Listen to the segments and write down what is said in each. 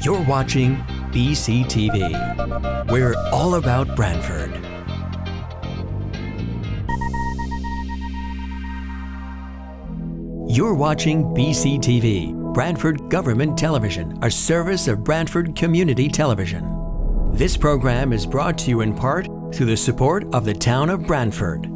You're watching BCTV. We're all about Branford. You're watching BCTV, Branford Government Television, a service of Branford Community Television. This program is brought to you in part through the support of the town of Branford.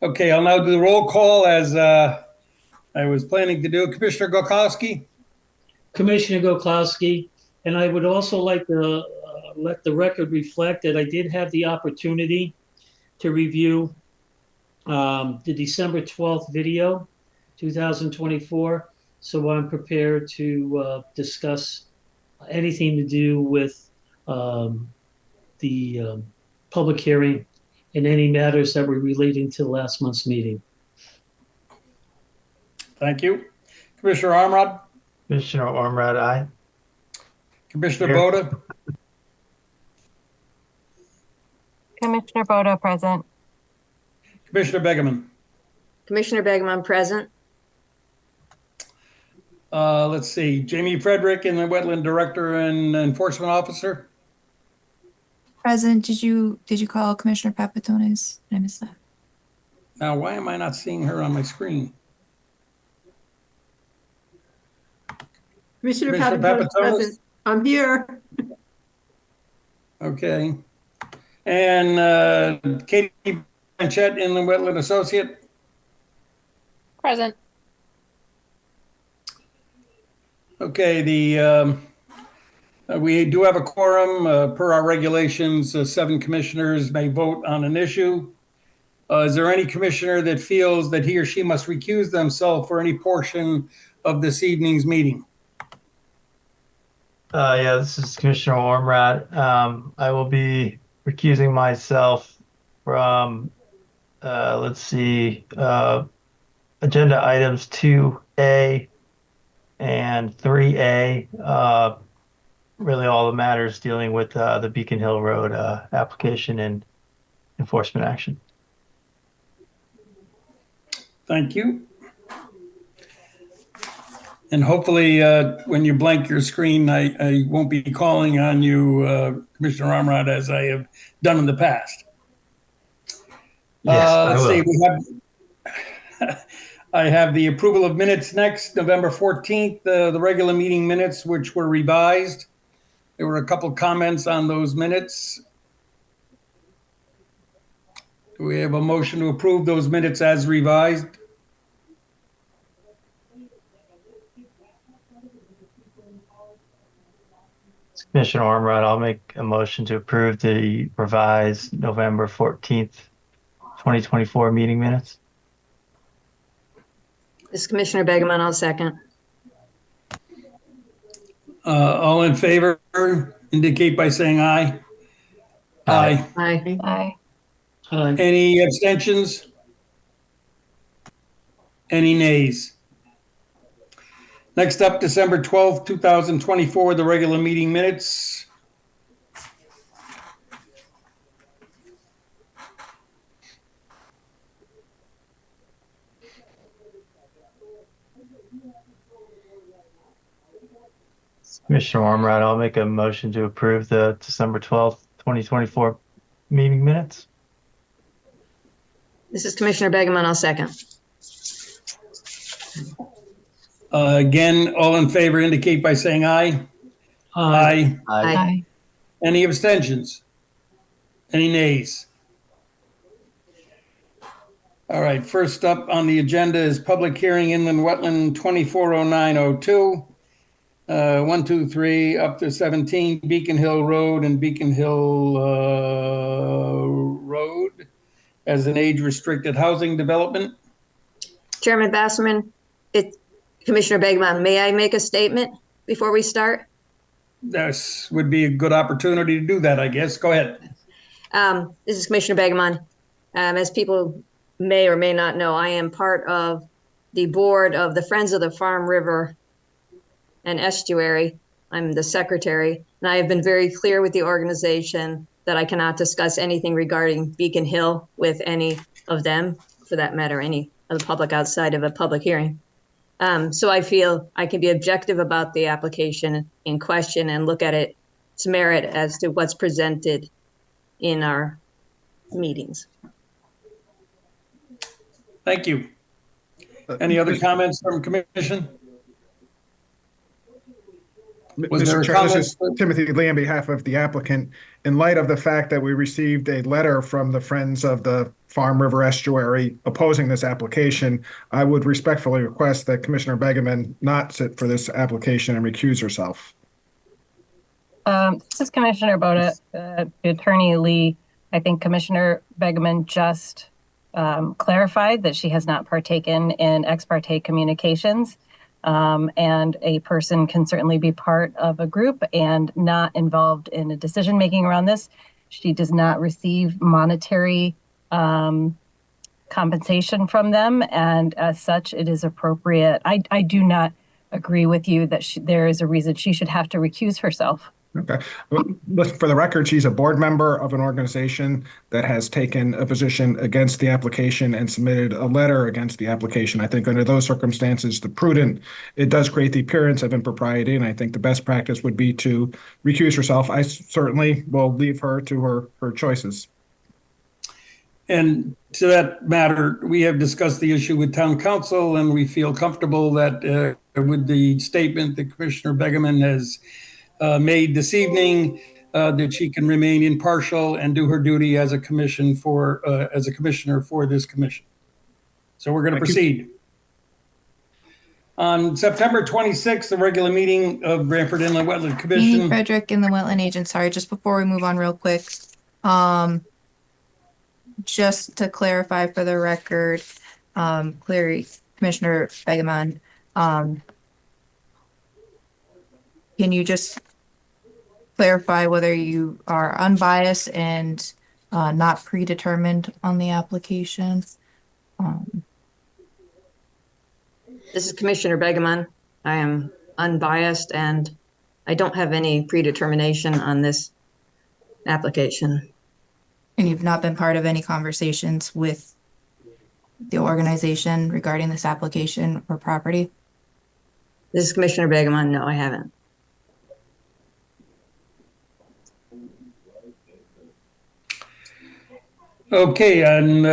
Okay, I'll now do the roll call as I was planning to do. Commissioner Gokowski? Commissioner Gokowski, and I would also like to let the record reflect that I did have the opportunity to review the December 12th video, 2024. So I'm prepared to discuss anything to do with the public hearing and any matters that were relating to last month's meeting. Thank you. Commissioner Armrod? Commissioner Ormrod, aye. Commissioner Boda? Commissioner Boda, present. Commissioner Begeman? Commissioner Begeman, present. Let's see, Jamie Frederick, and the Wetland Director and Enforcement Officer? Present. Did you call Commissioner Papatones? I missed that. Now, why am I not seeing her on my screen? Commissioner Papatones? present. I'm here. Okay. And Katie Blanchett, Inland Wetland Associate? Present. Okay, we do have a quorum. Per our regulations, 7 commissioners may vote on an issue. Is there any commissioner that feels that he or she must recuse themselves for any portion of this evening's meeting? Yeah, this is Commissioner Ormrod. I will be recusing myself from, let's see, agenda items 2A and 3A. Really all the matters dealing with the Beacon Hill Road application and enforcement action. Thank you. And hopefully when you blank your screen, I won't be calling on you, Commissioner Armrod, as I have done in the past. Yes, let's I will. see, we have, I have the approval of minutes next, November 14th, the regular meeting minutes, which were revised. There were a couple comments on those minutes. Do we have a motion to approve those minutes as revised? Commissioner Ormrod, I'll make a motion to approve the revised November 14th, 2024 meeting minutes. This is Commissioner Begeman, I'll second. All in favor indicate by saying aye. Aye. Aye. Aye. Any abstentions? Any nays? Next up, December 12th, 2024, the regular meeting minutes. Commissioner Ormrod, I'll make a motion to approve the December 12th, 2024 meeting minutes. This is Commissioner Begeman, I'll second. Again, all in favor indicate by saying aye. Aye. Aye. Any abstentions? Any nays? All right, first up on the agenda is public hearing Inland Wetland 240902. 1, 2, 3, up to 17, Beacon Hill Road and Beacon Hill Road as an age-restricted housing development. Chairman Basserman, Commissioner Begeman, may I make a statement before we start? This would be a good opportunity to do that, I guess. Go ahead. This is Commissioner Begeman. As people may or may not know, I am part of the board of the Friends of the Farm River and Estuary. I'm the secretary, and I have been very clear with the organization that I cannot discuss anything regarding Beacon Hill with any of them, for that matter, any of the public outside of a public hearing. So I feel I can be objective about the application in question and look at its merit as to what's presented in our meetings. Thank you. Any other comments from commission? Was there Mr. a Chair, this comment? is Timothy Lee on behalf of the applicant. In light of the fact that we received a letter from the Friends of the Farm River Estuary opposing this application, I would respectfully request that Commissioner Begeman not sit for this application and recuse herself. This is Commissioner Boda. Attorney Lee, I think Commissioner Begeman just clarified that she has not partaken in ex parte communications. And a person can certainly be part of a group and not involved in a decision making around this. She does not receive monetary compensation from them, and as such, it is appropriate. I do not agree with you that there is a reason she should have to recuse herself. Okay. For the record, she's a board member of an organization that has taken a position against the application and submitted a letter against the application. I think under those circumstances, it does create the appearance of impropriety, and I think the best practice would be to recuse herself. I certainly will leave her to her choices. And to that matter, we have discussed the issue with town council, and we feel comfortable that with the statement that Commissioner Begeman has made this evening, that she can remain impartial and do her duty as a commissioner for this commission. So we're going to proceed. On September 26th, the regular meeting of Branford Inland Wetland Commission. Amy Frederick and the wetland agent. Sorry, just before we move on real quick. Just to clarify for the record, Commissioner Begeman, can you just clarify whether you are unbiased and not predetermined on the application? This is Commissioner Begeman. I am unbiased and I don't have any predetermination on this application. And you've not been part of any conversations with the organization regarding this application or property? This is Commissioner Begeman. No, I haven't. Okay, on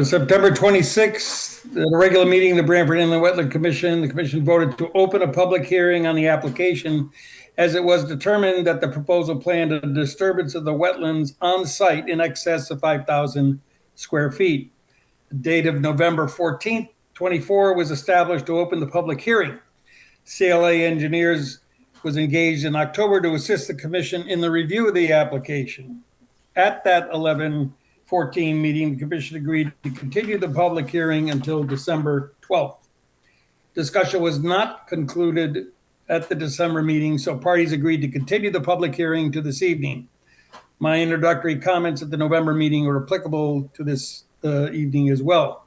September 26th, the regular meeting of the Branford Inland Wetland Commission, the commission voted to open a public hearing on the application as it was determined that the proposal planned a disturbance of the wetlands on site in excess of 5,000 square feet. The date of November 14th, 24 was established to open the public hearing. CLA Engineers was engaged in October to assist the commission in the review of the application. At that 11/14 meeting, the commission agreed to continue the public hearing until December 12th. Discussion was not concluded at the December meeting, so parties agreed to continue the public hearing to this evening. My introductory comments at the November meeting are applicable to this evening as well.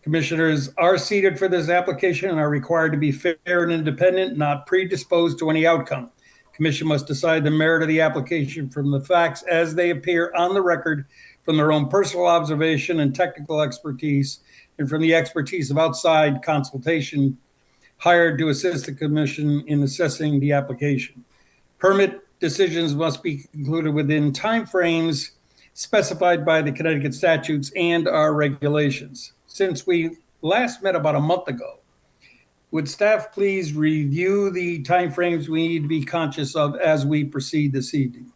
Commissioners are seated for this application and are required to be fair and independent, not predisposed to any outcome. Commission must decide the merit of the application from the facts as they appear on the record, from their own personal observation and technical expertise, and from the expertise of outside consultation hired to assist the commission in assessing the application. Permit decisions must be concluded within timeframes specified by the Connecticut statutes and our regulations. Since we last met about a month ago, would staff please review the timeframes we need to be conscious of as we proceed this evening?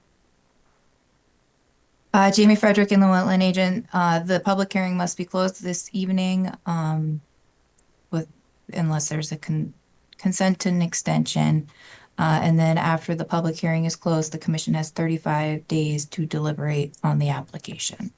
Jamie Frederick and the wetland agent. The public hearing must be closed this evening, unless there's a consent and extension. And then after the public hearing is closed, the commission has 35 days to deliberate on the application.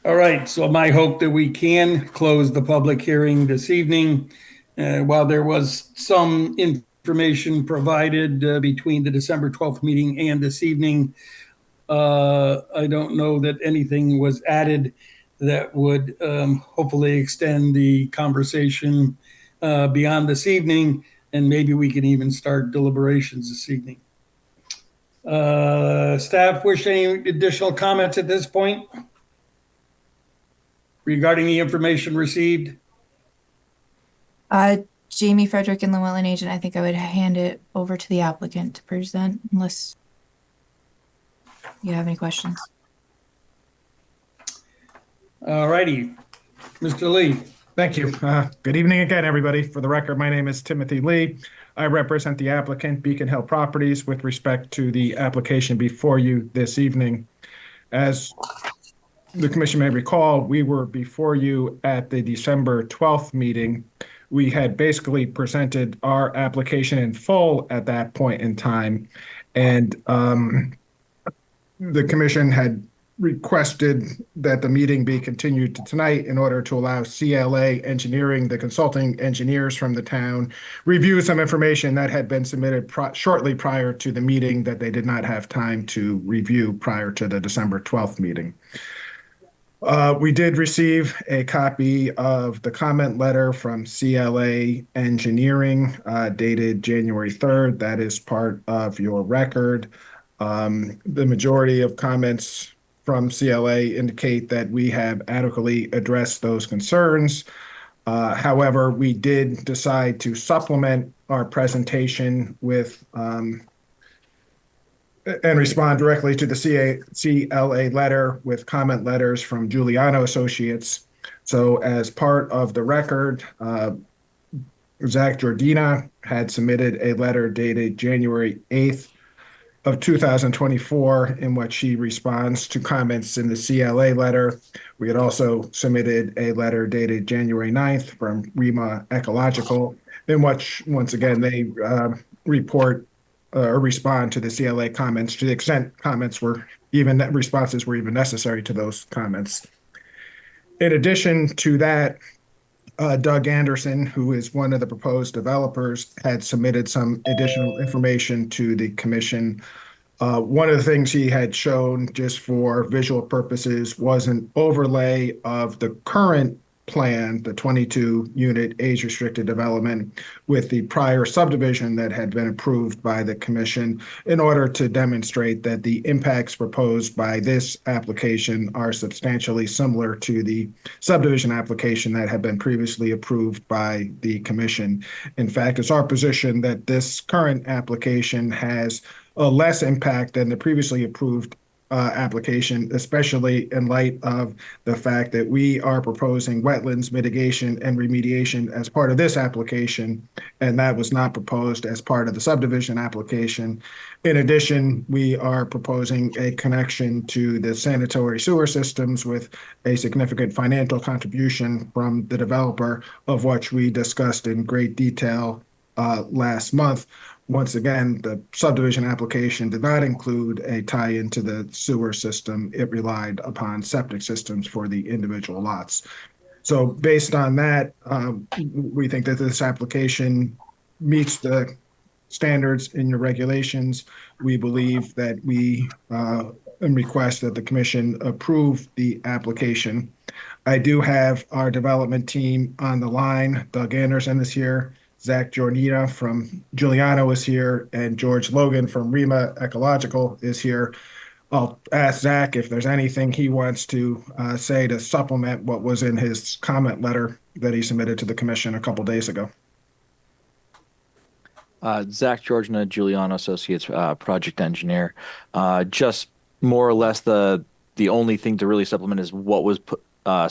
All right, so my hope that we can close the public hearing this evening. While there was some information provided between the December 12th meeting and this evening, I don't know that anything was added that would hopefully extend the conversation beyond this evening, and maybe we can even start deliberations this evening. Staff wish any additional comments at this point regarding the information received? Jamie Frederick and the wetland agent, I think I would hand it over to the applicant to present unless you have any questions. All righty, Mr. Lee. Thank you. Good evening again, everybody. For the record, my name is Timothy Lee. I represent the applicant, Beacon Hill Properties, with respect to the application before you this evening. As the commission may recall, we were before you at the December 12th meeting. We had basically presented our application in full at that point in time, and the commission had requested that the meeting be continued to tonight in order to allow CLA Engineering, the consulting engineers from the town, review some information that had been submitted shortly prior to the meeting that they did not have time to review prior to the December 12th meeting. We did receive a copy of the comment letter from CLA Engineering dated January 3rd. That is part of your record. The majority of comments from CLA indicate that we have adequately addressed those concerns. However, we did decide to supplement our presentation with and respond directly to the CLA letter with comment letters from Giuliano Associates. So as part of the record, Zach Giordina had submitted a letter dated January 8th of 2024 in which she responds to comments in the CLA letter. We had also submitted a letter dated January 9th from REMA Ecological, in which, once again, they report or respond to the CLA comments to the extent comments were even, responses were even necessary to those comments. In addition to that, Doug Anderson, who is one of the proposed developers, had submitted some additional information to the commission. One of the things he had shown, just for visual purposes, was an overlay of the current plan, the 22-unit age-restricted development, with the prior subdivision that had been approved by the commission, in order to demonstrate that the impacts proposed by this application are substantially similar to the subdivision application that had been previously approved by the commission. In fact, it's our position that this current application has a less impact than the previously approved application, especially in light of the fact that we are proposing wetlands mitigation and remediation as part of this application, and that was not proposed as part of the subdivision application. In addition, we are proposing a connection to the sanitary sewer systems with a significant financial contribution from the developer, of which we discussed in great detail last month. Once again, the subdivision application did not include a tie-in to the sewer system. It relied upon septic systems for the individual lots. So based on that, we think that this application meets the standards in your regulations. We believe that we request that the commission approve the application. I do have our development team on the line. Doug Anderson is here. Zach Giordina from Giuliano is here, and George Logan from REMA Ecological is here. I'll ask Zach if there's anything he wants to say to supplement what was in his comment letter that he submitted to the commission a couple days ago. Zach Giordina, Giuliano Associates, project engineer. Just more or less the only thing to really supplement is what was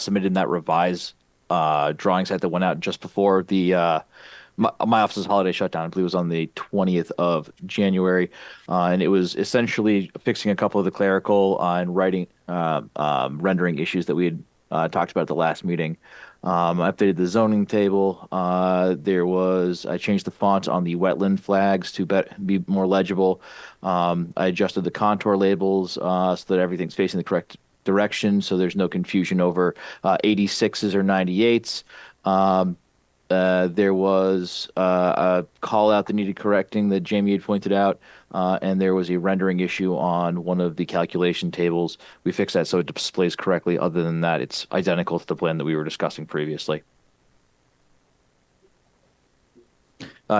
submitted in that revised drawing set that went out just before the my office's holiday shutdown. I believe it was on the 20th of January, and it was essentially fixing a couple of the clerical and writing rendering issues that we had talked about at the last meeting. I updated the zoning table. I changed the font on the wetland flags to be more legible. I adjusted the contour labels so that everything's facing the correct direction, so there's no confusion over 86s or 98s. There was a call out that needed correcting that Jamie had pointed out, and there was a rendering issue on one of the calculation tables. We fixed that so it displays correctly. Other than that, it's identical to the plan that we were discussing previously.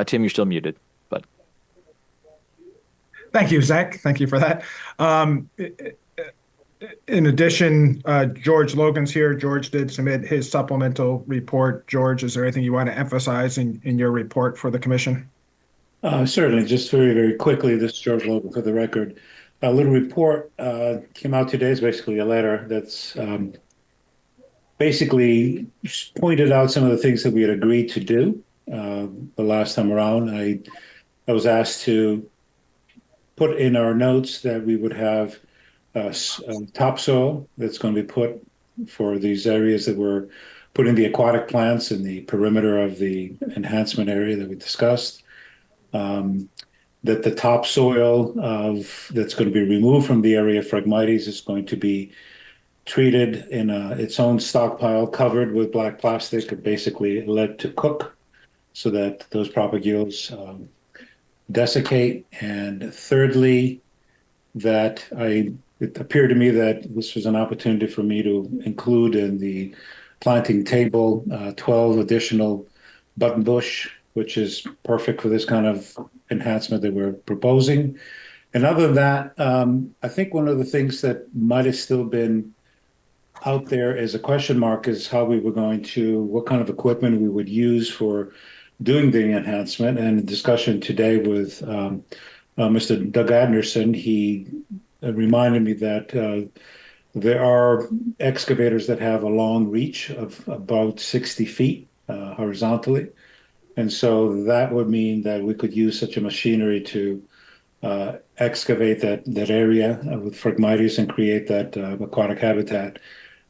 Tim, you're still muted, but Thank you, Zach. Thank you for that. In addition, George Logan's here. George did submit his supplemental report. George, is there anything you want to emphasize in your report for the commission? Certainly, just very, very quickly, this is George Logan for the record. A little report came out today. It's basically a letter that's basically pointed out some of the things that we had agreed to do the last time around. I was asked to put in our notes that we would have topsoil that's going to be put for these areas that we're putting the aquatic plants in the perimeter of the enhancement area that we discussed. That the topsoil that's going to be removed from the area of Phragmites is going to be treated in its own stockpile, covered with black plastic, and basically let to cook so that those propagules desiccate. And thirdly, that it appeared to me that this was an opportunity for me to include in the planting table 12 additional buttonbush, which is perfect for this kind of enhancement that we're proposing. And other than that, I think one of the things that might have still been out there as a question mark is how we were going to, what kind of equipment we would use for doing the enhancement. And the discussion today with Mr. Doug Anderson, he reminded me that there are excavators that have a long reach of about 60 feet horizontally. And so that would mean that we could use such a machinery to excavate that area with Phragmites and create that aquatic habitat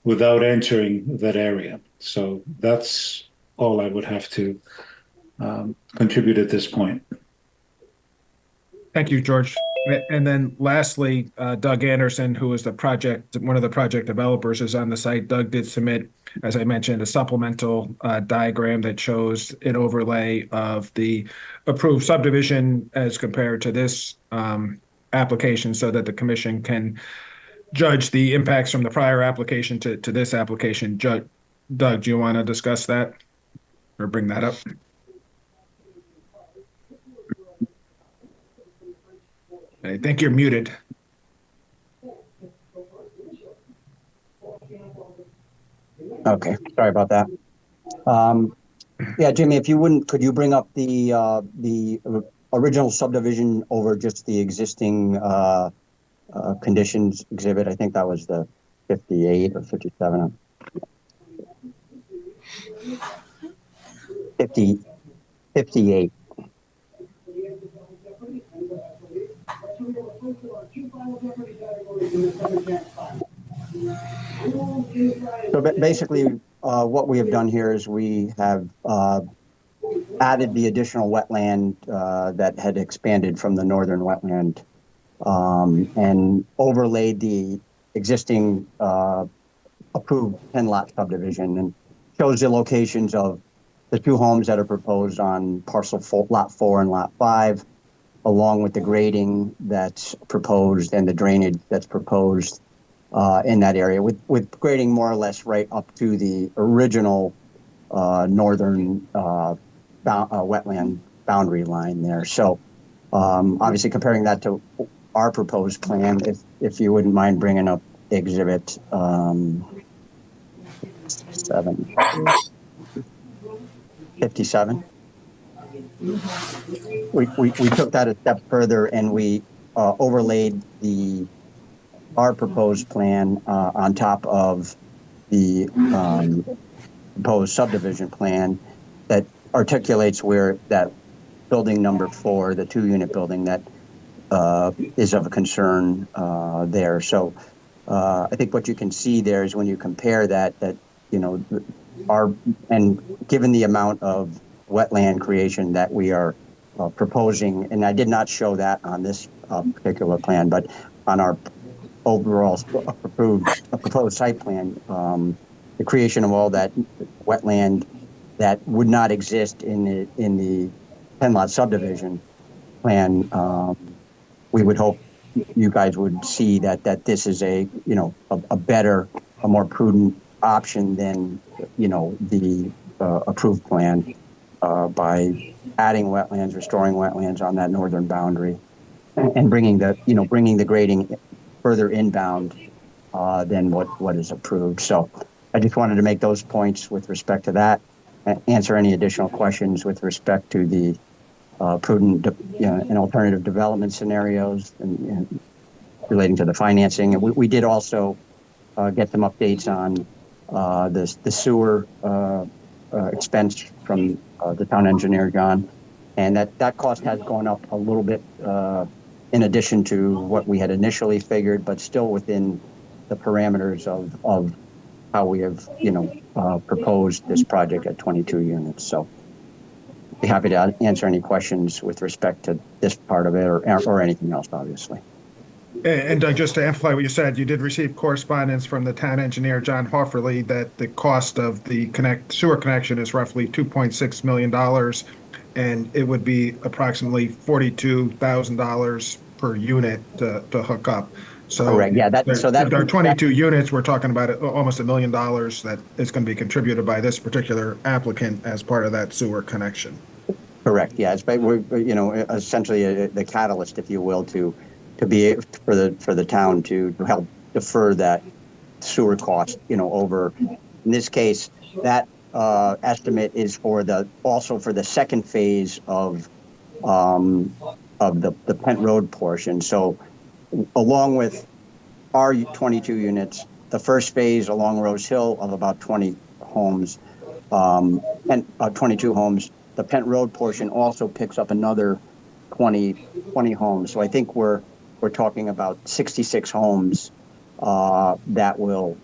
without entering that area. So that's all I would have to contribute at this point. Thank you, George. And then lastly, Doug Anderson, who is one of the project developers, is on the site. Doug did submit, as I mentioned, a supplemental diagram that shows an overlay of the approved subdivision as compared to this application so that the commission can judge the impacts from the prior application to this application. Doug, do you want to discuss that or bring that up? I think you're muted. Okay, sorry about that. Yeah, Jimmy, if you wouldn't, could you bring up the original subdivision over just the existing conditions exhibit? I think that was the 58 or 57. 58. So basically, what we have done here is we have added the additional wetland that had expanded from the northern wetland and overlaid the existing approved 10-lot subdivision and shows the locations of the two homes that are proposed on parcel lot 4 and lot 5, along with the grading that's proposed and the drainage that's proposed in that area, with grading more or less right up to the original northern wetland boundary line there. So obviously comparing that to our proposed plan, if you wouldn't mind bringing up exhibit 57. We took that a step further and we overlaid our proposed plan on top of the proposed subdivision plan that articulates where that building number 4, the 2-unit building that is of a concern there. So I think what you can see there is when you compare that you know, and given the amount of wetland creation that we are proposing, and I did not show that on this particular plan, but on our overall proposed site plan, the creation of all that wetland that would not exist in the 10 lot subdivision plan. We would hope you guys would see that this is a better, a more prudent option than the approved plan by adding wetlands, restoring wetlands on that northern boundary, and bringing the grading further inbound than what is approved. So I just wanted to make those points with respect to that. Answer any additional questions with respect to the prudent and alternative development scenarios and relating to the financing. And we did also get some updates on the sewer expense from the town engineer, John. And that cost has gone up a little bit in addition to what we had initially figured, but still within the parameters of how we have, proposed this project at 22 units. So be happy to answer any questions with respect to this part of it or anything else, obviously. And just to amplify what you said, you did receive correspondence from the town engineer, John Hofferly, that the cost of the sewer connection is roughly $2.6 million, and it would be approximately $42,000 per unit to hook up. So correct. Yeah, there are 22 units. We're talking about almost $1 million that is going to be contributed by this particular applicant as part of that sewer connection. Correct. Yeah, it's essentially the catalyst, if you will, to be for the town to help defer that sewer cost. Over in this case, that estimate is also for the second phase of the Pent Road portion. So along with our 22 units, the first phase along Rose Hill of about 20 homes, and 22 homes, the Pent Road portion also picks up another 20 homes. So I think we're talking about 66 homes that will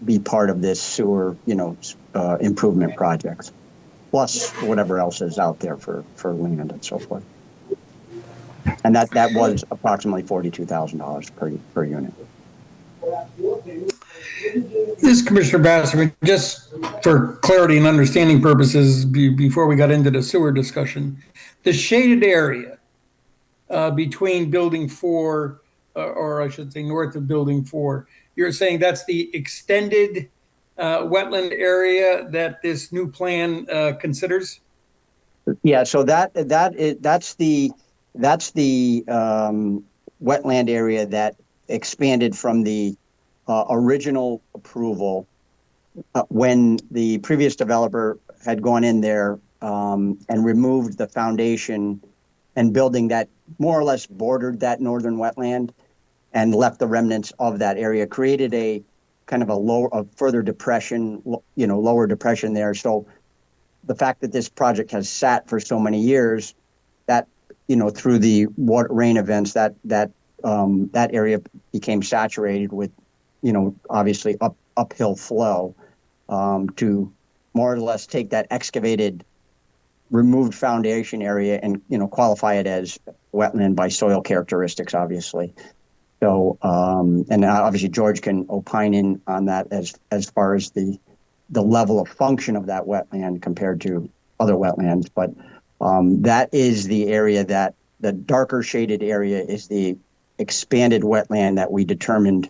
be part of this sewer, improvement projects, plus whatever else is out there for land and so forth. And that was approximately $42,000 per unit. This Commissioner Basserman, just for clarity and understanding purposes, before we got into the sewer discussion, the shaded area between Building 4, or I should say north of Building 4, you're saying that's the extended wetland area that this new plan considers? Yeah, so that's the wetland area that expanded from the original approval when the previous developer had gone in there and removed the foundation and building that more or less bordered that northern wetland and left the remnants of that area, created a kind of a further depression, lower depression there. So the fact that this project has sat for so many years, that through the rain events, that area became saturated with, obviously uphill flow to more or less take that excavated, removed foundation area and qualify it as wetland by soil characteristics, obviously. So and obviously George can opine on that as far as the level of function of that wetland compared to other wetlands. But that is the area that the darker shaded area is the expanded wetland that we determined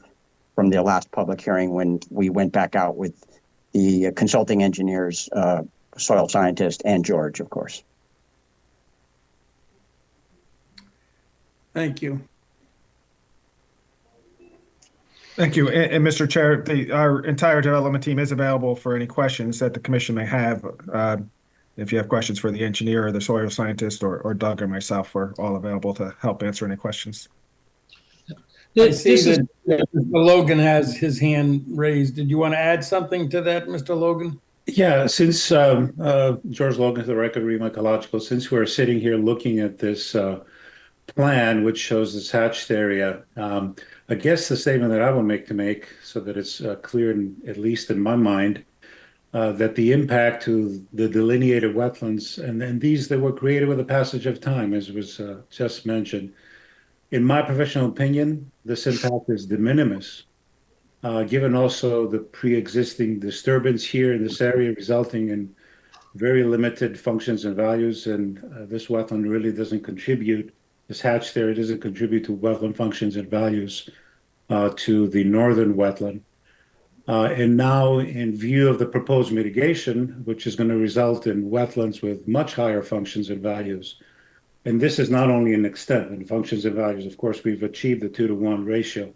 from the last public hearing when we went back out with the consulting engineers, soil scientist, and George, of course. Thank you. Thank you. And Mr. Chair, our entire development team is available for any questions that the commission may have. If you have questions for the engineer or the soil scientist or Doug or myself, we're all available to help answer any questions. I see that Mr. Logan has his hand raised. Did you want to add something to that, Mr. Logan? Yeah, since George Logan, to the record, REMA Ecological, since we're sitting here looking at this plan, which shows this hatched area, I guess the statement that I will make so that it's clear, at least in my mind, that the impact to the delineated wetlands, and these that were created with the passage of time, as was just mentioned, in my professional opinion, this impact is de minimis, given also the pre-existing disturbance here in this area, resulting in very limited functions and values, and this wetland really doesn't contribute. This hatch there doesn't contribute to wetland functions and values to the northern wetland. And now, in view of the proposed mitigation, which is going to result in wetlands with much higher functions and values, and this is not only in extent and functions and values, of course, we've achieved the 2-to-1 ratio.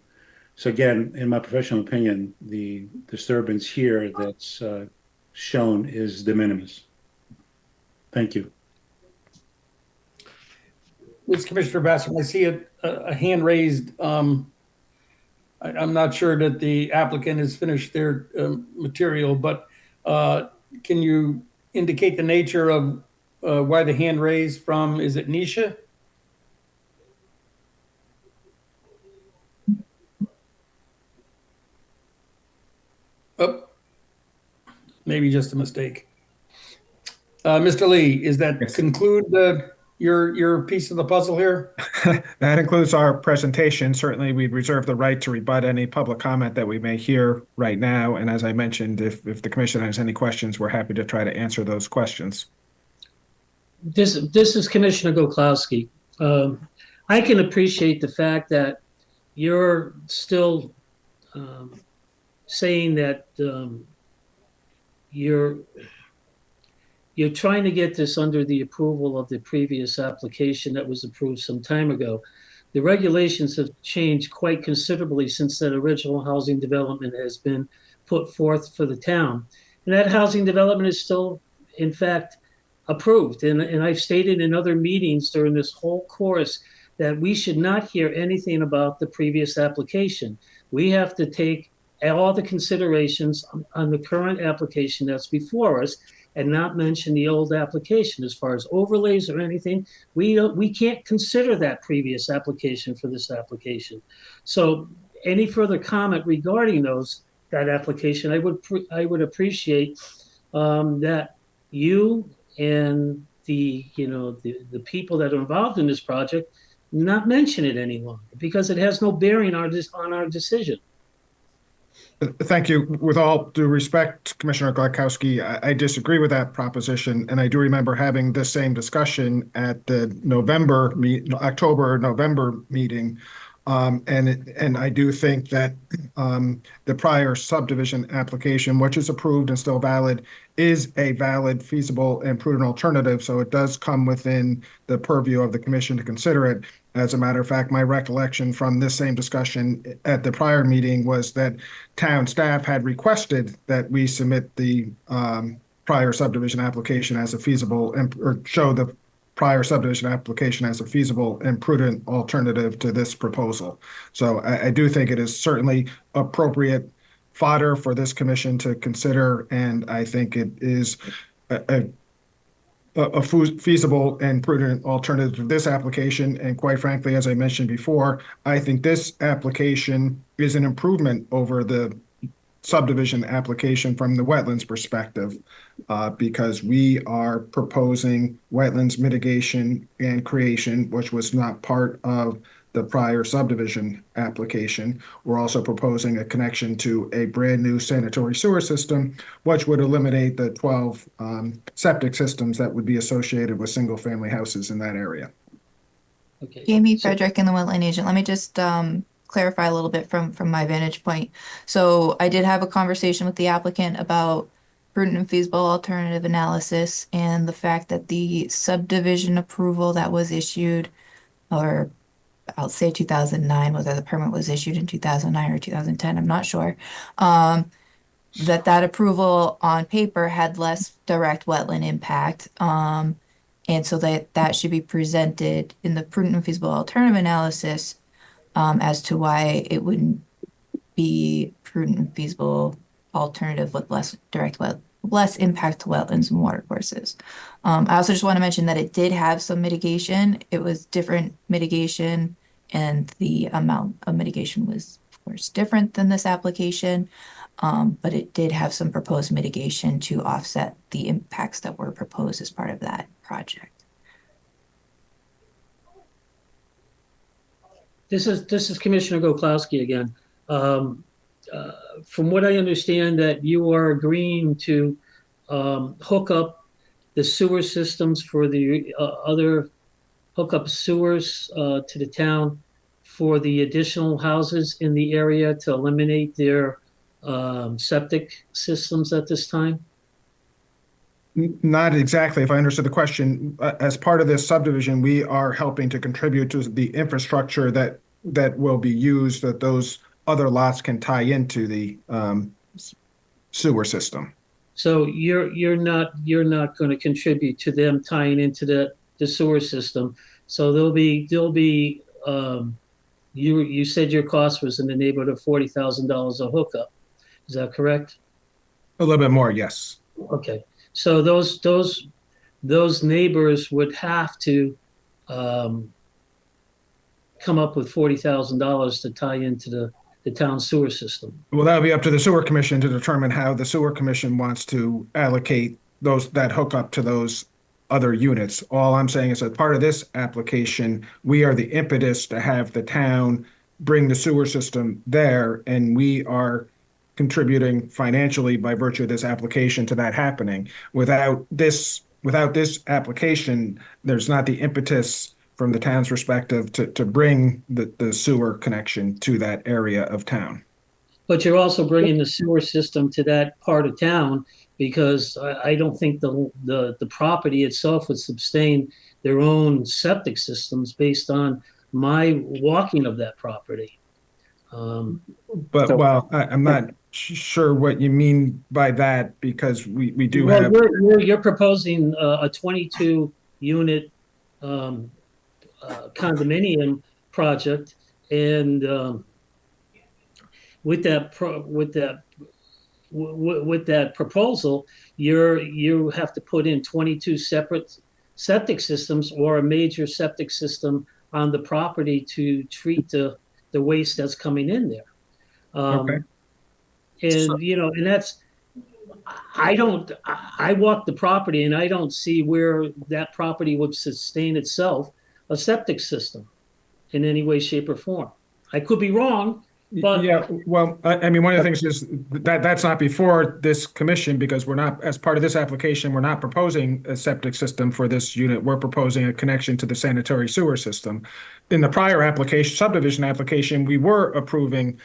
So again, in my professional opinion, the disturbance here that's shown is de minimis. Thank you. This Commissioner Bassett, I see a hand raised. I'm not sure that the applicant has finished their material, but can you indicate the nature of why the hand raised from, is it Nisha? Oh, maybe just a mistake. Mr. Lee, is that conclude your piece of the puzzle here? That includes our presentation. Certainly, we'd reserve the right to rebut any public comment that we may hear right now. And as I mentioned, if the commission has any questions, we're happy to try to answer those questions. This is Commissioner Goklowski. I can appreciate the fact that you're still saying that you're trying to get this under the approval of the previous application that was approved some time ago. The regulations have changed quite considerably since that original housing development has been put forth for the town. And that housing development is still, in fact, approved. And I've stated in other meetings during this whole course that we should not hear anything about the previous application. We have to take all the considerations on the current application that's before us and not mention the old application. As far as overlays or anything, we can't consider that previous application for this application. So any further comment regarding that application, I would appreciate that you and the people that are involved in this project not mention it any longer, because it has no bearing on our decision. Thank you. With all due respect, Commissioner Gladkowski, I disagree with that proposition. And I do remember having this same discussion at the October-November meeting. And I do think that the prior subdivision application, which is approved and still valid, is a valid, feasible, and prudent alternative. So it does come within the purview of the commission to consider it. As a matter of fact, my recollection from this same discussion at the prior meeting was that town staff had requested that we submit the prior subdivision application as a feasible or show the prior subdivision application as a feasible and prudent alternative to this proposal. So I do think it is certainly appropriate fodder for this commission to consider, and I think it is a feasible and prudent alternative to this application. And quite frankly, as I mentioned before, I think this application is an improvement over the subdivision application from the wetlands perspective, because we are proposing wetlands mitigation and creation, which was not part of the prior subdivision application. We're also proposing a connection to a brand new sanitary sewer system, which would eliminate the 12 septic systems that would be associated with single family houses in that area. Okay. Jamie Frederick and the wetland agent. Let me just clarify a little bit from my vantage point. So I did have a conversation with the applicant about prudent and feasible alternative analysis and the fact that the subdivision approval that was issued, or I'll say 2009, whether the permit was issued in 2009 or 2010, I'm not sure, that approval on paper had less direct wetland impact. And so that should be presented in the prudent and feasible alternative analysis as to why it wouldn't be prudent and feasible alternative with less impact to wetlands and watercourses. I also just want to mention that it did have some mitigation. It was different mitigation, and the amount of mitigation was, of course, different than this application, but it did have some proposed mitigation to offset the impacts that were proposed as part of that project. This is Commissioner Goklowski again. From what I understand, that you are agreeing to hook up the sewer systems for the other hookup sewers to the town for the additional houses in the area to eliminate their septic systems at this time? Not exactly, if I understood the question. As part of this subdivision, we are helping to contribute to the infrastructure that will be used, that those other lots can tie into the sewer system. So you're not going to contribute to them tying into the sewer system. So there'll be you said your cost was in the neighborhood of $40,000 a hookup. Is that correct? A little bit more, yes. Okay. So those neighbors would have to come up with $40,000 to tie into the town sewer system. Well, that'll be up to the sewer commission to determine how the sewer commission wants to allocate that hookup to those other units. All I'm saying is that part of this application, we are the impetus to have the town bring the sewer system there, and we are contributing financially by virtue of this application to that happening. Without this application, there's not the impetus from the town's perspective to bring the sewer connection to that area of town. But you're also bringing the sewer system to that part of town because I don't think the property itself would sustain their own septic systems based on my walking of that property. I'm not sure what you mean by that, because we do have. You're proposing a 22 unit condominium project, and with that proposal, you have to put in 22 separate septic systems or a major septic system on the property to treat the waste that's coming in there. Okay. And and that's, I walk the property and I don't see where that property would sustain itself a septic system in any way, shape, or form. I could be wrong, but yeah, well, I mean, one of the things is that's not before this commission, because we're not, as part of this application, we're not proposing a septic system for this unit. We're proposing a connection to the sanitary sewer system. In the prior application, subdivision application, we were approving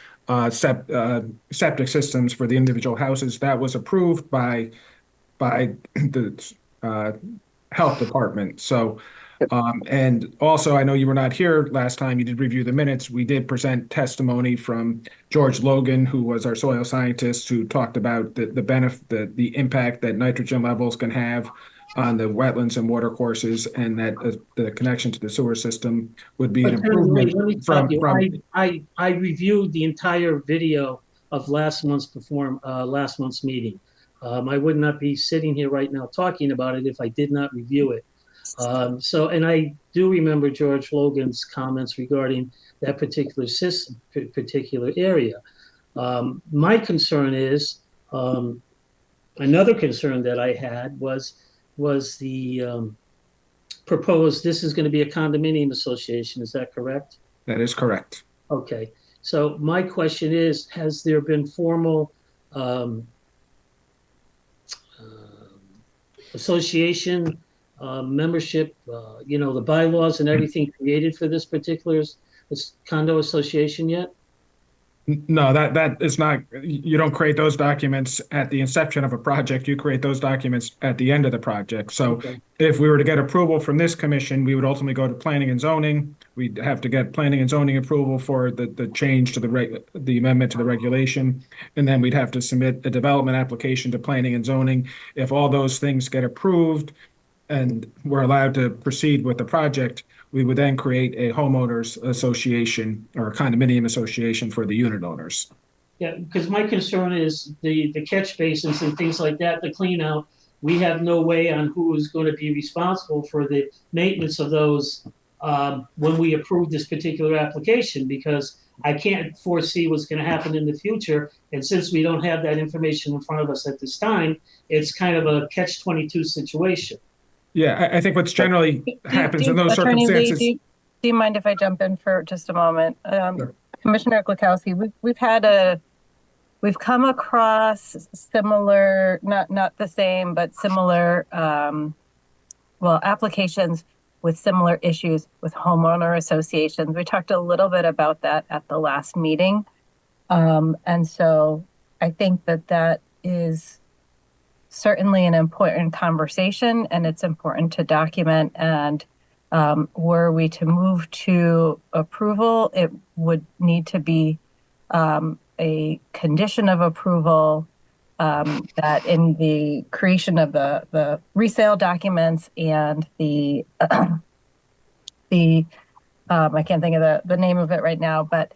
septic systems for the individual houses. That was approved by the health department. So. And also, I know you were not here last time. You did review the minutes. We did present testimony from George Logan, who was our soil scientist, who talked about the benefit, the impact that nitrogen levels can have on the wetlands and water courses, and that the connection to the sewer system would be an improvement. Let me stop you. I reviewed the entire video of last month's meeting. I would not be sitting here right now talking about it if I did not review it. And I do remember George Logan's comments regarding that particular system, particular area. My concern is, another concern that I had was the proposed, this is going to be a condominium association, is that correct? That is correct. Okay, so my question is, has there been formal association membership, the bylaws and everything created for this particular condo association yet? No, that is not, you don't create those documents at the inception of a project. You create those documents at the end of the project. So okay. If we were to get approval from this commission, we would ultimately go to planning and zoning. We'd have to get planning and zoning approval for the change to the amendment to the regulation. And then we'd have to submit a development application to planning and zoning. If all those things get approved, and we're allowed to proceed with the project, we would then create a homeowners association or a condominium association for the unit owners. Yeah, because my concern is the catch basins and things like that, the clean out. We have no way on who is going to be responsible for the maintenance of those when we approve this particular application, because I can't foresee what's going to happen in the future. And since we don't have that information in front of us at this time, it's kind of a catch-22 situation. Yeah, I think what's generally happens in those circumstances. Lee, do you mind if I jump in for just a moment? Sure. Commissioner Klukowski, we've had a we've come across similar, not the same, but similar, applications with similar issues with homeowner associations. We talked a little bit about that at the last meeting. And so I think that is certainly an important conversation, and it's important to document. And were we to move to approval, it would need to be a condition of approval that in the creation of the resale documents and the I can't think of the name of it right now, but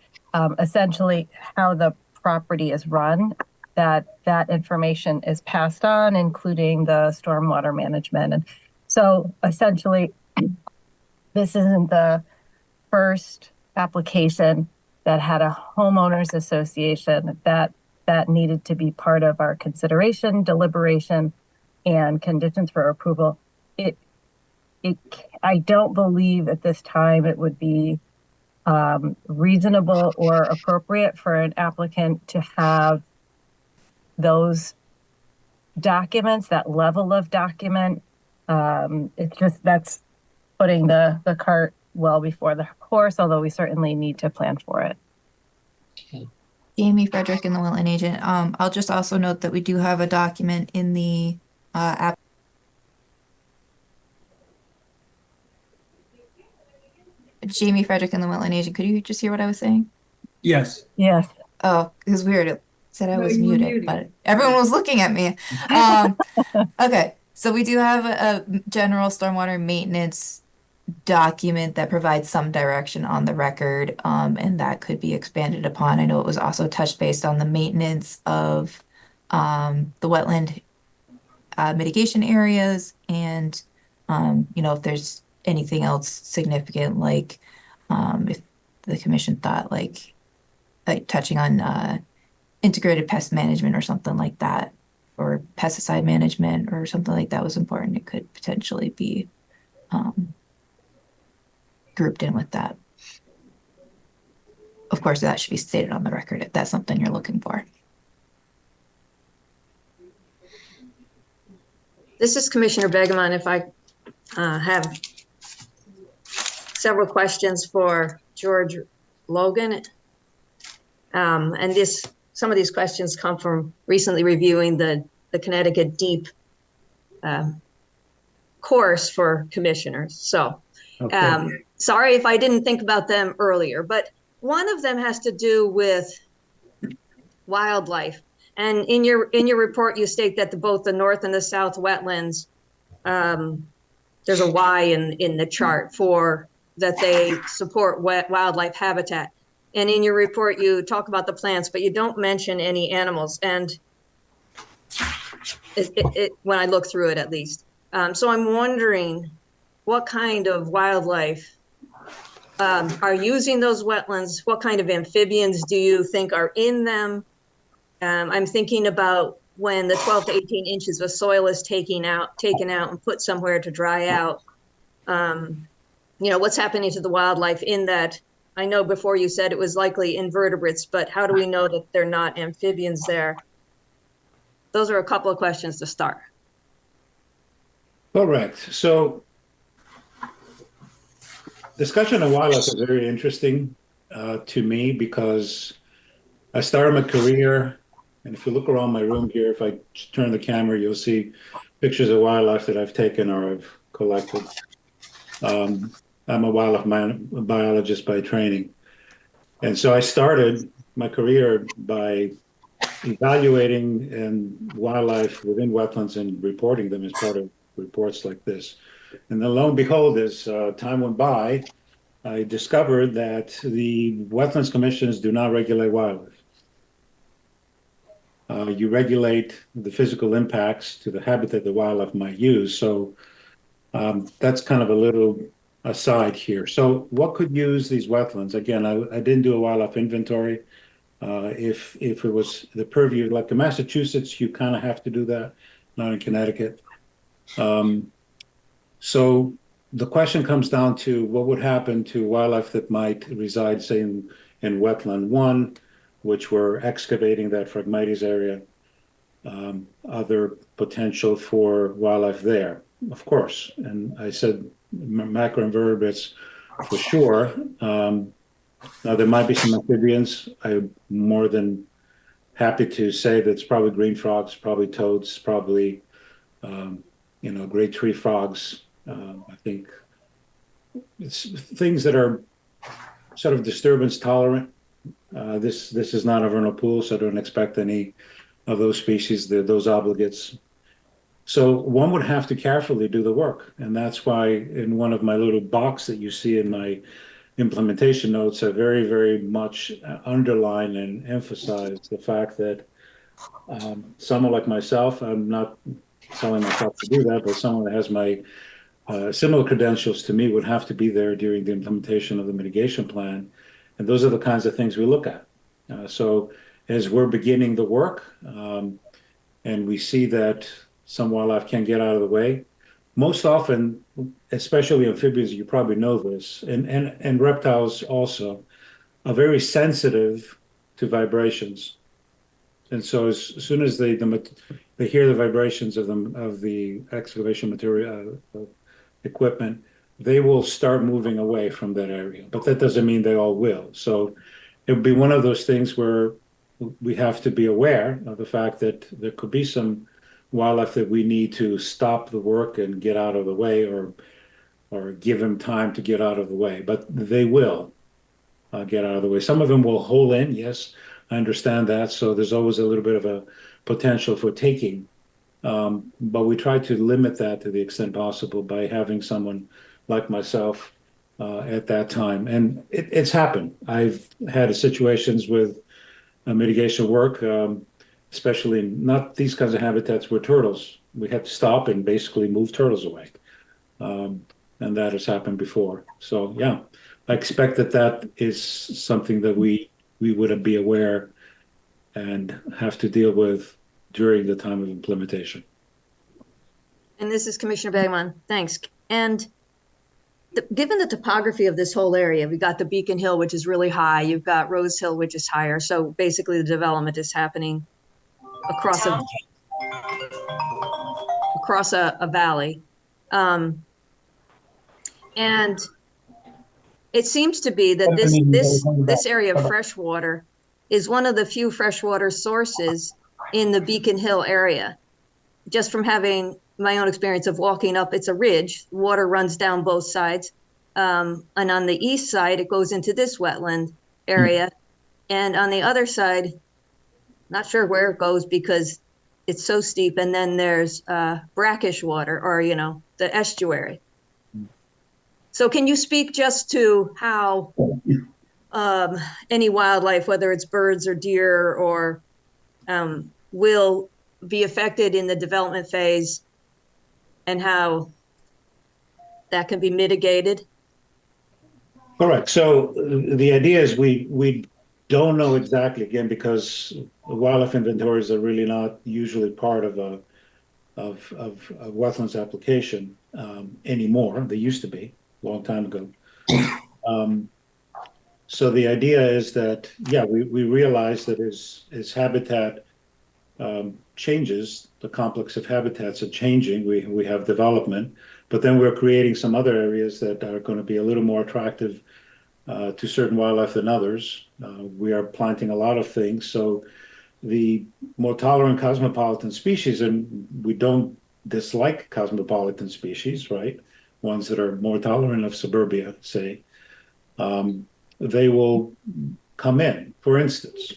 essentially how the property is run, that information is passed on, including the stormwater management. And so essentially, this isn't the first application that had a homeowners association that needed to be part of our consideration, deliberation, and conditions for approval. I don't believe at this time it would be reasonable or appropriate for an applicant to have those documents, that level of document. It's just, that's putting the cart well before the horse, although we certainly need to plan for it. Jamie Frederick and the wetland agent. I'll just also note that we do have a document in the app. Jamie Frederick and the wetland agent. Could you just hear what I was saying? Yes. Yes. Oh, it was weird. It said I No, was you were muted, muted. but everyone was looking at me. Okay, so we do have a general stormwater maintenance document that provides some direction on the record, and that could be expanded upon. I know it was also touched based on the maintenance of the wetland mitigation areas, and if there's anything else significant, like if the commission thought like touching on integrated pest management or something like that, or pesticide management or something like that was important, it could potentially be grouped in with that. Of course, that should be stated on the record if that's something you're looking for. This is Commissioner Begemon. If I have several questions for George Logan. And some of these questions come from recently reviewing the Connecticut Deep course for commissioners. So sorry if I didn't think about them earlier, but one of them has to do with wildlife. And in your report, you state that both the north and the south wetlands, there's a Y in the chart for that they support wildlife habitat. And in your report, you talk about the plants, but you don't mention any animals. And when I look through it, at least. So I'm wondering what kind of wildlife are using those wetlands? What kind of amphibians do you think are in them? I'm thinking about when the 12 to 18 inches of soil is taken out and put somewhere to dry out. What's happening to the wildlife in that? I know before you said it was likely invertebrates, but how do we know that they're not amphibians there? Those are a couple of questions to start. Correct. So discussion of wildlife is very interesting to me because I started my career, and if you look around my room here, if I turn the camera, you'll see pictures of wildlife that I've taken or I've collected. I'm a wildlife biologist by training. And so I started my career by evaluating wildlife within wetlands and reporting them as part of reports like this. And then lo and behold, as time went by, I discovered that the wetlands commissions do not regulate wildlife. You regulate the physical impacts to the habitat the wildlife might use. So that's kind of a little aside here. So what could use these wetlands? Again, I didn't do a wildlife inventory. If it was the purview, like in Massachusetts, you kind of have to do that, not in Connecticut. So the question comes down to what would happen to wildlife that might reside, say, in wetland one. which we're excavating that Phragmites area. Other potential for wildlife there, of course. And I said macroinvertebrates for sure. Now there might be some amphibians. I'm more than happy to say that it's probably green frogs, probably toads, probably great tree frogs. I think it's things that are sort of disturbance tolerant. This is not a vernal pool, so I don't expect any of those species, those obligates. So one would have to carefully do the work. And that's why in one of my little box that you see in my implementation notes, I very, very much underline and emphasize the fact that someone like myself, I'm not telling myself to do that, but someone that has my similar credentials to me would have to be there during the implementation of the mitigation plan. And those are the kinds of things we look at. So as we're beginning the work, and we see that some wildlife can get out of the way, most often, especially amphibians, you probably know this, and reptiles also, are very sensitive to vibrations. And so as soon as they hear the vibrations of the excavation material equipment, they will start moving away from that area. But that doesn't mean they all will. So it would be one of those things where we have to be aware of the fact that there could be some wildlife that we need to stop the work and get out of the way, or give them time to get out of the way. But they will get out of the way. Some of them will hole in. Yes, I understand that. So there's always a little bit of a potential for taking. But we try to limit that to the extent possible by having someone like myself at that time. And it's happened. I've had situations with mitigation work, especially not these kinds of habitats where turtles, we had to stop and basically move turtles away. And that has happened before. So yeah, I expect that is something that we would be aware and have to deal with during the time of implementation. And this is Commissioner Bergman. Thanks. And given the topography of this whole area, we've got the Beacon Hill, which is really high. You've got Rose Hill, which is higher. So basically the development is happening across a valley. And it seems to be that this area of freshwater is one of the few freshwater sources in the Beacon Hill area. Just from having my own experience of walking up, it's a ridge, water runs down both sides. And on the east side, it goes into this wetland area. And on the other side, not sure where it goes because it's so steep. And then there's brackish water, or, the estuary. So can you speak just to how any wildlife, whether it's birds or deer, or will be affected in the development phase, and how that can be mitigated? Correct. So the idea is we don't know exactly, again, because wildlife inventories are really not usually part of a wetlands application anymore. They used to be a long time ago. So the idea is that, yeah, we realize that as habitat changes, the complex of habitats are changing. We have development, but then we're creating some other areas that are going to be a little more attractive to certain wildlife than others. We are planting a lot of things. So the more tolerant cosmopolitan species, and we don't dislike cosmopolitan species, right? Ones that are more tolerant of suburbia, say, they will come in. For instance,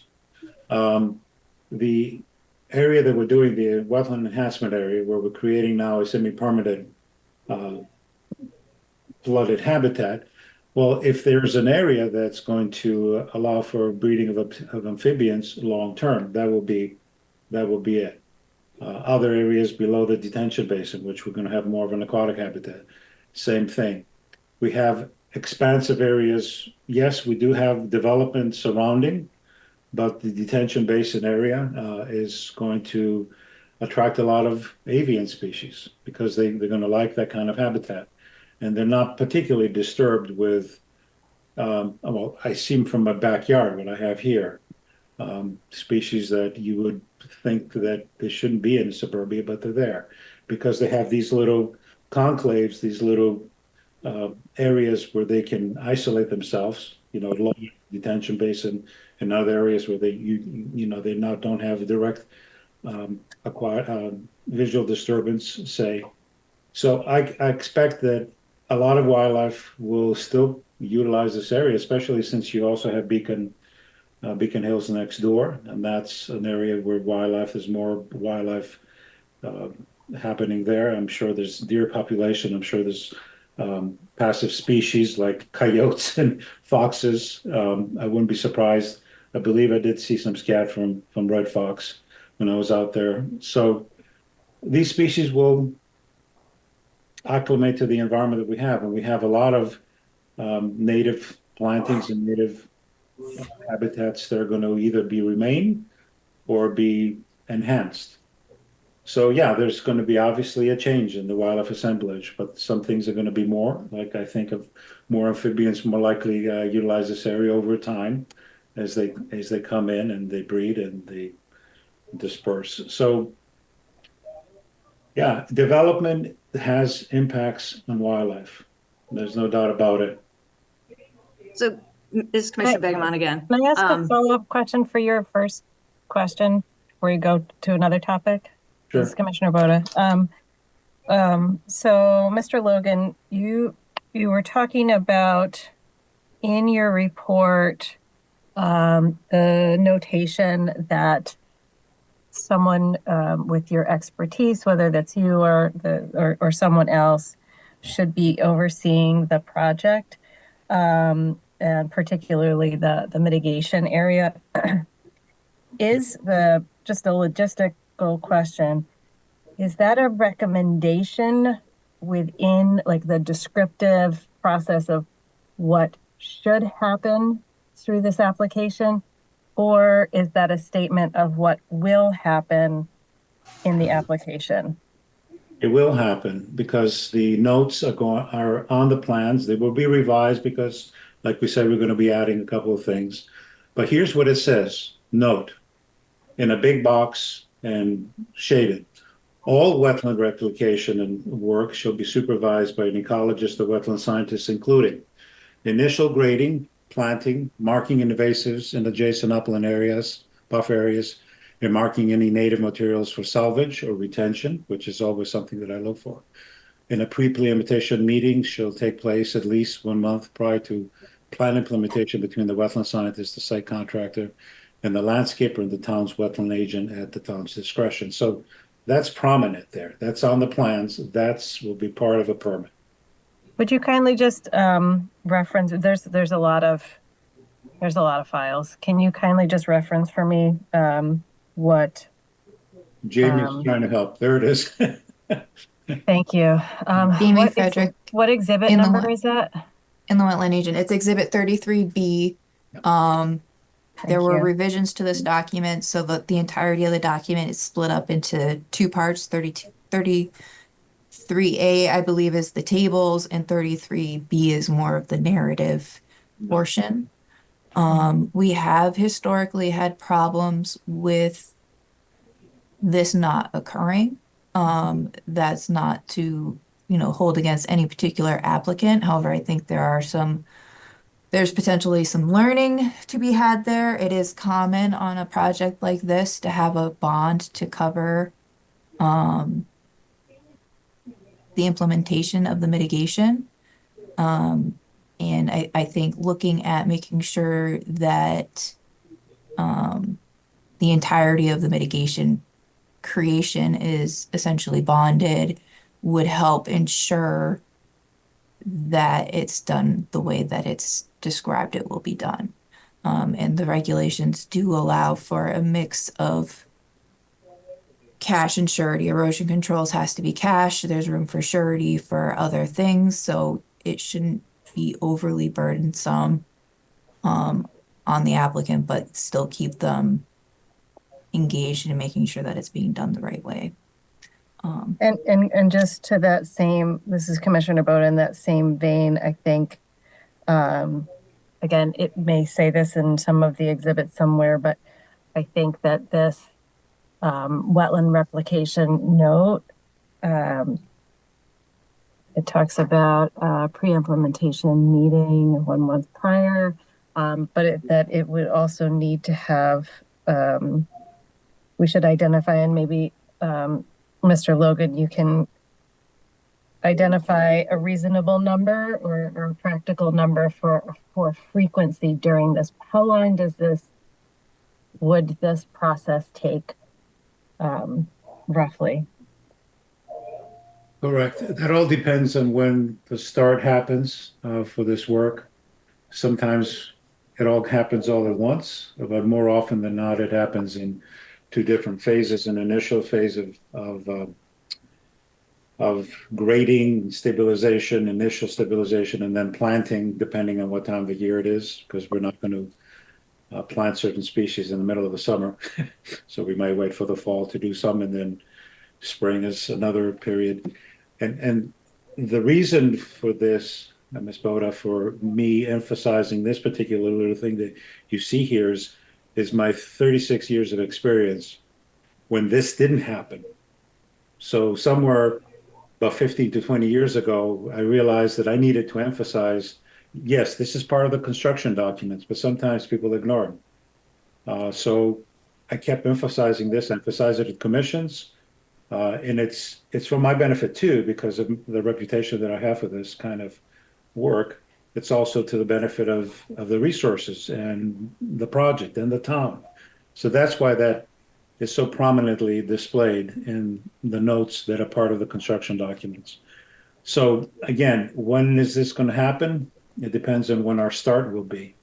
the area that we're doing, the wetland enhancement area, where we're creating now a semi-permanent flooded habitat. Well, if there's an area that's going to allow for breeding of amphibians long term, that will be it. Other areas below the detention basin, which we're going to have more of an aquatic habitat, same thing. We have expansive areas. Yes, we do have development surrounding, but the detention basin area is going to attract a lot of avian species because they're going to like that kind of habitat. And they're not particularly disturbed with, well, I see them from my backyard, what I have here. species that you would think that they shouldn't be in suburbia, but they're there because they have these little conclaves, these little areas where they can isolate themselves, along the detention basin and other areas where they now don't have direct visual disturbance, say. So I expect that a lot of wildlife will still utilize this area, especially since you also have Beacon Hills next door, and that's an area where there's more wildlife uh, happening there. I'm sure there's deer population. I'm sure there's passive species like coyotes and foxes. I wouldn't be surprised. I believe I did see some scat from red fox when I was out there. So these species will acclimate to the environment that we have, and we have a lot of native plantings and native habitats that are going to either be remain or be enhanced. So yeah, there's going to be obviously a change in the wildlife assemblage, but some things are going to be more, like I think of more amphibians more likely utilize this area over time as they come in and they breed and they disperse. So yeah, development has impacts on wildlife. There's no doubt about it. So this is Commissioner Begemon again. Can I ask a follow-up question for your first question before you go to another topic? Sure. This is Commissioner Boda. So Mr. Logan, you were talking about in your report the notation that someone with your expertise, whether that's you or someone else, should be overseeing the project, and particularly the mitigation area. Is just a logistical question, is that a recommendation within like the descriptive process of what should happen through this application? Or is that a statement of what will happen in the application? It will happen because the notes are on the plans. They will be revised because, like we said, we're going to be adding a couple of things. But here's what it says. Note, in a big box and shaded. All wetland replication and work shall be supervised by an ecologist or wetland scientist, including initial grading, planting, marking invasives in adjacent upland areas, buffer areas, and marking any native materials for salvage or retention, which is always something that I look for. In a pre-implementation meeting shall take place at least 1 month prior to plan implementation between the wetland scientist, the site contractor, and the landscaper and the town's wetland agent at the town's discretion. So that's prominent there. That's on the plans. Will be part of a permit. Would you kindly just reference? There's a lot of files. Can you kindly just reference for me what? Jamie's trying to help. There it is. Thank you. Jamie Frederick. What exhibit number is that? In the wetland agent, it's exhibit 33B. There were revisions to this document so that the entirety of the document is split up into two parts. 33A, I believe, is the tables, and 33B is more of the narrative portion. We have historically had problems with this not occurring. That's not to, hold against any particular applicant. However, I think there's potentially some learning to be had there. It is common on a project like this to have a bond to cover the implementation of the mitigation. And I think looking at making sure that the entirety of the mitigation creation is essentially bonded would help ensure that it's done the way that it's described it will be done. And the regulations do allow for a mix of cash and surety. Erosion controls has to be cash. There's room for surety for other things. So it shouldn't be overly burdensome on the applicant, but still keep them engaged in making sure that it's being done the right way. And just to that same, this is Commissioner Boda, in that same vein, I think, again, it may say this in some of the exhibits somewhere, but I think that this wetland replication note, it talks about pre-implementation meeting 1 month prior, but that it would also need to have, we should identify, and maybe Mr. Logan, you can identify a reasonable number or a practical number for frequency during this. How long would this process take roughly? Correct. That all depends on when the start happens for this work. Sometimes it all happens all at once, but more often than not, it happens in two different phases. An initial phase of grading, stabilization, initial stabilization, and then planting, depending on what time of the year it is, because we're not going to plant certain species in the middle of the summer. So we might wait for the fall to do some, and then spring is another period. And the reason for this, Ms. Boda, for me emphasizing this particular little thing that you see here is my 36 years of experience when this didn't happen. So somewhere about 15 to 20 years ago, I realized that I needed to emphasize, yes, this is part of the construction documents, but sometimes people ignore them. So I kept emphasizing this, emphasize it at commissions, and it's for my benefit too, because of the reputation that I have for this kind of work. It's also to the benefit of the resources and the project and the town. So that's why that is so prominently displayed in the notes that are part of the construction documents. So again, when is this going to happen? It depends on when our start will be.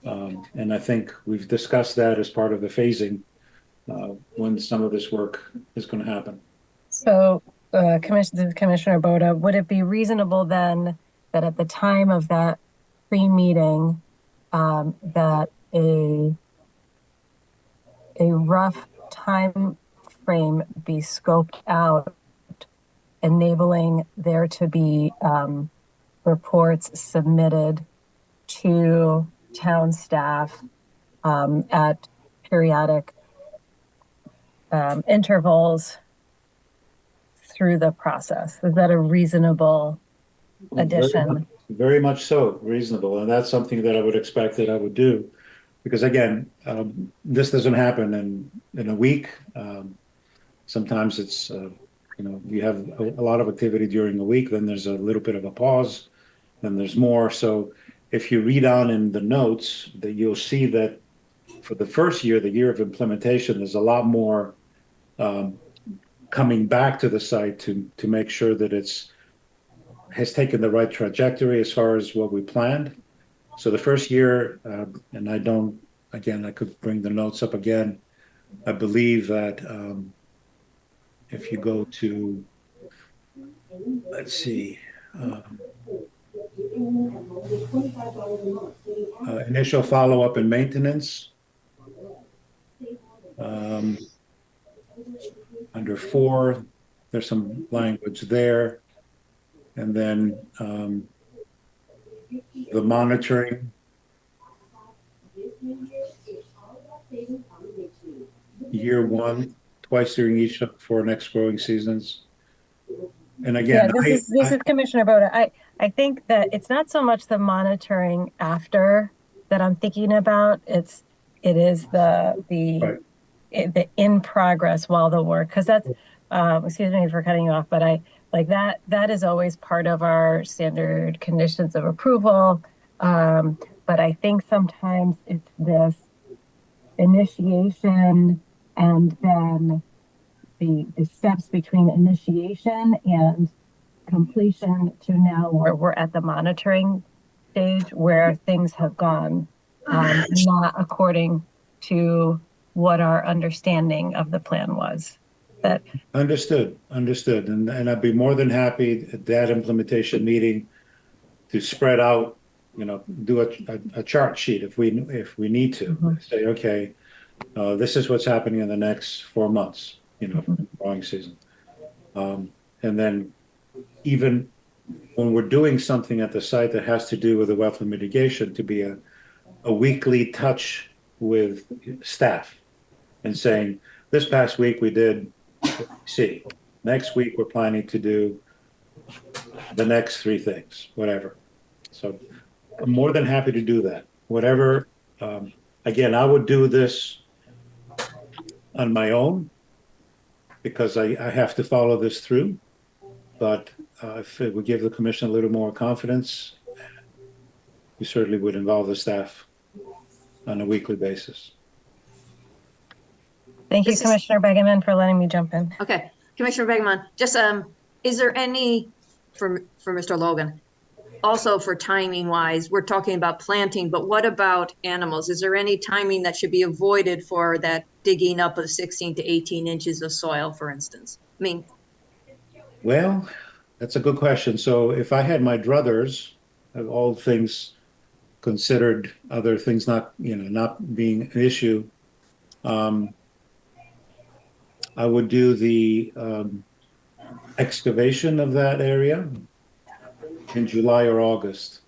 And I think we've discussed that as part of the phasing, when some of this work is going to happen. So, Commissioner Boda, would it be reasonable then that at the time of that pre-meeting, that a rough time frame be scoped out, enabling there to be reports submitted to town staff at periodic intervals through the process? Is that a reasonable addition? Very much so, reasonable. And that's something that I would expect that I would do. Because again, this doesn't happen in a week. Sometimes it's, you have a lot of activity during the week, then there's a little bit of a pause, then there's more. So if you read on in the notes, that you'll see that for the first year, the year of implementation, there's a lot more coming back to the site to make sure that has taken the right trajectory as far as what we planned. So the first year, and I could bring the notes up again. I believe that if you go to, let's see, initial follow-up and maintenance, under 4, there's some language there. And then the monitoring, year 1, twice during each of 4 next growing seasons. And again, this is Commissioner Boda. I think that it's not so much the monitoring after that I'm thinking about. It is the in progress while the work, because that's excuse me for cutting you off, but that is always part of our standard conditions of approval. But I think sometimes it's this initiation and then the steps between initiation and completion to now where we're at the monitoring stage where things have gone not according to what our understanding of the plan was. That understood. And I'd be more than happy at that implementation meeting to spread out, do a chart sheet if we need to. Say, okay, this is what's happening in the next 4 months, growing season. And then even when we're doing something at the site that has to do with the wetland mitigation, to be a weekly touch with staff and saying, this past week we did C. Next week we're planning to do the next three things, whatever. So I'm more than happy to do that. Whatever. Again, I would do this on my own because I have to follow this through. But if it would give the commission a little more confidence, we certainly would involve the staff on a weekly basis. Thank you, Commissioner Begeman, for letting me jump in. Okay, Commissioner Begeman, just is there any for Mr. Logan? Also, for timing wise, we're talking about planting, but what about animals? Is there any timing that should be avoided for that digging up of 16 to 18 inches of soil, for instance? I mean, well, that's a good question. So if I had my druthers, all things considered, other things not being an issue, I would do the excavation of that area in July or August.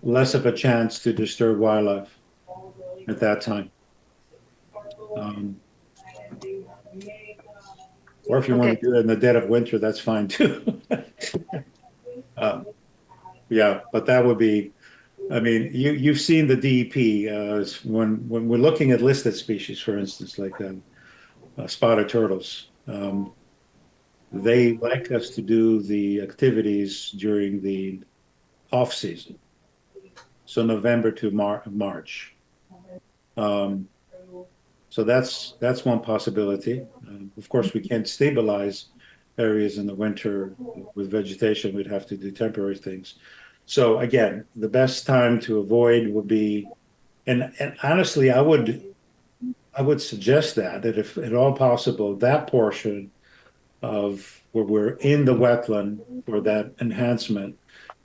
Less of a chance to disturb wildlife at that time. Or if you want to do it in the dead of winter, that's fine too. Yeah, but that would be, I mean, you've seen the DEP when we're looking at listed species, for instance, like spotted turtles. They like us to do the activities during the off season, so November to March. So that's one possibility. Of course, we can't stabilize areas in the winter with vegetation. We'd have to do temporary things. So again, the best time to avoid would be, and honestly, I would suggest that if at all possible, that portion of where we're in the wetland for that enhancement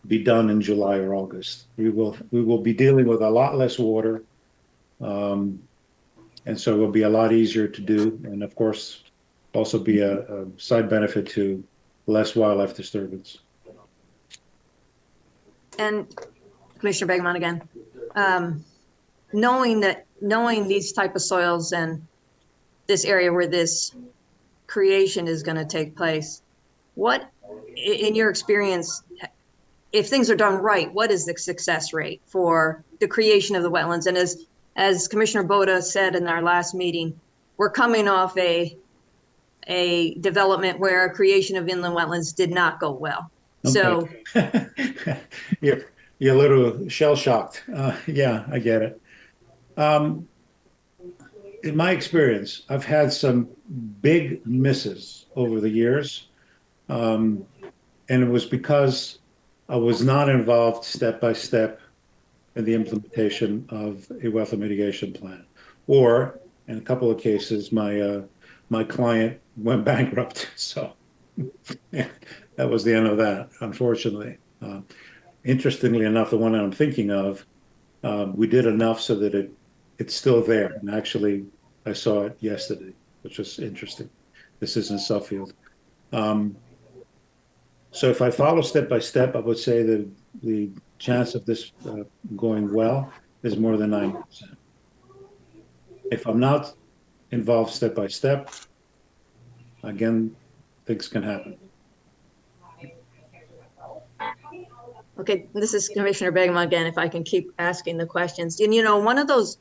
be done in July or August. We will be dealing with a lot less water. And so it will be a lot easier to do. And of course, also be a side benefit to less wildlife disturbance. and Commissioner Begeman again, knowing these type of soils and this area where this creation is going to take place, what, in your experience, if things are done right, what is the success rate for the creation of the wetlands? And as Commissioner Boda said in our last meeting, we're coming off a development where creation of inland wetlands did not go well. Okay. So you're a little shell shocked. Yeah, I get it. In my experience, I've had some big misses over the years. And it was because I was not involved step by step in the implementation of a wetland mitigation plan. Or in a couple of cases, my client went bankrupt. So yeah, that was the end of that, unfortunately. Interestingly enough, the one that I'm thinking of, we did enough so that it's still there. And actually, I saw it yesterday, which was interesting. This is in Suffield. So if I follow step by step, I would say that the chance of this going well is more than 90%. If I'm not involved step by step, again, things can happen. Okay, this is Commissioner Begeman again, if I can keep asking the questions. And one of those,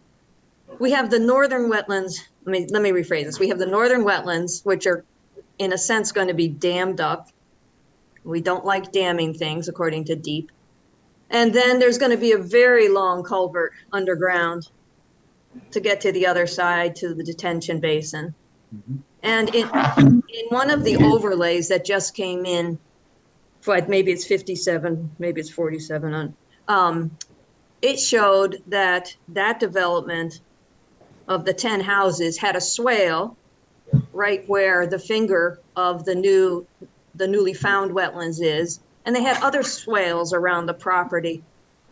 we have the northern wetlands. Let me rephrase this. We have the northern wetlands, which are in a sense going to be dammed up. We don't like damming things, according to DEEP. And then there's going to be a very long culvert underground to get to the other side, to the detention basin. Mm-hmm. And in one of the overlays that just came in, maybe it's 57, maybe it's 47, it showed that development of the 10 houses had a swale right where the finger of the newly found wetlands is, and they had other swales around the property,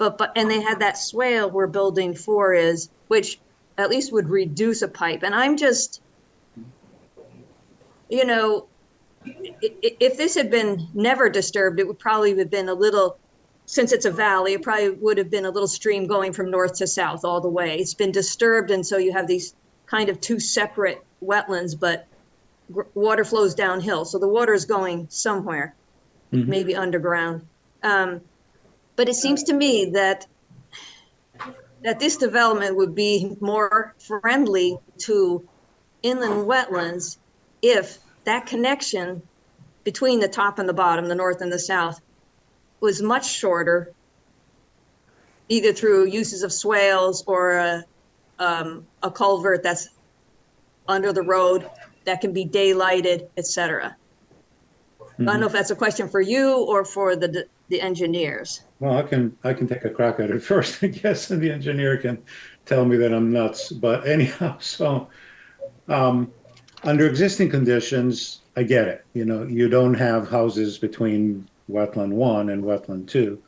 and they had that swale where building 4 is, which at least would reduce a pipe. And I'm just, if this had been never disturbed, it would probably have been a little since it's a valley, it probably would have been a little stream going from north to south all the way. It's been disturbed, and so you have these kind of two separate wetlands, but water flows downhill. So the water is going somewhere, maybe underground. But it seems to me that this development would be more friendly to inland wetlands if that connection between the top and the bottom, the north and the south, was much shorter, either through uses of swales or a culvert that's under the road that can be daylighted, etc. I don't know if that's a question for you or for the engineers. Well, I can take a crack at it first, I guess, and the engineer can tell me that I'm nuts. But anyhow, so under existing conditions, I get it. You know, you don't have houses between wetland 1 and wetland 2.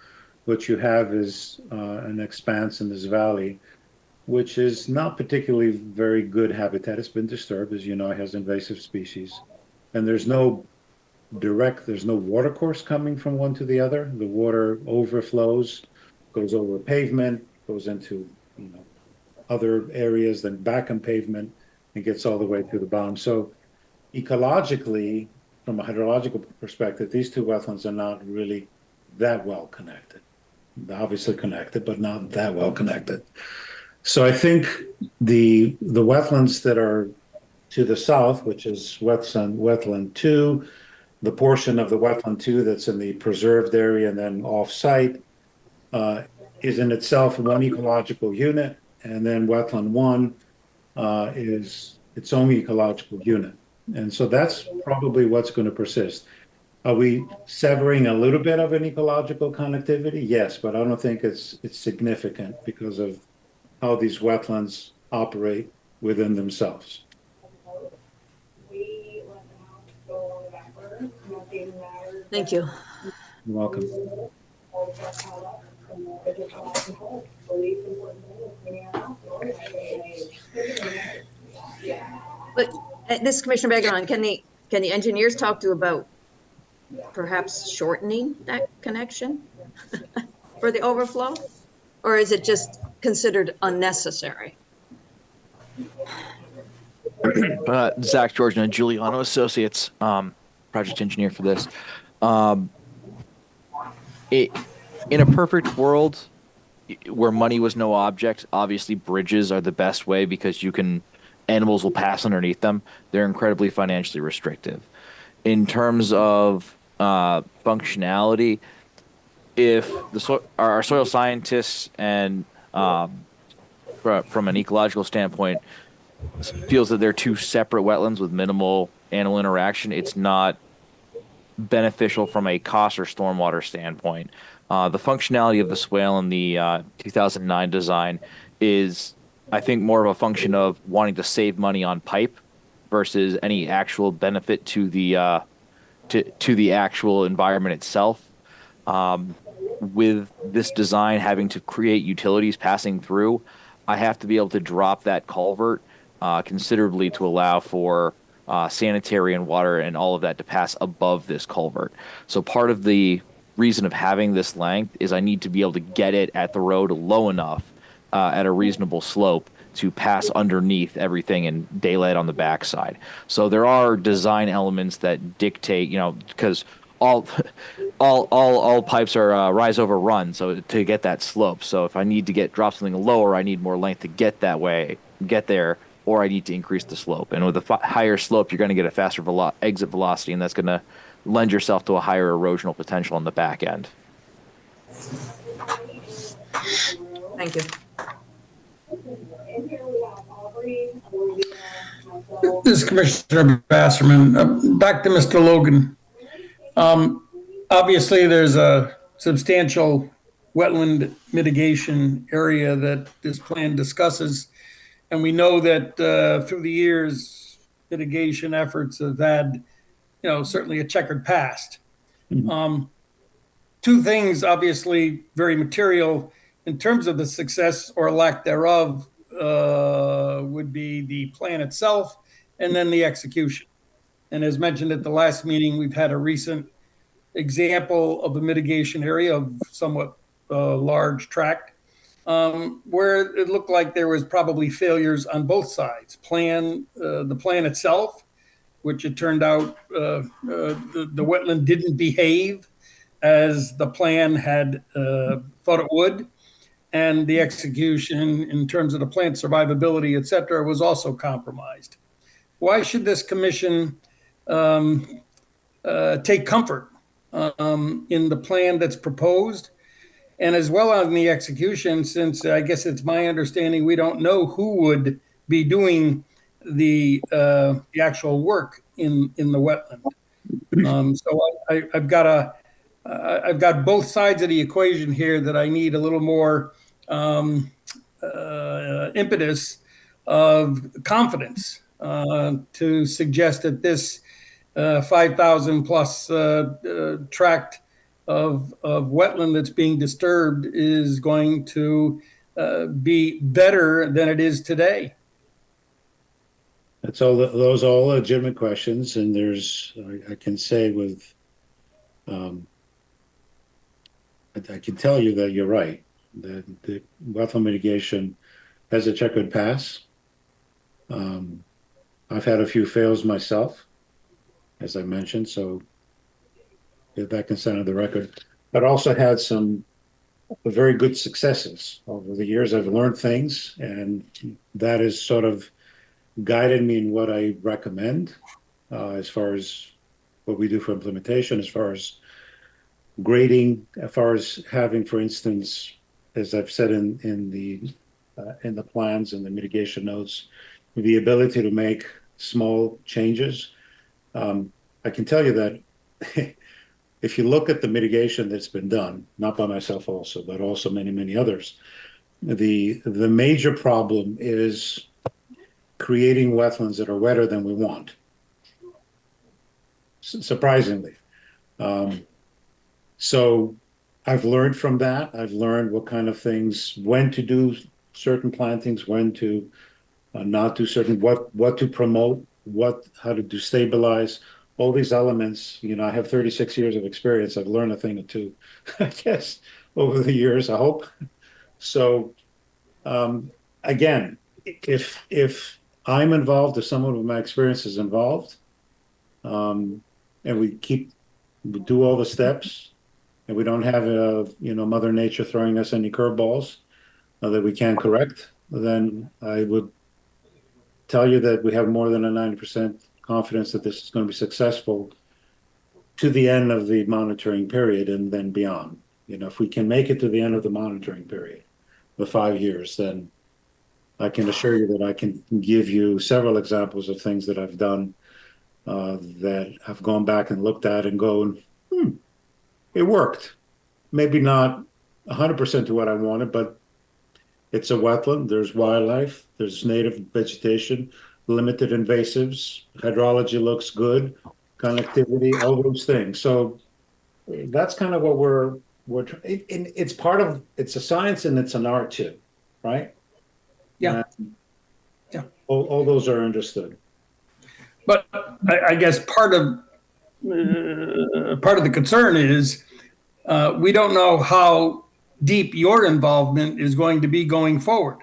What you have is an expanse in this valley, which is not particularly very good habitat. It's been disturbed, as you know, it has invasive species. And there's no water course coming from one to the other. The water overflows, goes over pavement, goes into, you know, other areas, then back on pavement, and gets all the way to the bottom. So ecologically, from a hydrological perspective, these two wetlands are not really that well connected. They're obviously connected, but not that well connected. So I think the wetlands that are to the south, which is wetland 2, the portion of the wetland 2 that's in the preserved area and then off-site is in itself one ecological unit, and then wetland 1 is its own ecological unit. And so that's probably what's going to persist. Are we severing a little bit of an ecological connectivity? Yes, but I don't think it's significant because of how these wetlands operate within themselves. Thank you. You're welcome. But this Commissioner Begeman, can the engineers talk to about perhaps shortening that connection for the overflow? Or is it just considered unnecessary? Zach Georgian and Giuliano Associates, project engineer for this. In a perfect world where money was no object, obviously bridges are the best way because animals will pass underneath them. They're incredibly financially restrictive. In terms of functionality, if our soil scientists and from an ecological standpoint feels that they're two separate wetlands with minimal animal interaction, it's not beneficial from a cost or stormwater standpoint. The functionality of the swale in the 2009 design is, I think, more of a function of wanting to save money on pipe versus any actual benefit to the actual environment itself. With this design having to create utilities passing through, I have to be able to drop that culvert considerably to allow for sanitary and water and all of that to pass above this culvert. So part of the reason of having this length is I need to be able to get it at the road low enough at a reasonable slope to pass underneath everything and daylight on the backside. So there are design elements that dictate, you know, because all pipes are rise over run, so to get that slope. So if I need to drop something lower, I need more length to get there, or I need to increase the slope. And with a higher slope, you're going to get a faster exit velocity, and that's going to lend yourself to a higher erosional potential on the back end. Thank you. This is Commissioner Basserman. Back to Mr. Logan. Obviously, there's a substantial wetland mitigation area that this plan discusses. And we know that through the years, mitigation efforts have had, you know, certainly a checkered past. Two things, obviously, very material in terms of the success or lack thereof would be the plan itself and then the execution. And as mentioned at the last meeting, we've had a recent example of a mitigation area of somewhat large tract, where it looked like there was probably failures on both sides. The plan itself, which it turned out the wetland didn't behave as the plan had thought it would. And the execution in terms of the plant survivability, et cetera, was also compromised. Why should this commission take comfort in the plan that's proposed, and as well on the execution, since I guess it's my understanding we don't know who would be doing the actual work in the wetland. So I've got both sides of the equation here that I need a little more impetus of confidence to suggest that this 5,000 plus tract of wetland that's being disturbed is going to be better than it is today. That's all. Those are all legitimate questions, and I can say with, I can tell you that you're right. That the wetland mitigation has a checkered past. I've had a few fails myself, as I mentioned, so if that can stand on the record. But also had some very good successes over the years. I've learned things, and that has sort of guided me in what I recommend as far as what we do for implementation, as far as grading, as far as having, for instance, as I've said in the plans and the mitigation notes, the ability to make small changes. I can tell you that if you look at the mitigation that's been done, not by myself also, but also many, many others, the major problem is creating wetlands that are wetter than we want, surprisingly. So I've learned from that. I've learned what kind of things, when to do certain plantings, when to not do certain, what to promote, how to stabilize, all these elements. I have 36 years of experience. I've learned a thing or two, I guess, over the years, I hope. So again, if I'm involved, if someone with my experience is involved, and we do all the steps, and we don't have Mother Nature throwing us any curveballs that we can't correct, then I would tell you that we have more than a 90% confidence that this is going to be successful to the end of the monitoring period and then beyond. If we can make it to the end of the monitoring period, the 5 years, then I can assure you that I can give you several examples of things that I've done that I've gone back and looked at and gone, it worked. Maybe not 100% to what I wanted, but it's a wetland. There's wildlife. There's native vegetation, limited invasives. Hydrology looks good. Connectivity, all those things. So that's kind of what it's a science and it's an art too, right? Yeah. Yeah. All those are understood. But I guess part of the concern is we don't know how deep your involvement is going to be going forward.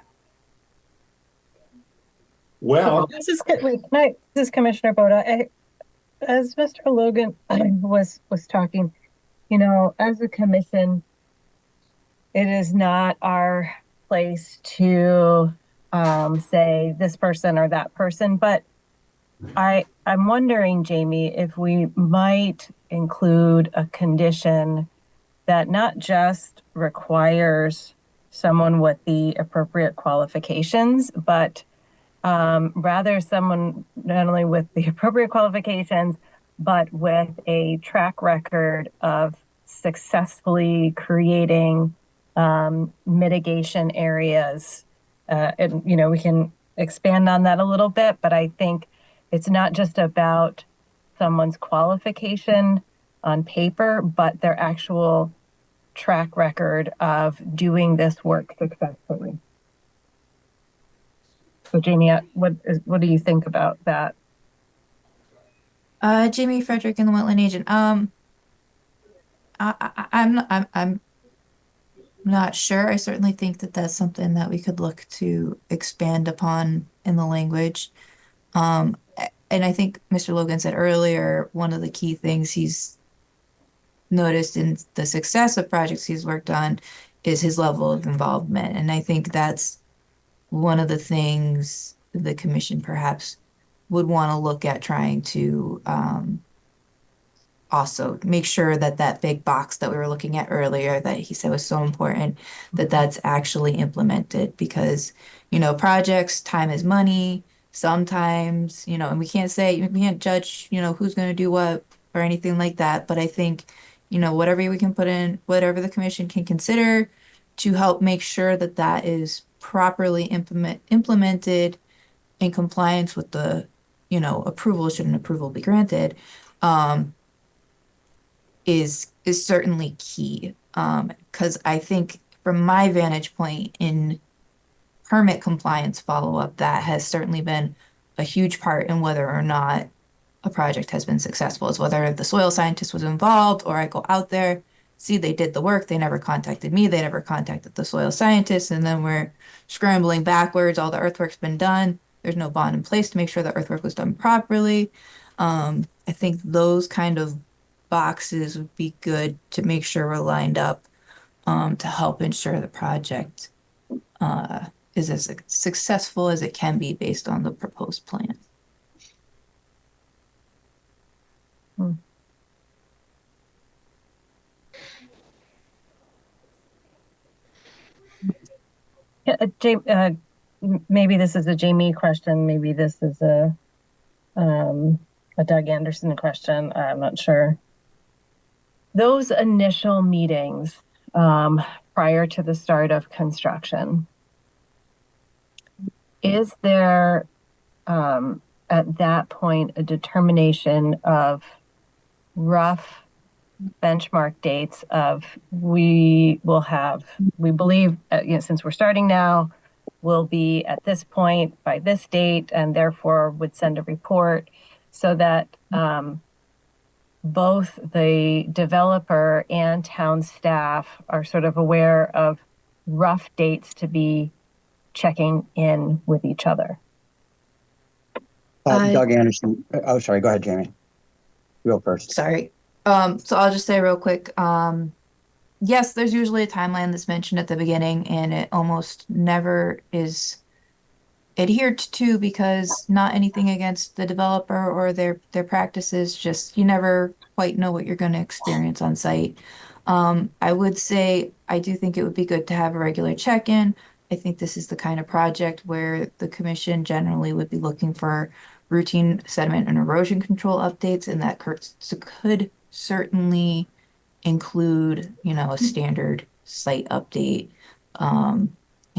Well, this is Commissioner Boda. As Mr. Logan was talking, as a commission, it is not our place to say this person or that person, but I'm wondering, Jamie, if we might include a condition that not just requires someone with the appropriate qualifications, but rather someone not only with the appropriate qualifications, but with a track record of successfully creating mitigation areas. And, we can expand on that a little bit, but I think it's not just about someone's qualification on paper, but their actual track record of doing this work successfully. So Jamie, what do you think about that? Jamie Frederick and the Wetland Agent. I'm not sure. I certainly think that that's something that we could look to expand upon in the language. And I think Mr. Logan said earlier, one of the key things he's noticed in the success of projects he's worked on is his level of involvement. And I think that's one of the things the commission perhaps would want to look at trying to also make sure that that big box that we were looking at earlier that he said was so important, that that's actually implemented because, projects, time is money. Sometimes, and we can't judge, who's going to do what or anything like that. But I think, whatever we can put in, whatever the commission can consider to help make sure that that is properly implemented in compliance with the, approval, should an approval be granted, is certainly key. Because I think from my vantage point in permit compliance follow-up, that has certainly been a huge part in whether or not a project has been successful, is whether the soil scientist was involved or I go out there, see they did the work, they never contacted me, they never contacted the soil scientist, and then we're scrambling backwards, all the earthwork's been done, there's no bond in place to make sure the earthwork was done properly. I think those kind of boxes would be good to make sure we're lined up to help ensure the project is as successful as it can be based on the proposed plan. Maybe this is a Jamie question. Maybe this is a Doug Anderson question. I'm not sure. Those initial meetings prior to the start of construction, is there at that point a determination of rough benchmark dates of we believe, since we're starting now, we'll be at this point by this date and therefore would send a report so that both the developer and town staff are sort of aware of rough dates to be checking in with each other? Doug Anderson. Oh, sorry. Go ahead, Jamie. You go first. Sorry. So I'll just say real quick, yes, there's usually a timeline that's mentioned at the beginning, and it almost never is adhered to because not anything against the developer or their practices, just you never quite know what you're going to experience on site. I would say I do think it would be good to have a regular check-in. I think this is the kind of project where the commission generally would be looking for routine sediment and erosion control updates, and that could certainly include, a standard site update, and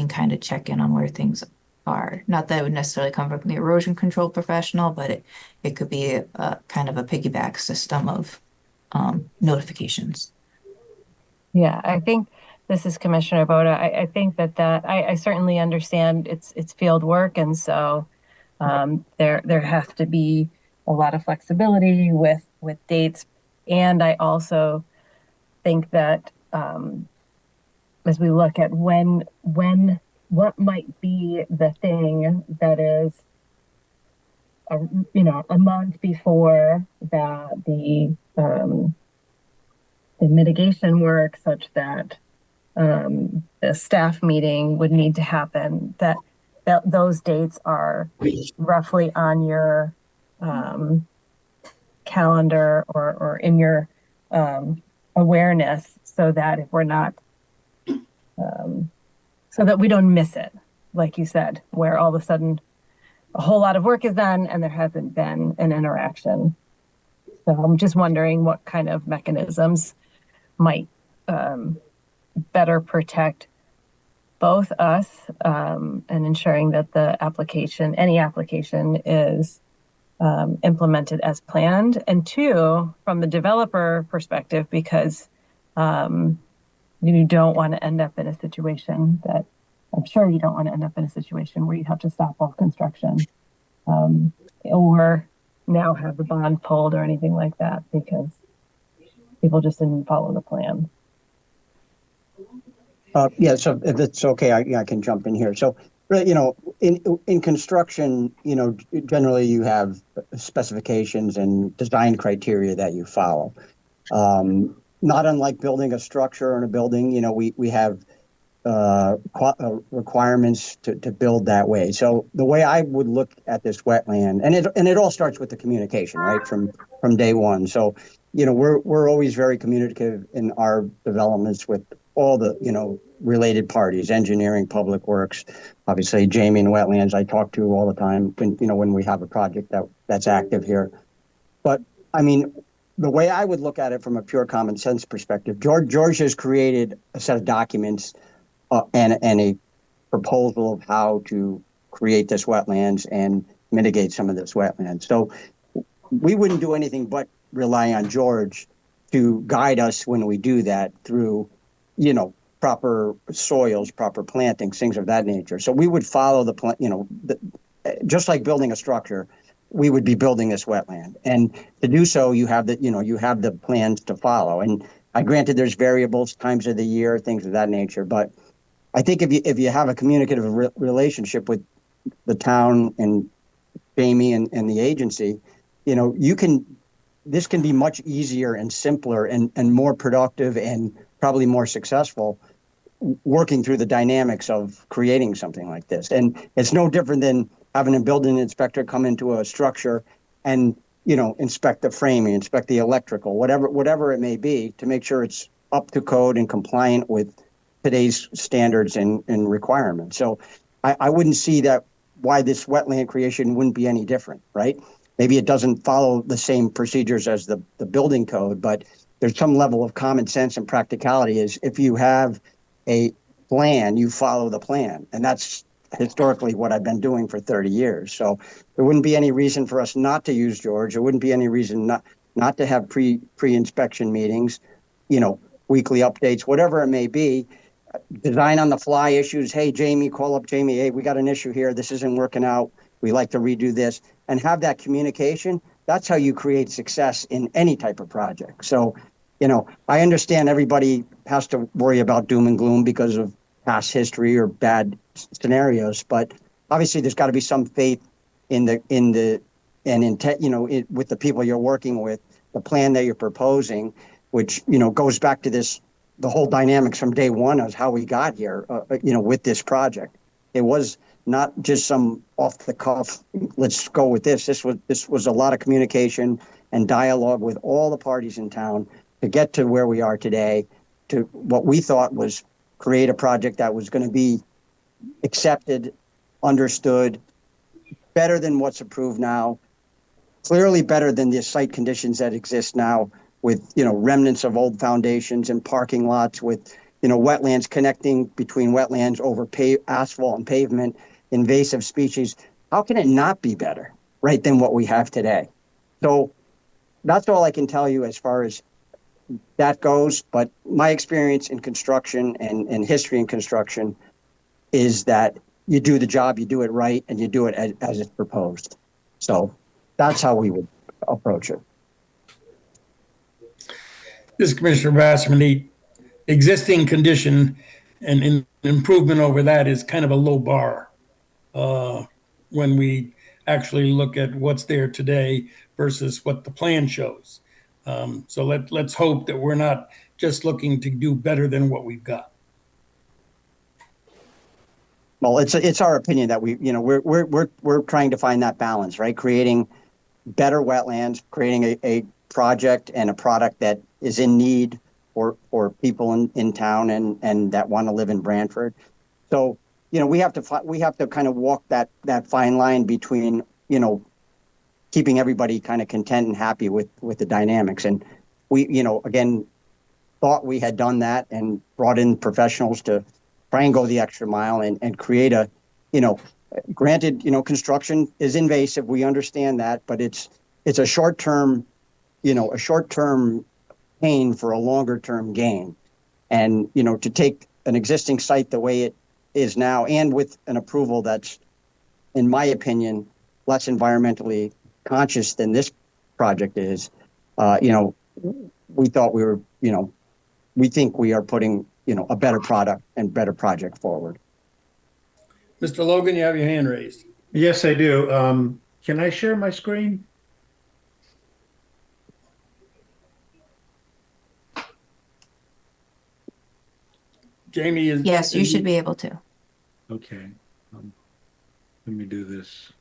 kind of check in on where things are. Not that it would necessarily come from the erosion control professional, but it could be a kind of a piggyback system of notifications. Yeah, I think this is Commissioner Boda. I think that I certainly understand it's field work, and so there has to be a lot of flexibility with dates. And I also think that as we look at what might be the thing that is a month before the mitigation work, such that the staff meeting would need to happen, that those dates are roughly on your calendar or in your awareness, so that if we're not so that we don't miss it, like you said, where all of a sudden a whole lot of work is done and there hasn't been an interaction. So I'm just wondering what kind of mechanisms might better protect both us and ensuring that any application is implemented as planned, and two, from the developer perspective, because you don't want to end up in a situation that I'm sure you don't want to end up in a situation where you have to stop all construction or now have the bond pulled or anything like that, because people just didn't follow the plan. Yeah, so if it's okay, I can jump in here. So, in construction, generally you have specifications and design criteria that you follow. Not unlike building a structure in a building, we have requirements to build that way. So the way I would look at this wetland, and it all starts with the communication, right, from day one. So we're always very communicative in our developments with all the related parties, engineering, public works, obviously Jamie and Wetlands I talk to all the time when we have a project that's active here. But I mean, the way I would look at it from a pure common sense perspective, George has created a set of documents and a proposal of how to create this wetlands and mitigate some of this wetlands. So we wouldn't do anything but rely on George to guide us when we do that through, proper soils, proper plantings, things of that nature. So we would follow the plan, just like building a structure, we would be building this wetland. And to do so, you have the plans to follow. And I granted there's variables, times of the year, things of that nature, but I think if you have a communicative relationship with the town and Jamie and the agency, this can be much easier and simpler and more productive and probably more successful working through the dynamics of creating something like this. And it's no different than having a building inspector come into a structure and, inspect the framing, inspect the electrical, whatever it may be, to make sure it's up to code and compliant with today's standards and requirements. So I wouldn't see that why this wetland creation wouldn't be any different, right? Maybe it doesn't follow the same procedures as the building code, but there's some level of common sense and practicality is if you have a plan, you follow the plan. And that's historically what I've been doing for 30 years. So there wouldn't be any reason for us not to use George. There wouldn't be any reason not to have pre-inspection meetings, weekly updates, whatever it may be. Design on the fly issues. Hey, Jamie, call up Jamie. Hey, we got an issue here. This isn't working out. We like to redo this and have that communication. That's how you create success in any type of project. So, I understand everybody has to worry about doom and gloom because of past history or bad scenarios, but obviously there's got to be some faith in the intent, with the people you're working with, the plan that you're proposing, which, goes back to the whole dynamics from day one of how we got here, with this project. It was not just some off the cuff, let's go with this. This was a lot of communication and dialogue with all the parties in town to get to where we are today, to what we thought was create a project that was going to be accepted, understood, better than what's approved now, clearly better than the site conditions that exist now, with remnants of old foundations and parking lots, with wetlands connecting between wetlands over asphalt and pavement, invasive species. How can it not be better, right, than what we have today? So that's all I can tell you as far as that goes. But my experience in construction and history in construction is that you do the job, you do it right, and you do it as it's proposed. So that's how we would approach it. This is Commissioner Basserman. The existing condition and improvement over that is kind of a low bar when we actually look at what's there today versus what the plan shows. So let's hope that we're not just looking to do better than what we've got. Well, it's our opinion that we're trying to find that balance, right? Creating better wetlands, creating a project and a product that is in need for people in town and that want to live in Branford. So we have to kind of walk that fine line between keeping everybody kind of content and happy with the dynamics. And we again thought we had done that and brought in professionals to try and go the extra mile and create a granted construction is invasive, we understand that, but it's a short-term pain for a longer-term gain. And to take an existing site the way it is now, and with an approval that's, in my opinion, less environmentally conscious than this project is, we thought we were, we think we are putting, a better product and better project forward. Mr. Logan, you have your hand raised. Yes, I do. Can I share my screen? Jamie is. Yes, you should be able to. Okay. Let me do this.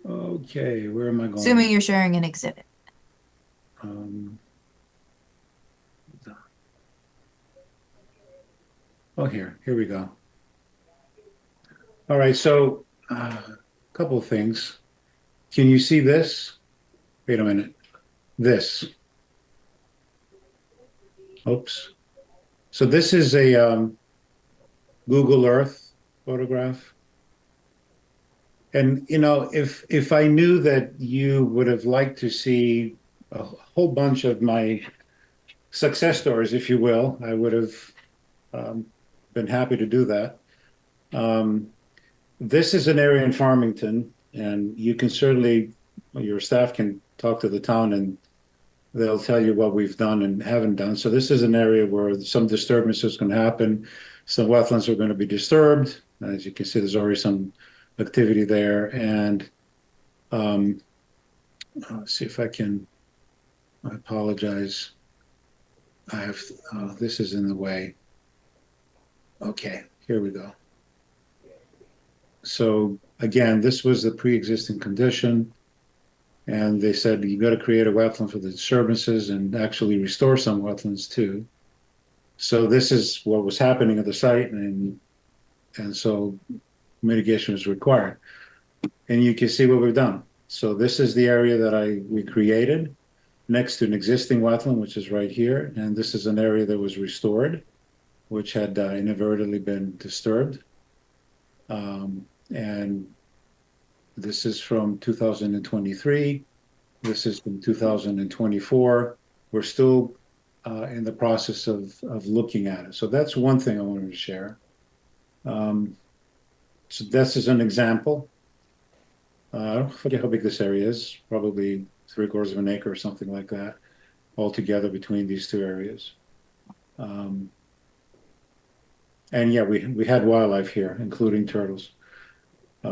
Okay, where am I going? Assuming you're sharing an exhibit. Oh, here we go. All right, so a couple of things. Can you see this? Wait a minute. This. Oops. So this is a Google Earth photograph. And if I knew that you would have liked to see a whole bunch of my success stories, if you will, I would have been happy to do that. This is an area in Farmington, and you can certainly, your staff can talk to the town and they'll tell you what we've done and haven't done. So this is an area where some disturbances can happen. Some wetlands are going to be disturbed. As you can see, there's already some activity there. And let's see if I can, I apologize. I have, this is in the way. Okay, here we go. So again, this was the pre-existing condition. And they said, you got to create a wetland for the disturbances and actually restore some wetlands too. So this is what was happening at the site, and so mitigation was required. And you can see what we've done. So this is the area that we created next to an existing wetland, which is right here. And this is an area that was restored, which had inadvertently been disturbed. And this is from 2023. This is from 2024. We're still in the process of looking at it. So that's one thing I wanted to share. So this is an example. I forget how big this area is, probably 3/4 of an acre or something like that, altogether between these two areas. And yeah, we had wildlife here, including turtles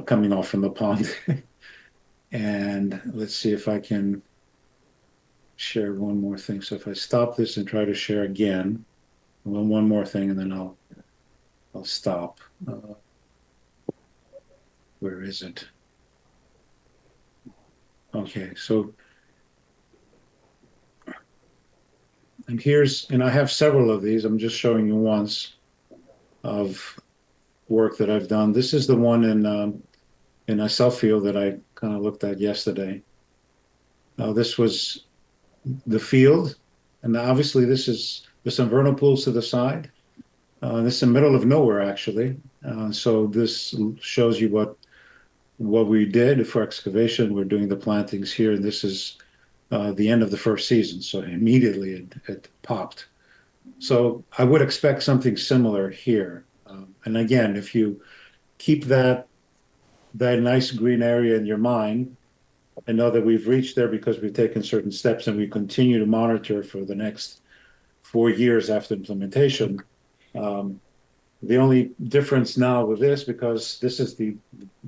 coming off from the pond. And let's see if I can share one more thing. So if I stop this and try to share again, one more thing, and then I'll stop. Where is it? Okay, so and I have several of these. I'm just showing you once of work that I've done. This is the one in a Southfield that I kind of looked at yesterday. This was the field, and obviously there's some vernal pools to the side. This is in the middle of nowhere, actually. So this shows you what we did for excavation. We're doing the plantings here, and this is the end of the first season. So immediately it popped. So I would expect something similar here. And again, if you keep that nice green area in your mind and know that we've reached there because we've taken certain steps and we continue to monitor for the next 4 years after implementation. The only difference now with this, because this is the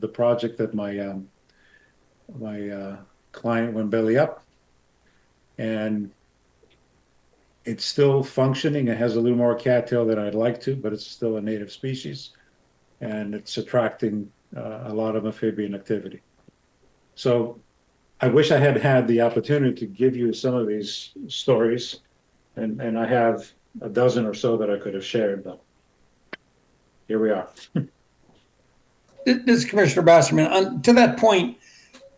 project that my client went belly up, and it's still functioning. It has a little more cattail than I'd like to, but it's still a native species, and it's attracting a lot of amphibian activity. So I wish I had had the opportunity to give you some of these stories, and I have a dozen or so that I could have shared, but here we are. This is Commissioner Basserman. To that point,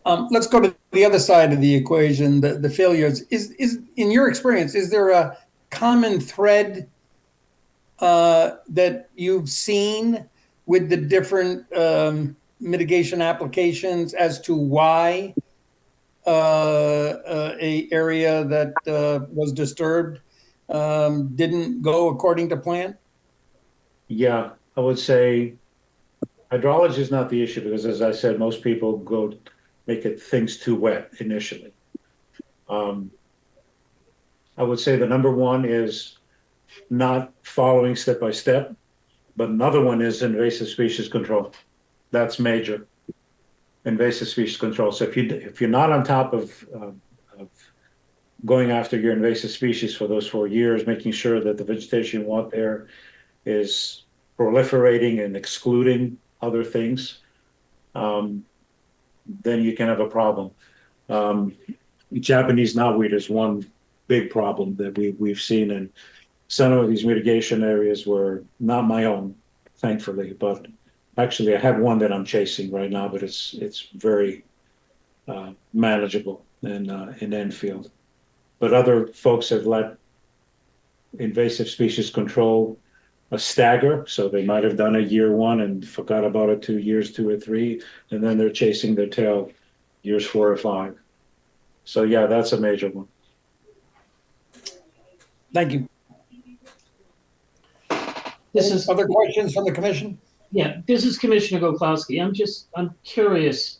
let's go to the other side of the equation, the failures. Is in your experience, is there a common thread that you've seen with the different mitigation applications as to why a area that was disturbed didn't go according to plan? Yeah, I would say hydrology is not the issue because, as I said, most people make things too wet initially. I would say the number one is not following step by step, but another one is invasive species control. That's major. Invasive species control. So if you're not on top of going after your invasive species for those 4 years, making sure that the vegetation you want there is proliferating and excluding other things, then you can have a problem. Japanese knotweed is one big problem that we've seen, and some of these mitigation areas were not my own, thankfully, but actually I have one that I'm chasing right now, but it's very manageable in Enfield. But other folks have let invasive species control stagger, so they might have done a year 1 and forgot about it 2 years, 2 or 3, and then they're chasing their tail years 4 or 5. So yeah, that's a major one. Thank you. This is Other questions from the commission? Yeah, this is Commissioner Goklowski. I'm curious,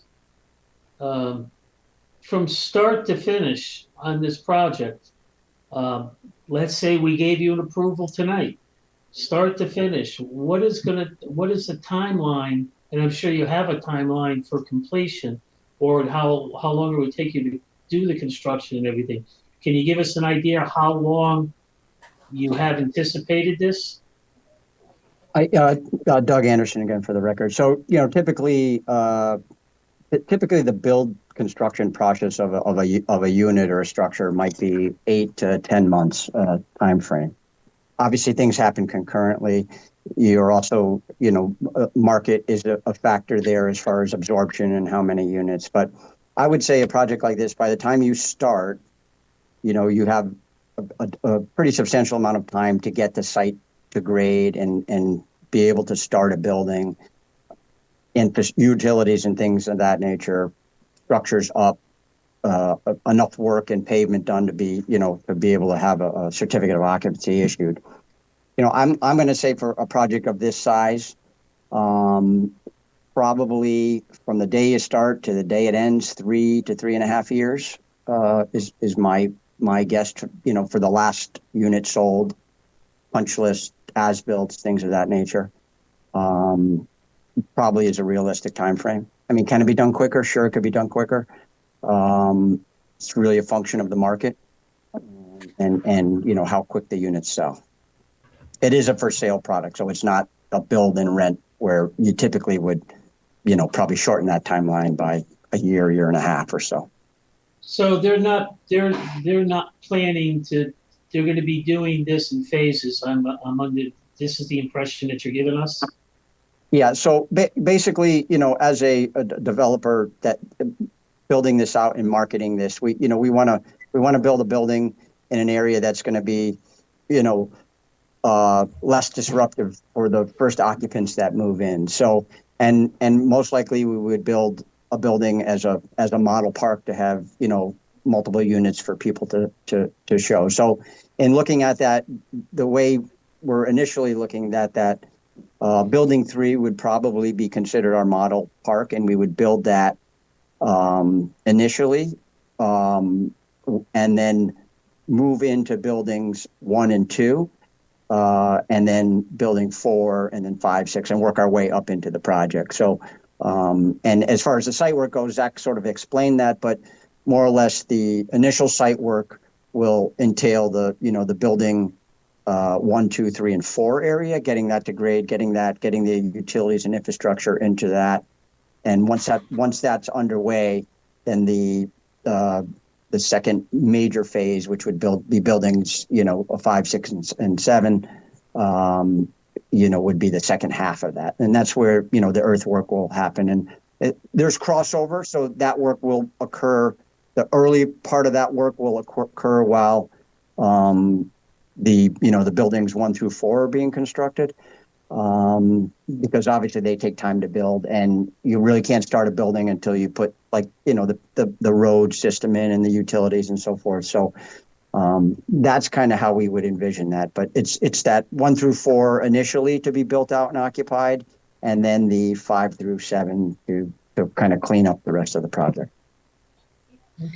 from start to finish on this project, let's say we gave you an approval tonight, start to finish, what is the timeline? And I'm sure you have a timeline for completion, or how long it would take you to do the construction and everything. Can you give us an idea how long you have anticipated this? Doug Anderson again for the record. So, typically the build construction process of a unit or a structure might be 8 to 10 months time frame. Obviously, things happen concurrently. You're also, market is a factor there as far as absorption and how many units. But I would say a project like this, by the time you start, you have a pretty substantial amount of time to get the site to grade and be able to start a building, and utilities and things of that nature, structures up, enough work and pavement done to be able to have a certificate of occupancy issued. I'm going to say for a project of this size, probably from the day you start to the day it ends, 3 to 3.5 years is my guess. For the last unit sold, punch list, as built, things of that nature. Probably is a realistic time frame. I mean, can it be done quicker? Sure, it could be done quicker. It's really a function of the market and how quick the units sell. It is a for sale product, so it's not a build and rent where you typically would, probably shorten that timeline by a year and a half or so. So they're not planning to. They're going to be doing this in phases. I'm under. This is the impression that you're giving us. Yeah. So basically, as a developer that building this out and marketing this, we want to build a building in an area that's going to be, less disruptive for the first occupants that move in. So, and most likely we would build a building as a model park to have, multiple units for people to show. So in looking at that, the way we're initially looking at that, building 3 would probably be considered our model park, and we would build that initially, and then move into buildings 1 and 2, and then building 4, and then 5, 6, and work our way up into the project. So, and as far as the site work goes, Zach sort of explained that, but more or less the initial site work will entail the building 1, 2, 3, and 4 area, getting that to grade, getting the utilities and infrastructure into that. And once that's underway, then the second major phase, which would be buildings, 5, 6, and 7, would be the second half of that. And that's where, the earthwork will happen. And there's crossover, so that work will occur. The early part of that work will occur while the buildings 1 through 4 are being constructed, because obviously they take time to build, and you really can't start a building until you put the road system in and the utilities and so forth. So that's kind of how we would envision that. But it's that 1 through 4 initially to be built out and occupied, and then the 5 through 7 to kind of clean up the rest of the project.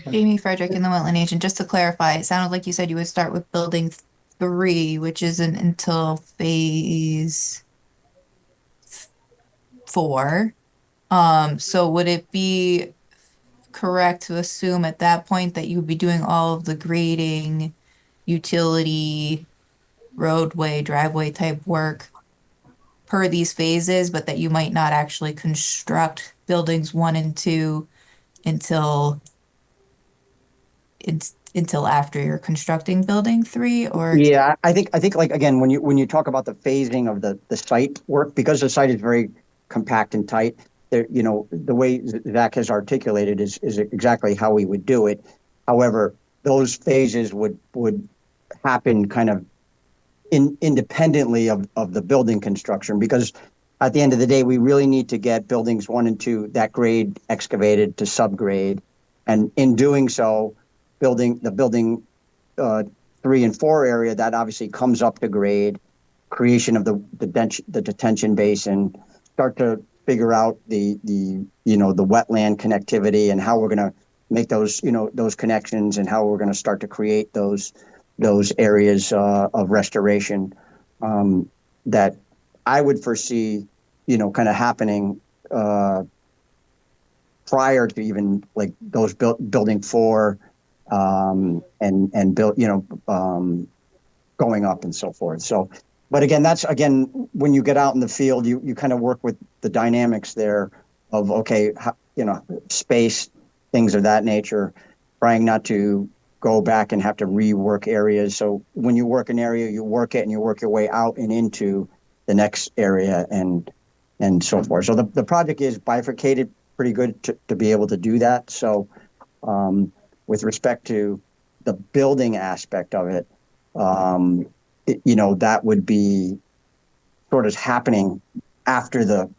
Jamie Frederick in the Wetland Agent. Just to clarify, it sounded like you said you would start with building 3, which isn't until phase 4. So would it be correct to assume at that point that you would be doing all of the grading, utility, roadway, driveway type work per these phases, but that you might not actually construct buildings 1 and 2 until until after you're constructing building 3? Or Yeah, I think like again, when you talk about the phasing of the site work, because the site is very compact and tight, there, the way Zach has articulated is exactly how we would do it. However, those phases would happen kind of independently of the building construction, because at the end of the day, we really need to get buildings 1 and 2, that grade excavated to subgrade. And in doing so, building uh, 3 and 4 area, that obviously comes up to grade, creation of the detention basin, start to figure out the wetland connectivity and how we're going to make those connections, and how we're going to start to create those areas of restoration that I would foresee, kind of happening prior to even like those building 4 and build, going up and so forth. So, but again, that's again, when you get out in the field, you kind of work with the dynamics there of, okay, space, things of that nature, trying not to go back and have to rework areas. So when you work an area, you work it and you work your way out and into the next area and so forth. So the project is bifurcated pretty good to be able to do that. So with respect to the building aspect of it, that would be sort of happening after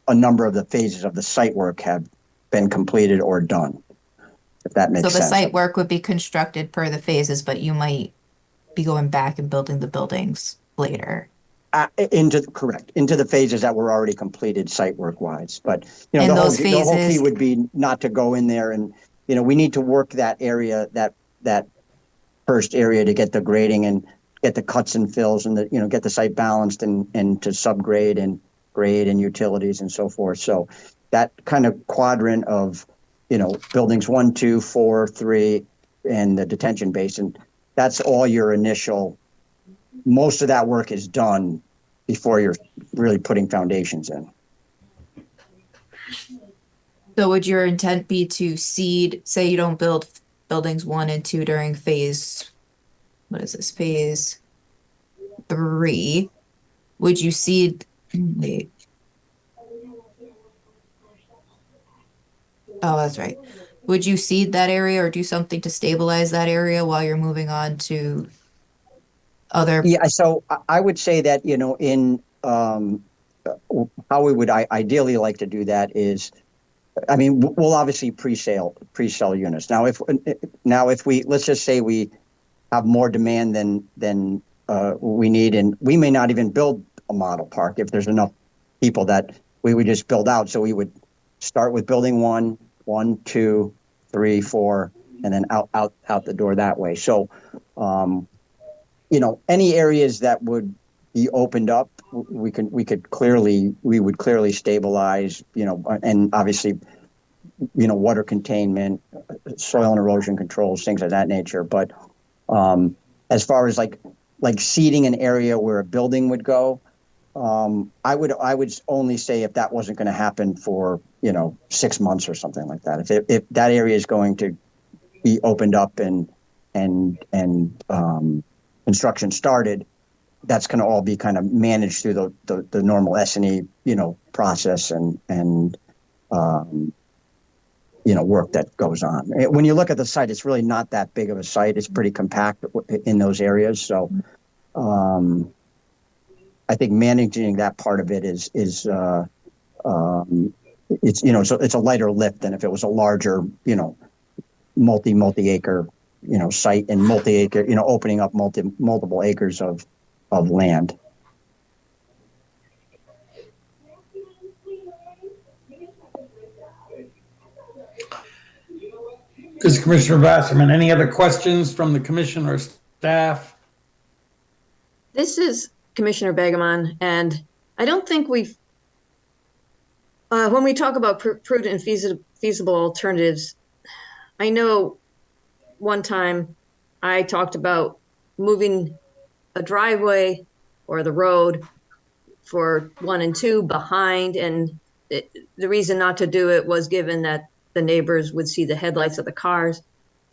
a number of the phases of the site work have been completed or done, if that makes so the sense. site work would be constructed per the phases, but you might be going back and building the buildings later. Into the phases that were already completed site work wise. But And the those whole key phases, would be not to go in there and we need to work that area, that first area, to get the grading and get the cuts and fills and get the site balanced and to subgrade and grade and utilities and so forth. So that kind of quadrant of buildings 1, 2, 4, 3, and the detention basin, that's all your initial. Most of that work is done before you're really putting foundations in. so would your intent be to seed, say you don't build buildings 1 and 2 during phase 3, would you seed, wait. Oh, that's right. Would you seed that area or do something to stabilize that area while you're moving on to other? Yeah, so I would say that, in how we would ideally like to do that is, I mean, we'll obviously pre-sell units. Now, if we, let's just say we have more demand than we need, and we may not even build a model park if there's enough people that we would just build out. So we would start with building 1, 2, 3, 4, and then out the door that way. So, any areas that would be opened up, we would clearly stabilize, and obviously, water containment, soil and erosion controls, things of that nature. But as far as like seeding an area where a building would go, I would only say if that wasn't going to happen for 6 months or something like that. If that area is going to be opened up and construction started, that's going to all be kind of managed through the normal S&E process and work that goes on. When you look at the site, it's really not that big of a site. It's pretty compact in those areas. So I think managing that part of it is it's so it's a lighter lift than if it was a larger multi-acre site and multi-acre opening up multiple acres of land. This is Commissioner Wasserman. Any other questions from the commission or staff? This is Commissioner Begemon, and I don't think we've, when we talk about prudent and feasible alternatives, I know one time I talked about moving a driveway or the road for 1 and 2 behind, and the reason not to do it was given that the neighbors would see the headlights of the cars.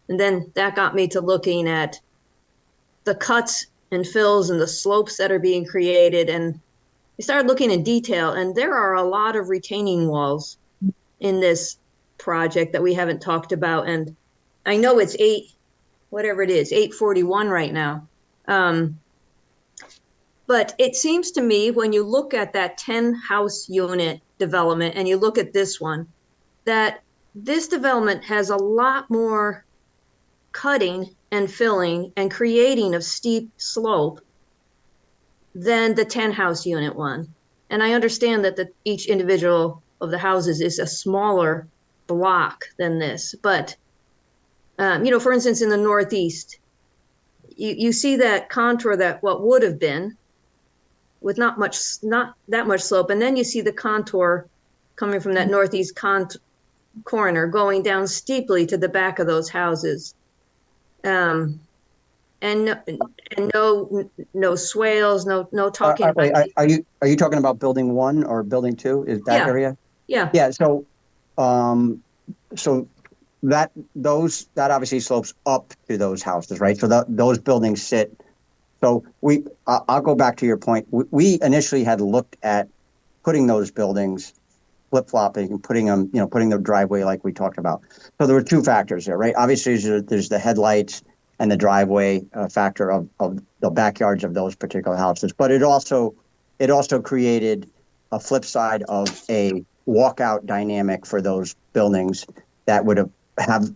And then that got me to looking at the cuts and fills and the slopes that are being created. And I started looking in detail, and there are a lot of retaining walls in this project that we haven't talked about. And I know it's 841 right now. But it seems to me when you look at that 10 house unit development and you look at this one, that this development has a lot more cutting and filling and creating of steep slope than the 10 house unit one. And I understand that each individual of the houses is a smaller block than this. But, for instance, in the Northeast, you see that contour that what would have been with not that much slope. And then you see the contour coming from that Northeast corner going down steeply to the back of those houses. And no swales, no talking. Wait, are you talking about building 1 or building 2? Is that area? Yeah. Yeah. So that obviously slopes up to those houses, right? So those buildings sit. So I'll go back to your point. We initially had looked at putting those buildings flip-flopping and putting the driveway like we talked about. So there were 2 factors there, right? Obviously, there's the headlights and the driveway factor of the backyards of those particular houses. But it also created a flip side of a walkout dynamic for those buildings that would have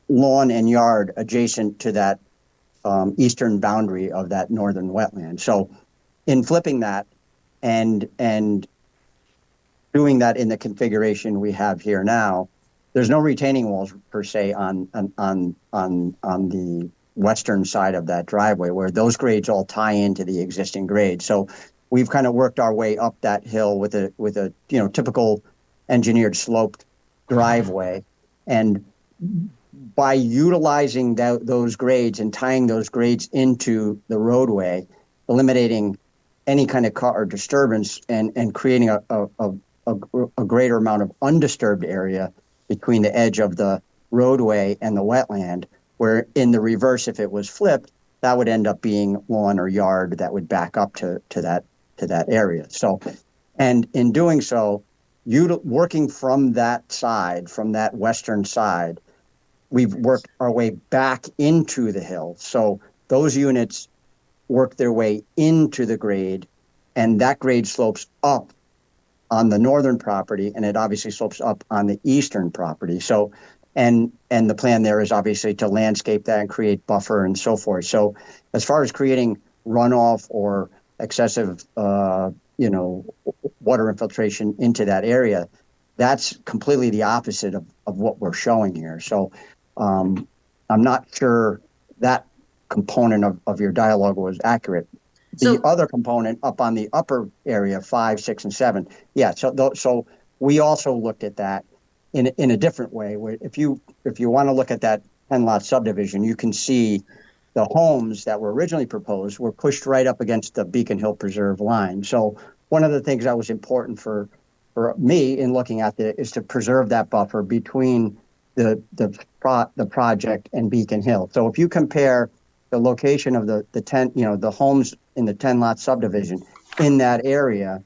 lawn and yard adjacent to that eastern boundary of that northern wetland. So in flipping that and doing that in the configuration we have here now, there's no retaining walls per se on the western side of that driveway, where those grades all tie into the existing grade. So we've kind of worked our way up that hill with a typical engineered sloped driveway, and by utilizing those grades and tying those grades into the roadway, eliminating any kind of cut or disturbance, and creating a greater amount of undisturbed area between the edge of the roadway and the wetland, where in the reverse, if it was flipped, that would end up being lawn or yard that would back up to that area. So, and in doing so, working from that side, from that western side, we've worked our way back into the hill. So those units work their way into the grade, and that grade slopes up on the northern property, and it obviously slopes up on the eastern property. So, and the plan there is obviously to landscape that and create buffer and so forth. So as far as creating runoff or excessive, water infiltration into that area, that's completely the opposite of what we're showing here. So I'm not sure that component of your dialogue was accurate. The other component up on the upper area, 5, 6, and 7. Yeah. So we also looked at that in a different way. Where if you want to look at that 10-lot subdivision, you can see the homes that were originally proposed were pushed right up against the Beacon Hill Preserve line. So one of the things that was important for me in looking at it is to preserve that buffer between the project and Beacon Hill. So if you compare the location of the homes in the 10-lot subdivision in that area,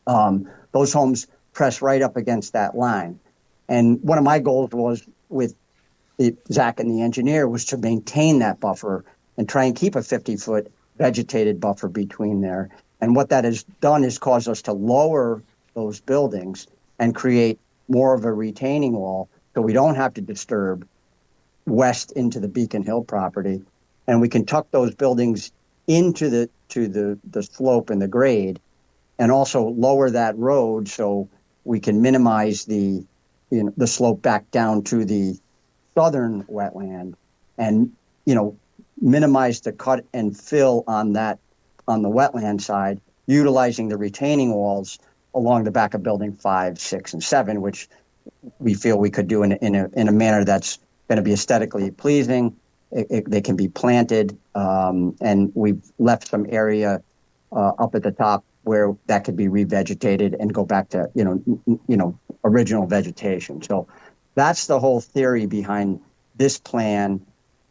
those homes press right up against that line. And one of my goals was with Zach and the engineer was to maintain that buffer and try and keep a 50-foot vegetated buffer between there. And what that has done is caused us to lower those buildings and create more of a retaining wall, so we don't have to disturb west into the Beacon Hill property, and we can tuck those buildings into the slope and the grade, and also lower that road so we can minimize the slope back down to the southern wetland and, minimize the cut and fill on the wetland side, utilizing the retaining walls along the back of building 5, 6, and 7, which we feel we could do in a manner that's going to be aesthetically pleasing. They can be planted, and we've left some area up at the top where that could be revegetated and go back to original vegetation. So that's the whole theory behind this plan,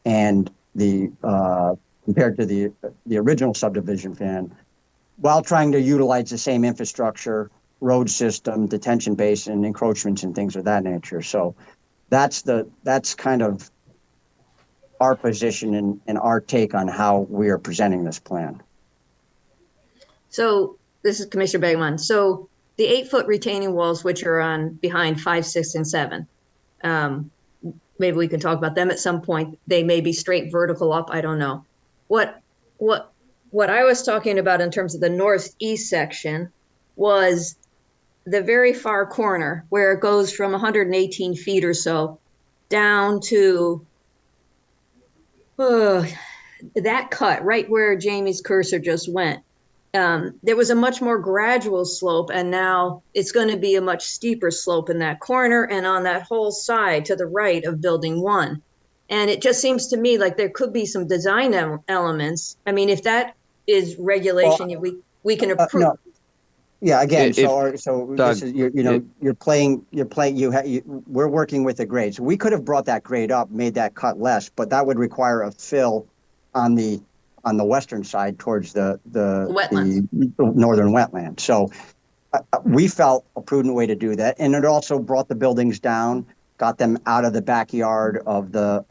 and the compared to the original subdivision plan, while trying to utilize the same infrastructure, road system, detention basin, encroachments, and things of that nature. So that's kind of our position and our take on how we are presenting this plan. So this is Commissioner Begman. So the 8-foot retaining walls, which are on behind 5, 6, and 7, maybe we can talk about them at some point. They may be straight vertical up. I don't know. What I was talking about in terms of the northeast section was the very far corner where it goes from 118 feet or so down to that cut right where Jamie's cursor just went. There was a much more gradual slope, and now it's going to be a much steeper slope in that corner and on that whole side to the right of building 1. And it just seems to me like there could be some design elements. I mean, if that is regulation, we can approve. No. Yeah, again, If- so Doug, this is we're working with the grade. So we could have brought that grade up, made that cut less, but that would require a fill on the western side towards the Wetlands. the northern wetland. So we felt a prudent way to do that, and it also brought the buildings down, got them out of the backyard of the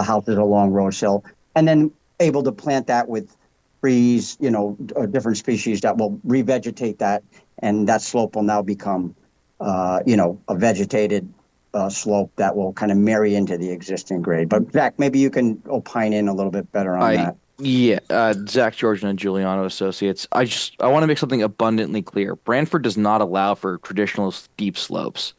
houses along Rose Hill, and then able to plant that with trees, different species that will revegetate that, and that slope will now become, a vegetated slope that will kind of marry into the existing grade. But Zach, maybe you can opine in a little bit better on that. Yeah, Zach Georgian and Giuliano Associates. I want to make something abundantly clear. Branford does not allow for traditional steep slopes.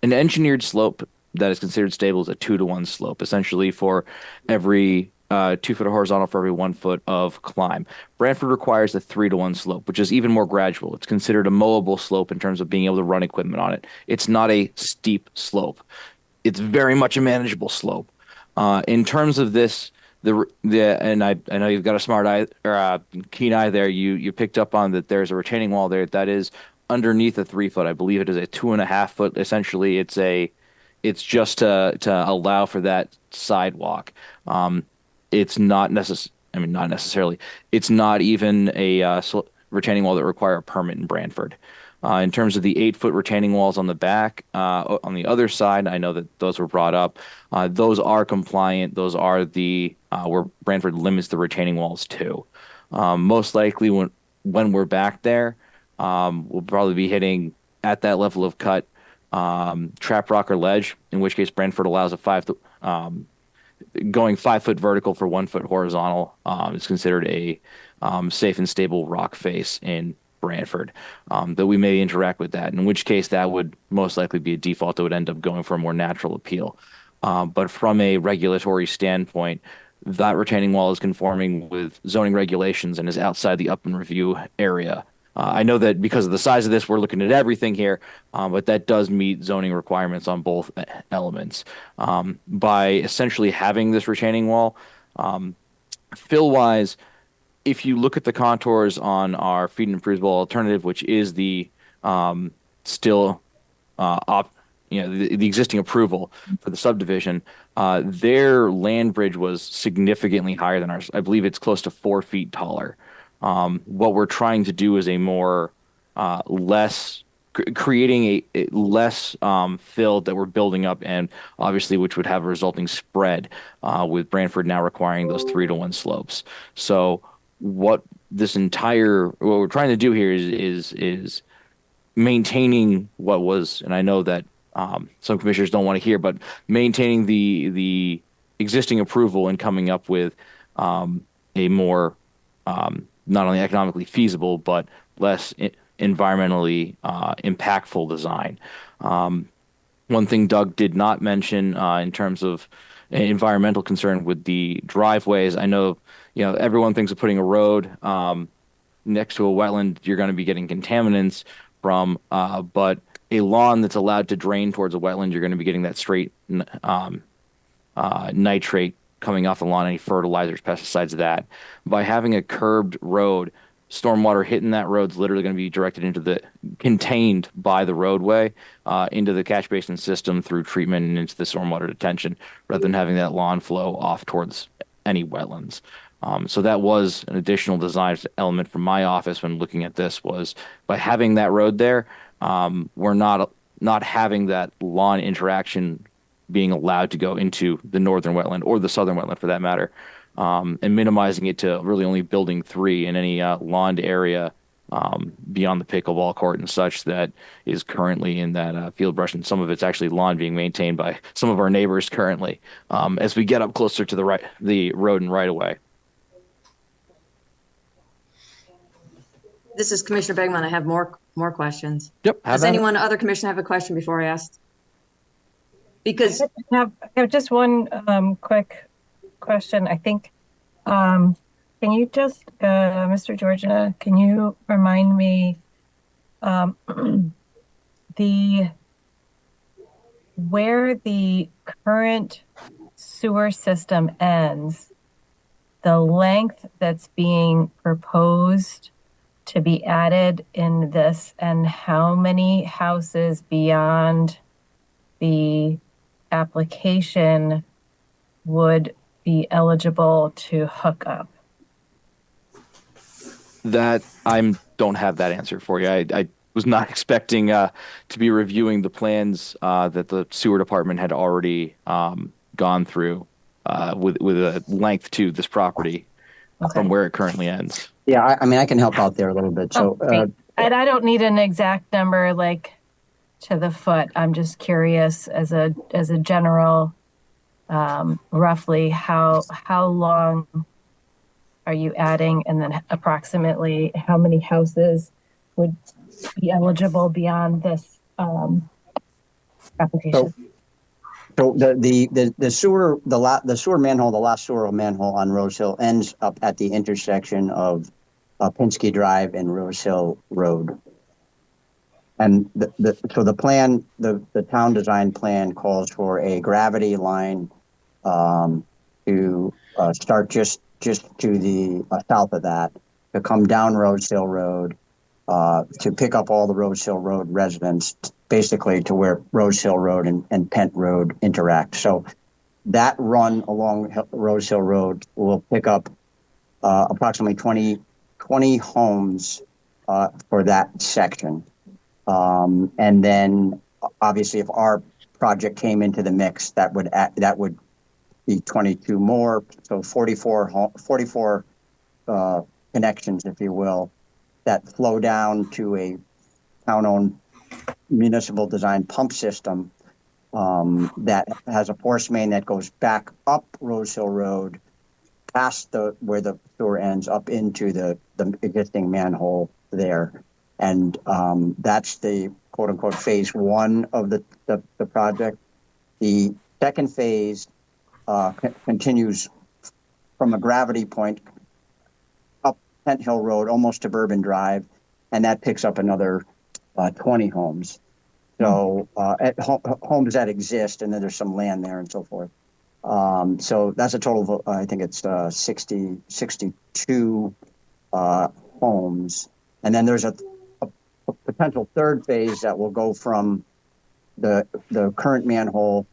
An engineered slope that is considered stable is a 2-to-1 slope, essentially for every 2 foot of horizontal for every 1 foot of climb. Branford requires a 3-to-1 slope, which is even more gradual. It's considered a mowable slope in terms of being able to run equipment on it. It's not a steep slope. It's very much a manageable slope. In terms of this, and I know you've got a smart eye or a keen eye there. You picked up on that. There's a retaining wall there that is underneath a 3 foot. I believe it is a 2.5 foot. Essentially, it's just to allow for that sidewalk. It's not not necessarily. It's not even a retaining wall that require a permit in Branford. In terms of the 8-foot retaining walls on the back, on the other side, I know that those were brought up. Those are compliant. Those are the where Branford limits the retaining walls to. Most likely, when we're back there, we'll probably be hitting at that level of cut trap rock or ledge. In which case, Branford allows going 5 foot vertical for 1 foot horizontal is considered a safe and stable rock face in Branford. That we may interact with that, in which case that would most likely be a default that would end up going for a more natural appeal. But from a regulatory standpoint, that retaining wall is conforming with zoning regulations and is outside the up and review area. I know that because of the size of this, we're looking at everything here, but that does meet zoning requirements on both elements. By essentially having this retaining wall, fill-wise, if you look at the contours on our feed and freezable alternative, which is the still the existing approval for the subdivision, their land bridge was significantly higher than ours. I believe it's close to 4 feet taller. What we're trying to do is a more creating a less fill that we're building up, and obviously which would have a resulting spread with Branford now requiring those 3-to-1 slopes. So what we're trying to do here is maintaining what was, and I know that some commissioners don't want to hear, but maintaining the existing approval and coming up with a more not only economically feasible but less environmentally impactful design. One thing Doug did not mention in terms of environmental concern with the driveways, I know, everyone thinks of putting a road next to a wetland, you're going to be getting contaminants from, but a lawn that's allowed to drain towards a wetland, you're going to be getting that straight nitrate coming off the lawn, any fertilizers, pesticides, that. By having a curbed road, stormwater hitting that road is literally going to be directed contained by the roadway, into the catch basin system through treatment and into the stormwater detention, rather than having that lawn flow off towards any wetlands. So that was an additional design element from my office when looking at this, was by having that road there, we're not having that lawn interaction being allowed to go into the northern wetland or the southern wetland for that matter, and minimizing it to really only building 3 in any lawned area beyond the pickleball court and such that is currently in that field brush, and some of it's actually lawn being maintained by some of our neighbors currently, as we get up closer to the road and right away. This is Commissioner Begman. I have more questions. Yep. Does anyone other commissioner have a question before I ask? Because I have just one quick question. I think, can you just, Mr. Georgina, can you remind me where the current sewer system ends, the length that's being proposed to be added in this, and how many houses beyond the application would be eligible to hook up? That I don't have that answer for you. I was not expecting to be reviewing the plans that the sewer department had already gone through with a length to this property from where it currently ends. Yeah, I mean, I can help out there a little bit. So, and I don't need an exact number, like to the foot. I'm just curious as a general, roughly how long are you adding, and then approximately how many houses would be eligible beyond this application? So the sewer manhole, the last sewer manhole on Rose Hill ends up at the intersection of Pinsky Drive and Rose Hill Road. And so the plan, the town design plan calls for a gravity line to start just to the south of that, to come down Rose Hill Road, to pick up all the Rose Hill Road residents, basically to where Rose Hill Road and Pent Road interact. So that run along Rose Hill Road will pick up approximately 20 homes for that section. And then obviously if our project came into the mix, that would be 22 more, so 44 connections, if you will, that flow down to a town-owned municipal design pump system that has a force main that goes back up Rose Hill Road, past where the sewer ends, up into the existing manhole there. And that's the quote-unquote phase 1 of the project. The second phase continues from a gravity point up Pent Hill Road, almost to Bourbon Drive, and that picks up another 20 homes. So homes that exist, and then there's some land there and so forth. So that's a total of, I think it's 62 homes. And then there's a potential third phase that will go from the current manhole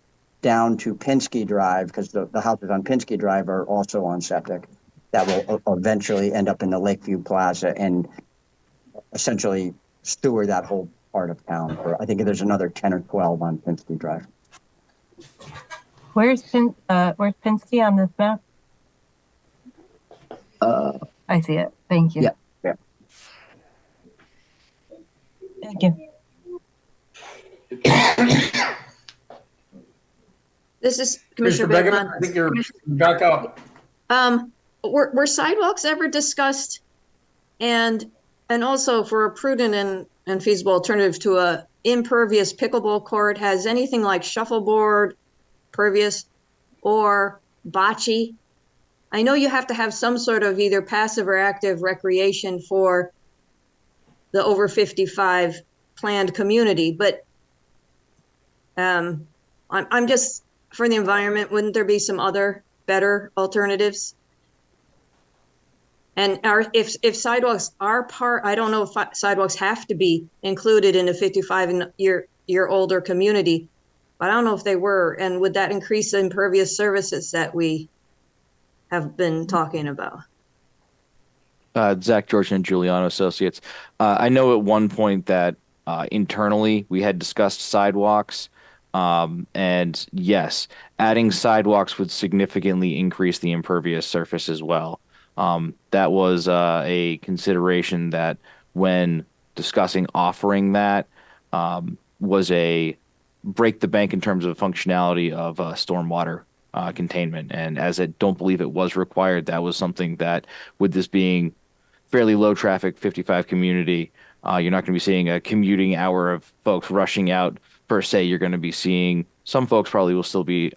down to Pinsky Drive, because the houses on Pinsky Drive are also on septic, that will eventually end up in the Lakeview Plaza and essentially sewer that whole part of town. I think there's another 10 or 12 on Pinsky Drive. Where's Pinsky on this map? I see it. Thank you. Yeah. Thank you. this is Commissioner Begman, I think you're back up. Were sidewalks ever discussed? And also for a prudent and feasible alternative to a impervious pickleball court has anything like shuffleboard, pervious, or bocce. I know you have to have some sort of either passive or active recreation for the over 55 planned community, but I'm just, for the environment, wouldn't there be some other better alternatives? And if sidewalks are part, I don't know if sidewalks have to be included in a 55 year older community, but I don't know if they were. And would that increase the impervious services that we have been talking about? Zach George and Giuliano Associates. I know at one point that internally we had discussed sidewalks. And yes, adding sidewalks would significantly increase the impervious surface as well. That was a consideration that when discussing offering that was a break the bank in terms of functionality of stormwater containment. And as I don't believe it was required, that was something that with this being fairly low traffic 55 community, you're not going to be seeing a commuting hour of folks rushing out per se. You're going to be seeing some folks probably will still be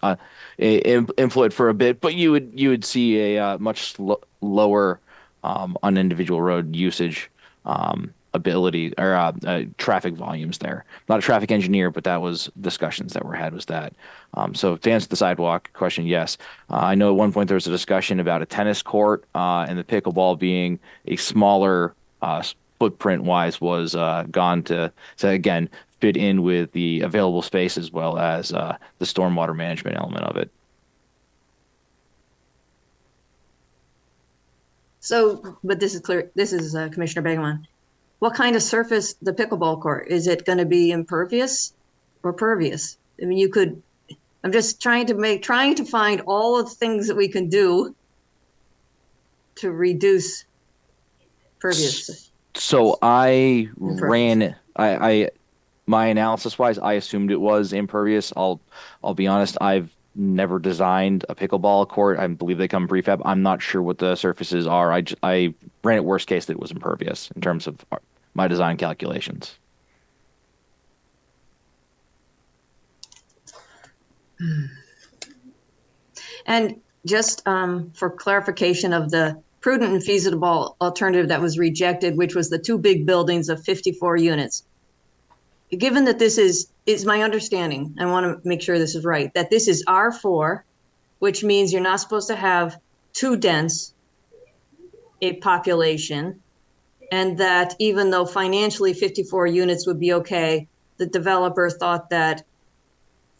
employed for a bit, but you would see a much lower on individual road usage ability or traffic volumes there. Not a traffic engineer, but that was discussions that were had was that. So to answer the sidewalk question, yes. I know at one point there was a discussion about a tennis court and the pickleball being a smaller footprint wise was gone to again fit in with the available space as well as the stormwater management element of it. So, but this is clear. This is Commissioner Begeman. What kind of surface the pickleball court? Is it going to be impervious or pervious? I mean, you could. I'm just trying to find all of the things that we can do to reduce pervious. So I ran. I my analysis wise, I assumed it was impervious. I'll be honest. I've never designed a pickleball court. I believe they come prefab. I'm not sure what the surfaces are. I ran it worst case that it was impervious in terms of my design calculations. And just for clarification of the prudent and feasible alternative that was rejected, which was the two big buildings of 54 units. Given that this is my understanding, I want to make sure this is right, that this is R4, which means you're not supposed to have too dense a population, and that even though financially 54 units would be okay, the developer thought that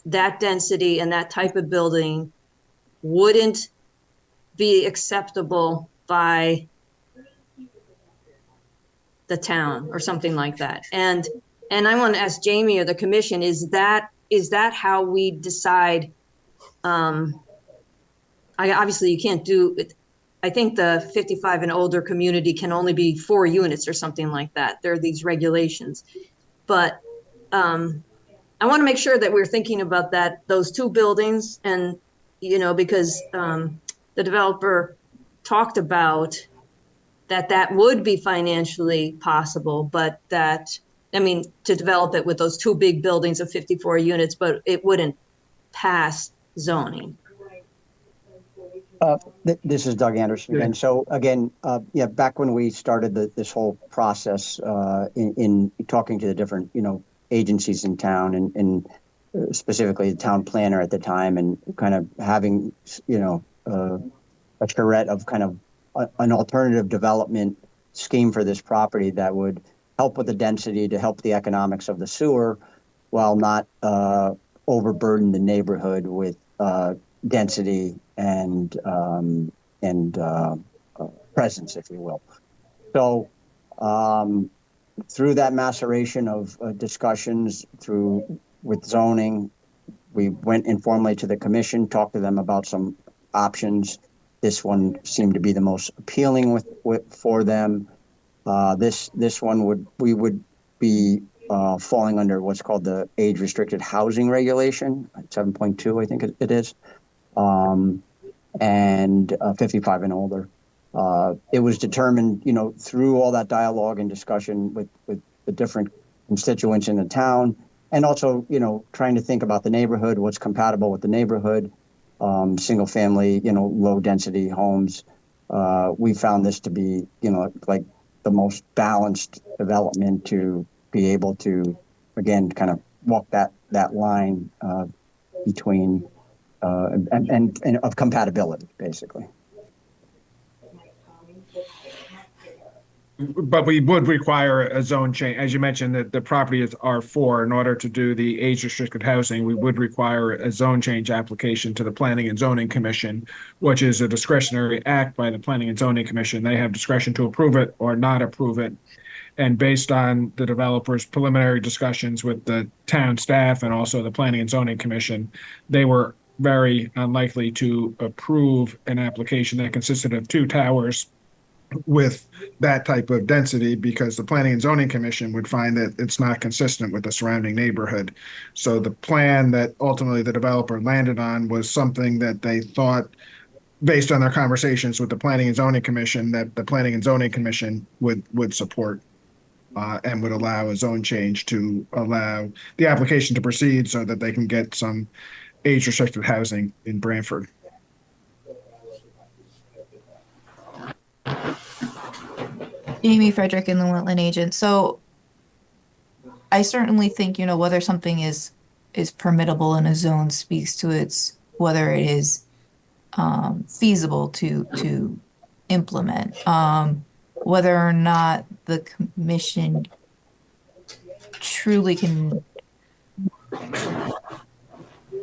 that density and that type of building wouldn't be acceptable by the town or something like that. And I want to ask Jamie or the commission, is that how we decide? Obviously you can't do it. I think the 55 and older community can only be 4 units or something like that. There are these regulations, but I want to make sure that we're thinking about those two buildings, and because the developer talked about that would be financially possible, but to develop it with those two big buildings of 54 units, but it wouldn't pass zoning. This is Doug Anderson again. So again, back when we started this whole process in talking to the different, agencies in town and specifically the town planner at the time, and kind of having, a charrette of kind of an alternative development scheme for this property that would help with the density, to help the economics of the sewer, while not overburden the neighborhood with density and presence, if you will. So through that maceration of discussions with zoning, we went informally to the commission, talked to them about some options. This one seemed to be the most appealing for them. This one we would be falling under what's called the age restricted housing regulation, 7.2, I think it is, and 55 and older. It was determined, through all that dialogue and discussion with the different constituents in the town, and also, trying to think about the neighborhood, what's compatible with the neighborhood, single family, low density homes. We found this to be, like the most balanced development to be able to, again, kind of walk that line between and of compatibility, basically. But we would require a zone change, as you mentioned, that the property is R4. In order to do the age-restricted housing, we would require a zone change application to the Planning and Zoning Commission, which is a discretionary act by the Planning and Zoning Commission. They have discretion to approve it or not approve it. And based on the developer's preliminary discussions with the town staff and also the Planning and Zoning Commission, they were very unlikely to approve an application that consisted of 2 towers with that type of density, because the Planning and Zoning Commission would find that it's not consistent with the surrounding neighborhood. So the plan that ultimately the developer landed on was something that they thought, based on their conversations with the Planning and Zoning Commission, that the Planning and Zoning Commission would support and would allow a zone change to allow the application to proceed so that they can get some age-restricted housing in Branford. Amy Frederick and the Wetland Agent. So I certainly think, whether something is permittable in a zone speaks to its whether it is feasible to implement. Whether or not the commission truly can.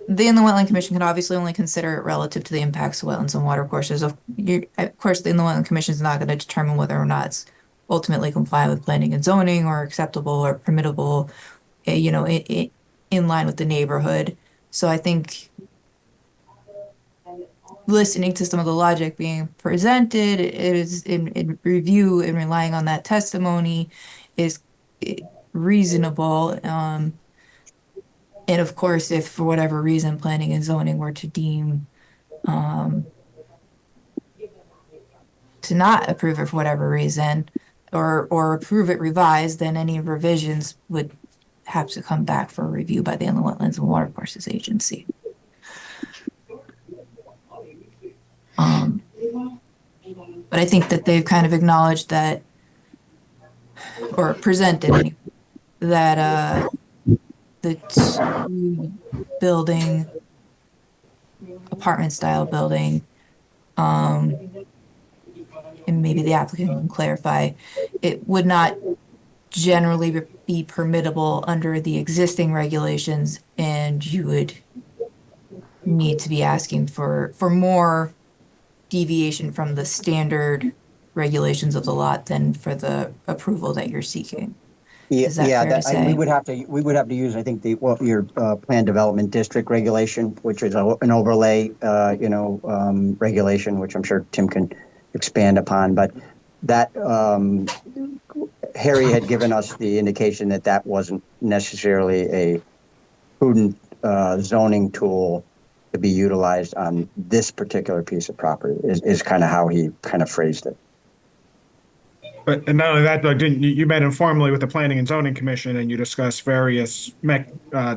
The Inland Wetland Commission can obviously only consider it relative to the impacts of wetlands and watercourses. Of course, the Inland Wetland Commission is not going to determine whether or not it's ultimately comply with planning and zoning or acceptable or permittable, in line with the neighborhood. So I think listening to some of the logic being presented is in review and relying on that testimony is reasonable. And of course, if for whatever reason planning and zoning were to deem to not approve it for whatever reason, or approve it revised, then any revisions would have to come back for review by the Inland Wetlands and Watercourses Agency. But I think that they've kind of acknowledged that, or presented that the 2-building apartment style building, and maybe the applicant can clarify, it would not generally be permittable under the existing regulations, and you would need to be asking for more deviation from the standard regulations of the lot than for the approval that you're seeking. Is that fair to say? we would have to use, I think, your plan development district regulation, which is an overlay, regulation, which I'm sure Tim can expand upon. But that Harry had given us the indication that wasn't necessarily a prudent zoning tool to be utilized on this particular piece of property. Is kind of how he kind of phrased it. And not only that, though, you met informally with the Planning and Zoning Commission, and you discussed various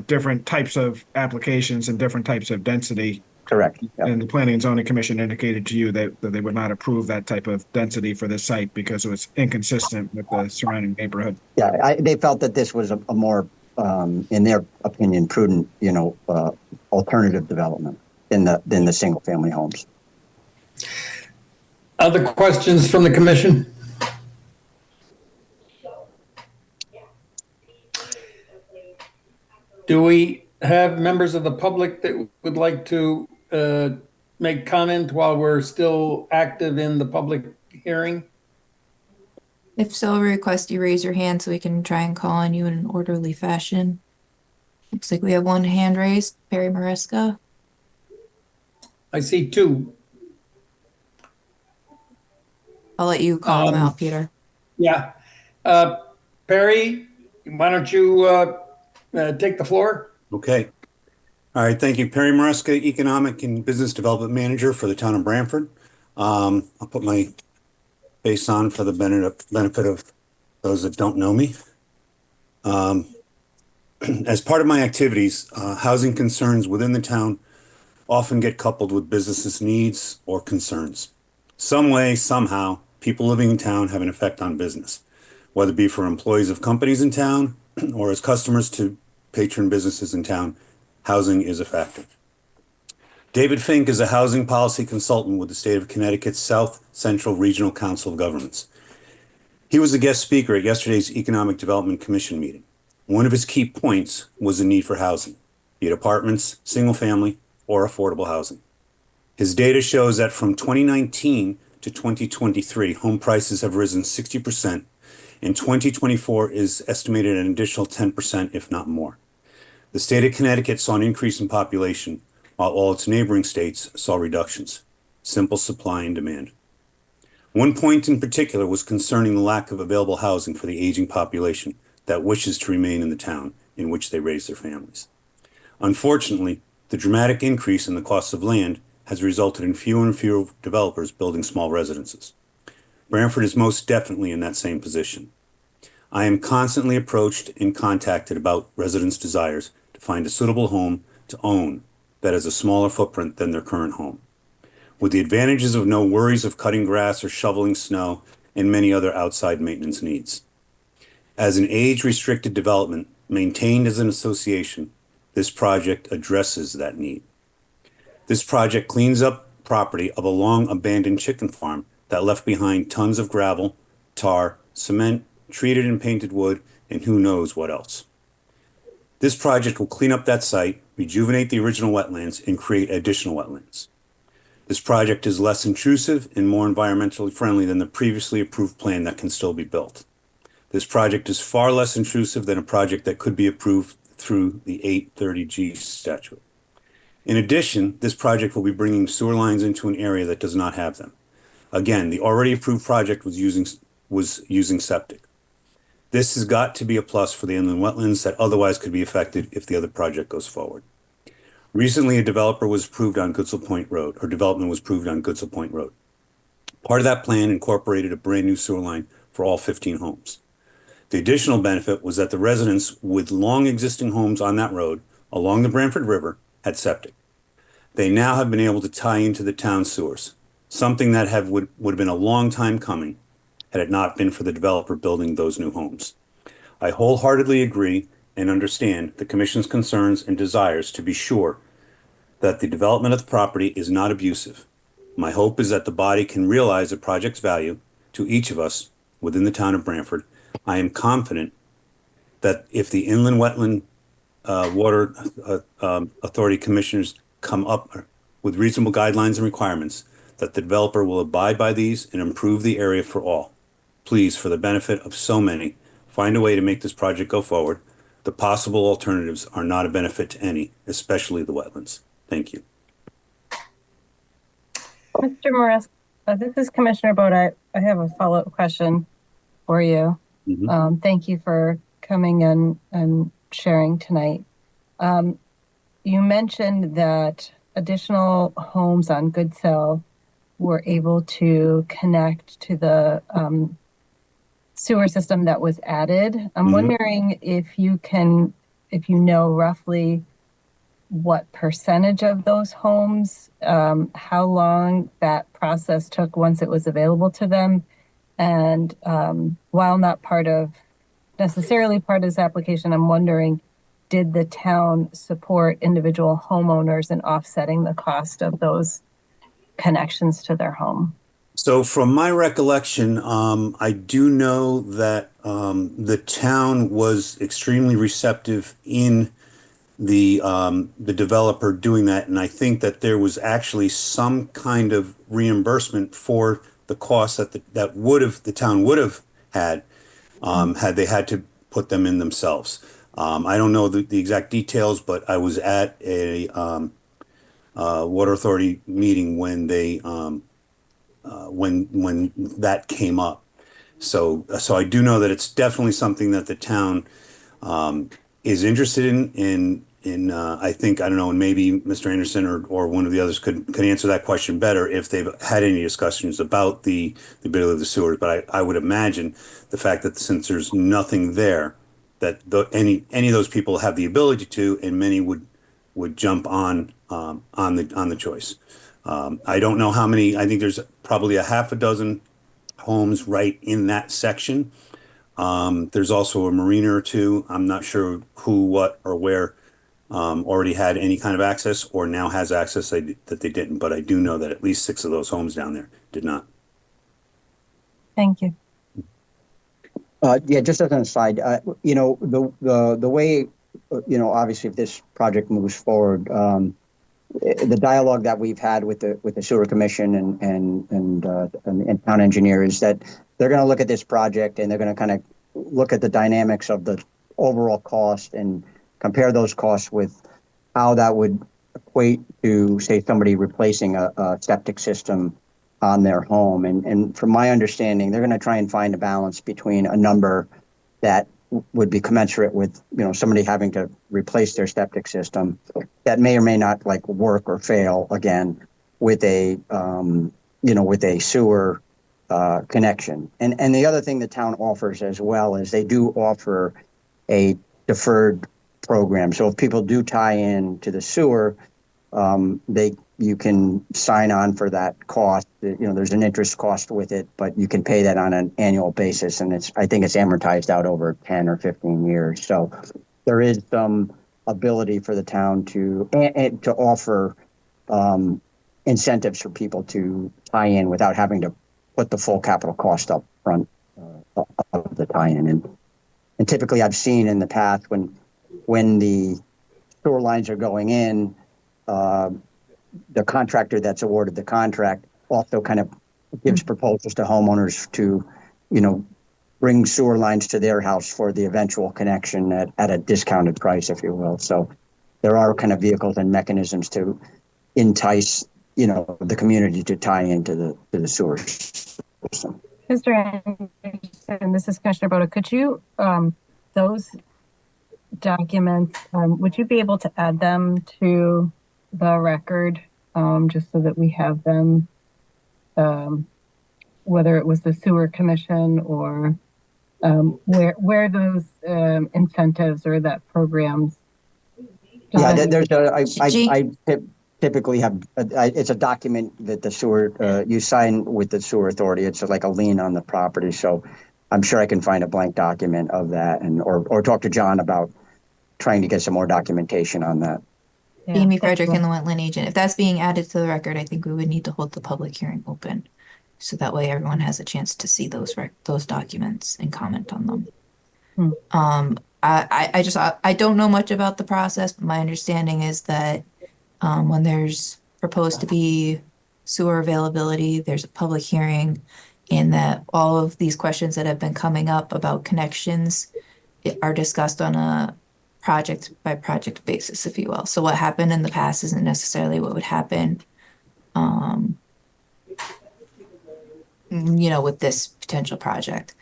different types of applications and different types of density. Correct. Yep. And the Planning and Zoning Commission indicated to you that they would not approve that type of density for this site because it was inconsistent with the surrounding neighborhood. Yeah, they felt that this was a more, in their opinion, prudent, alternative development than the single family homes. Other questions from the commission? Do we have members of the public that would like to make comment while we're still active in the public hearing? If so, I request you raise your hand so we can try and call on you in an orderly fashion. Looks like we have one hand raised. Perry Maresca. I see 2. I'll let you call them out, Peter. Yeah. Perry, why don't you take the floor? Okay. All right. Thank you. Perry Maresca, Economic and Business Development Manager for the town of Branford. I'll put my face on for the benefit of those that don't know me. As part of my activities, housing concerns within the town often get coupled with businesses' needs or concerns. Some way, somehow, people living in town have an effect on business, whether it be for employees of companies in town or as customers to patron businesses in town. Housing is a factor. David Fink is a housing policy consultant with the state of Connecticut's South Central Regional Council of Governments. He was a guest speaker at yesterday's Economic Development Commission meeting. One of his key points was the need for housing, be it apartments, single family, or affordable housing. His data shows that from 2019 to 2023, home prices have risen 60%, and 2024 is estimated an additional 10%, if not more. The state of Connecticut saw an increase in population, while all its neighboring states saw reductions. Simple supply and demand. One point in particular was concerning the lack of available housing for the aging population that wishes to remain in the town in which they raise their families. Unfortunately, the dramatic increase in the cost of land has resulted in fewer and fewer developers building small residences. Branford is most definitely in that same position. I am constantly approached and contacted about residents' desires to find a suitable home to own that has a smaller footprint than their current home, with the advantages of no worries of cutting grass or shoveling snow and many other outside maintenance needs. As an age-restricted development maintained as an association, this project addresses that need. This project cleans up property of a long-abandoned chicken farm that left behind tons of gravel, tar, cement, treated and painted wood, and who knows what else. This project will clean up that site, rejuvenate the original wetlands, and create additional wetlands. This project is less intrusive and more environmentally friendly than the previously approved plan that can still be built. This project is far less intrusive than a project that could be approved through the 830G statute. In addition, this project will be bringing sewer lines into an area that does not have them. Again, the already approved project was using septic. This has got to be a plus for the inland wetlands that otherwise could be affected if the other project goes forward. Recently, a developer was approved on Goodsell Point Road, or development was approved on Goodsell Point Road. Part of that plan incorporated a brand new sewer line for all 15 homes. The additional benefit was that the residents with long existing homes on that road along the Branford River had septic. They now have been able to tie into the town sewers, something that would have been a long time coming had it not been for the developer building those new homes. I wholeheartedly agree and understand the Commission's concerns and desires to be sure that the development of the property is not abusive. My hope is that the body can realize the project's value to each of us within the town of Branford. I am confident that if the Inland Wetland Water Authority Commissioners come up with reasonable guidelines and requirements, that the developer will abide by these and improve the area for all. Please, for the benefit of so many, find a way to make this project go forward. The possible alternatives are not a benefit to any, especially the wetlands. Thank you. Mr. Moresk, this is Commissioner Bode. I have a follow-up question for you. Thank you for coming in and sharing tonight. You mentioned that additional homes on Goodsell were able to connect to the sewer system that was added. I'm wondering if you know roughly what percentage of those homes, how long that process took once it was available to them. And while not necessarily part of this application, I'm wondering, did the town support individual homeowners in offsetting the cost of those connections to their home? So from my recollection, I do know that the town was extremely receptive in the developer doing that, and I think that there was actually some kind of reimbursement for the costs that the town would have had had they had to put them in themselves. I don't know the exact details, but I was at a water authority meeting when they when that came up. So I do know that it's definitely something that the town is interested in. I think, I don't know, and maybe Mr. Anderson or one of the others could answer that question better if they've had any discussions about the ability of the sewers. But I would imagine the fact that since there's nothing there, any of those people have the ability to, and many would jump on the choice. I don't know how many. I think there's probably a half a dozen homes right in that section. There's also a marina or two. I'm not sure who, what, or where already had any kind of access or now has access that they didn't. But I do know that at least 6 of those homes down there did not. Thank you. Yeah, just as an aside, the way, obviously if this project moves forward, the dialogue that we've had with the sewer commission and town engineer is that they're going to look at this project and they're going to kind of look at the dynamics of the overall cost and compare those costs with how that would equate to, say, somebody replacing a septic system on their home. And from my understanding, they're going to try and find a balance between a number that would be commensurate with, somebody having to replace their septic system that may or may not like work or fail again with a sewer connection. And the other thing the town offers as well is they do offer a deferred program. So if people do tie in to the sewer, you can sign on for that cost. There's an interest cost with it, but you can pay that on an annual basis, and I think it's amortized out over 10 or 15 years. So there is some ability for the town to offer incentives for people to tie in without having to put the full capital cost up front of the tie-in. And typically, I've seen in the past when the sewer lines are going in. The contractor that's awarded the contract also kind of gives proposals to homeowners to, bring sewer lines to their house for the eventual connection at a discounted price, if you will. So there are kind of vehicles and mechanisms to entice, the community to tie into the sewer system. Mr. Anderson, this is Commissioner Boda. Could you, those documents, would you be able to add them to the record, just so that we have them, whether it was the sewer commission or where those incentives or that programs? Yeah, I typically have it's a document that the sewer you sign with the sewer authority. It's like a lien on the property, so I'm sure I can find a blank document of that, or talk to John about trying to get some more documentation on that. Yeah, Amy Frederick and the wetland agent. If that's being added to the record, I think we would need to hold the public hearing open, so that way everyone has a chance to see those documents and comment on them. I don't know much about the process, but my understanding is that when there's proposed to be sewer availability, there's a public hearing, and that all of these questions that have been coming up about connections are discussed on a project by project basis, if you will. So what happened in the past isn't necessarily what would happen, with this potential project.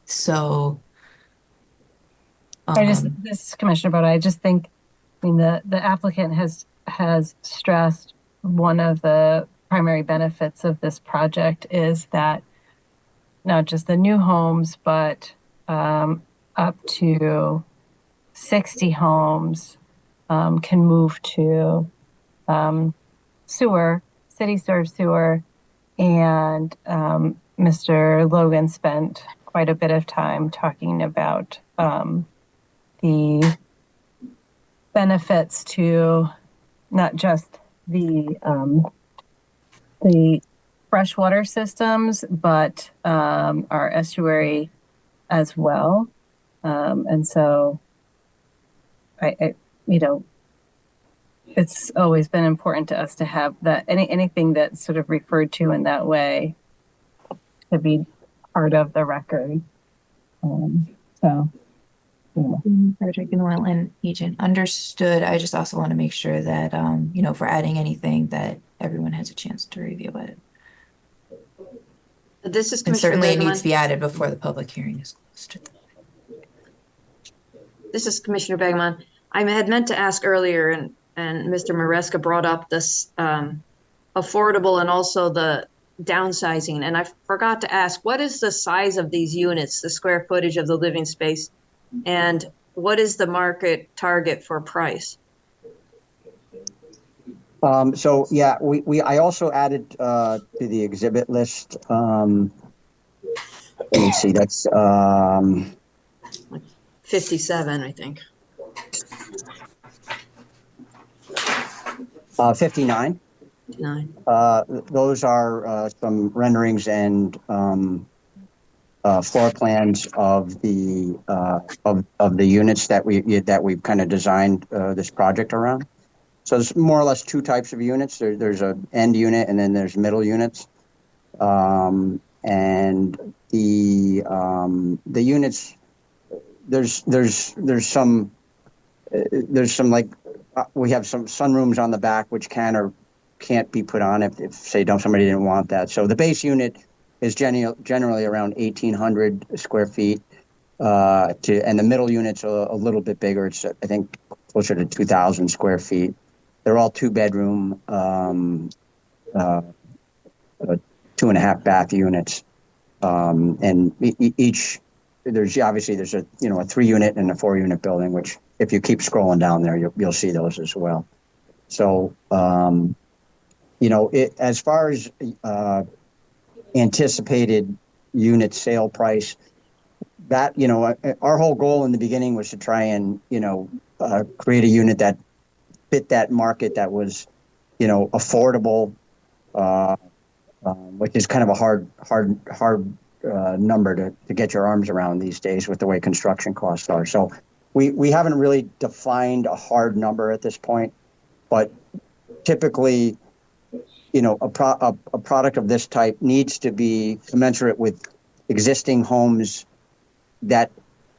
This Commissioner Boda, I just think, the applicant has stressed one of the primary benefits of this project is that not just the new homes, but up to 60 homes can move to sewer, city served sewer. And Mr. Logan spent quite a bit of time talking about the benefits to not just the freshwater systems, but our estuary as well. And so I it's always been important to us to have that anything that's sort of referred to in that way to be part of the record. Frederick and the wetland agent, understood. I just also want to make sure that if we're adding anything, that everyone has a chance to review it. This is And Commissioner certainly it Bergman. needs to be added before the public hearing is closed. This is Commissioner Bergman. I had meant to ask earlier, and Mr. Maresca brought up this affordable and also the downsizing. And I forgot to ask, what is the size of these units, the square footage of the living space And what is the market target for price? So yeah, I also added to the exhibit list. Let me see, that's 57, I think. 59. 59. Those are some renderings and floor plans of the units that we've kind of designed this project around. So there's more or less two types of units. There's a end unit and then there's middle units. And the units, there's some like we have some sunrooms on the back which can or can't be put on if say somebody didn't want that. So the base unit is generally around 1,800 square feet. And the middle unit's a little bit bigger. It's I think closer to 2,000 square feet. They're all 2-bedroom, 2.5 bath units. And each there's obviously there's a 3-unit and a 4-unit building, which if you keep scrolling down there, you'll see those as well. So as far as anticipated unit sale price, that our whole goal in the beginning was to try and create a unit that fit that market, that was affordable, which is kind of a hard number to get your arms around these days with the way construction costs are. So we haven't really defined a hard number at this point, but typically, a product of this type needs to be commensurate with existing homes that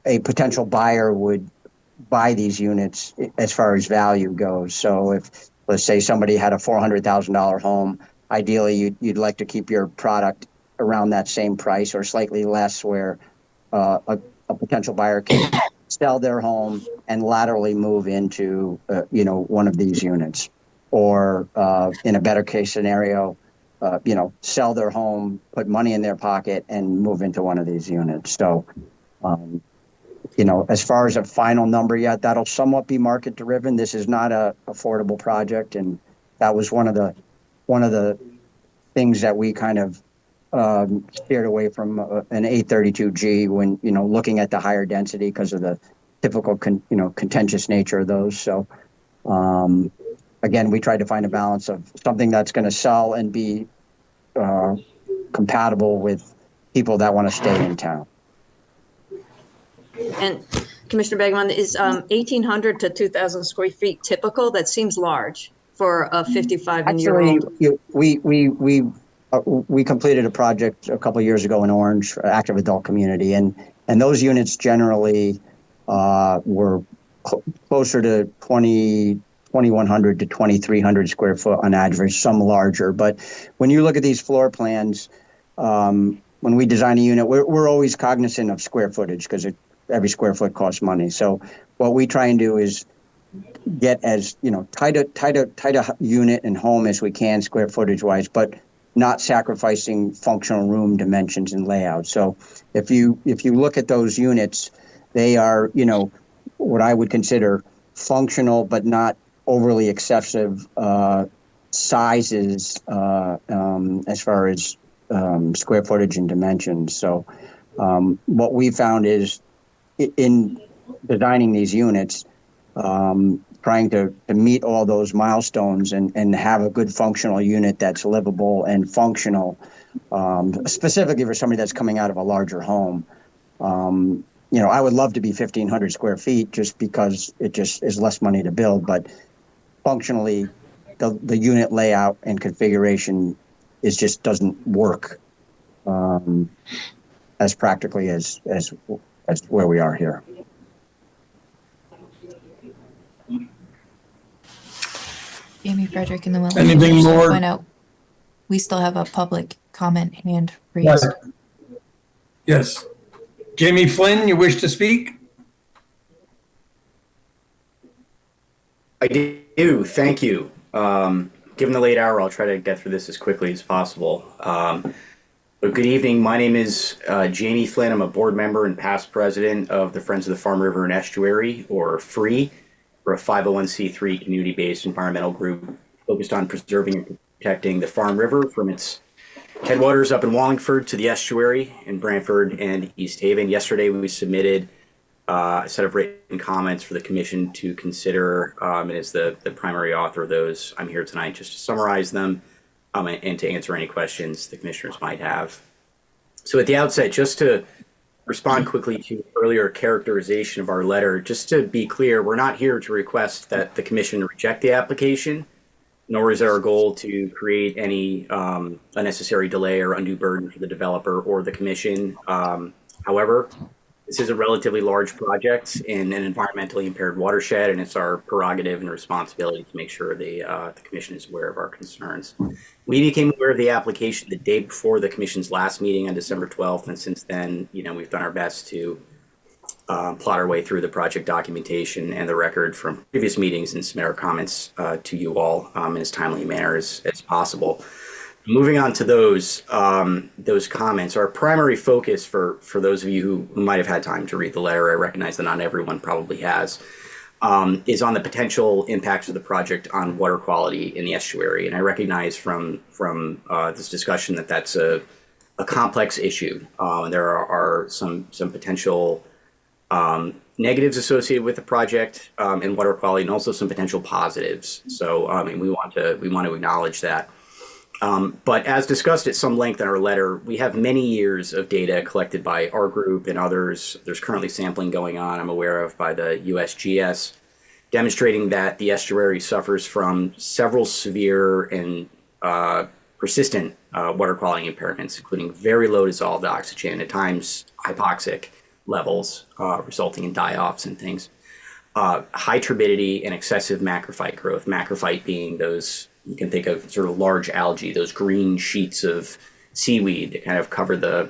a potential buyer would buy these units as far as value goes. So if, let's say, somebody had a $400,000 home, ideally you'd like to keep your product around that same price or slightly less, where a potential buyer can sell their home and laterally move into one of these units, or in a better case scenario, sell their home, put money in their pocket, and move into one of these units. So as far as a final number yet, that'll somewhat be market driven. This is not a affordable project, and that was one of the things that we kind of steered away from an 832G when looking at the higher density because of the typical contentious nature of those. So again, we tried to find a balance of something that's going to sell and be compatible with people that want to stay in town. And Commissioner Begeman, is 1,800 to 2,000 square feet typical? That seems large for a 55-year-old. Actually, we completed a project a couple of years ago in Orange, active adult community, and those units generally were closer to 2,100 to 2,300 square foot on average, some larger. But when you look at these floor plans, when we design a unit, we're always cognizant of square footage because every square foot costs money. So what we try and do is get as tight a unit and home as we can square footage wise, but not sacrificing functional room dimensions and layout. So if you look at those units, they are what I would consider functional but not overly excessive sizes as far as square footage and dimensions. So what we found is in designing these units, trying to meet all those milestones and have a good functional unit that's livable and functional, specifically for somebody that's coming out of a larger home. I would love to be 1,500 square feet just because it just is less money to build, but functionally, the unit layout and configuration just doesn't work as practically as where we are here. Jamie Frederick in the Wetlands. Anything more? Point out, we still have a public comment hand raised. Right. Yes. Jamie Flynn, you wish to speak? I do. Thank you. Given the late hour, I'll try to get through this as quickly as possible. Good evening. My name is Jamie Flynn. I'm a board member and past president of the Friends of the Farm River and Estuary, or FREE. We're a 501c3 community-based environmental group focused on preserving and protecting the Farm River from its headwaters up in Wallingford to the estuary in Branford and East Haven. Yesterday, we submitted a set of written comments for the commission to consider, and as the primary author of those, I'm here tonight just to summarize them and to answer any questions the commissioners might have. So at the outset, just to respond quickly to earlier characterization of our letter, just to be clear, we're not here to request that the commission reject the application, nor is it our goal to create any unnecessary delay or undue burden for the developer or the commission. However, this is a relatively large project in an environmentally impaired watershed, and it's our prerogative and responsibility to make sure the commission is aware of our concerns. We became aware of the application the day before the commission's last meeting on December 12th, and since then, we've done our best to plot our way through the project documentation and the record from previous meetings and submit our comments to you all in as timely a manner as possible. Moving on to those comments, our primary focus for those of you who might have had time to read the letter, I recognize that not everyone probably has, is on the potential impacts of the project on water quality in the estuary. And I recognize from this discussion that that's a complex issue. There are some potential negatives associated with the project and water quality, and also some potential positives. So we want to acknowledge that. But as discussed at some length in our letter, we have many years of data collected by our group and others. There's currently sampling going on, I'm aware of, by the USGS, demonstrating that the estuary suffers from several severe and persistent water quality impairments, including very low dissolved oxygen, at times hypoxic levels, resulting in die-offs and things, high turbidity and excessive macrophyte growth, macrophyte being those, you can think of sort of large algae, those green sheets of seaweed that kind of cover the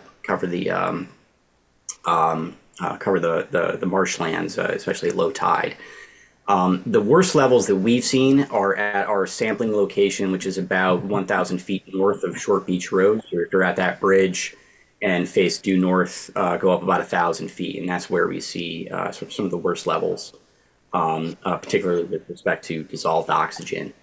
marshlands, especially at low tide. The worst levels that we've seen are at our sampling location, which is about 1,000 feet north of Short Beach Road. You're at that bridge and face due north, go up about 1,000 feet, and that's where we see some of the worst levels, particularly with respect to dissolved oxygen.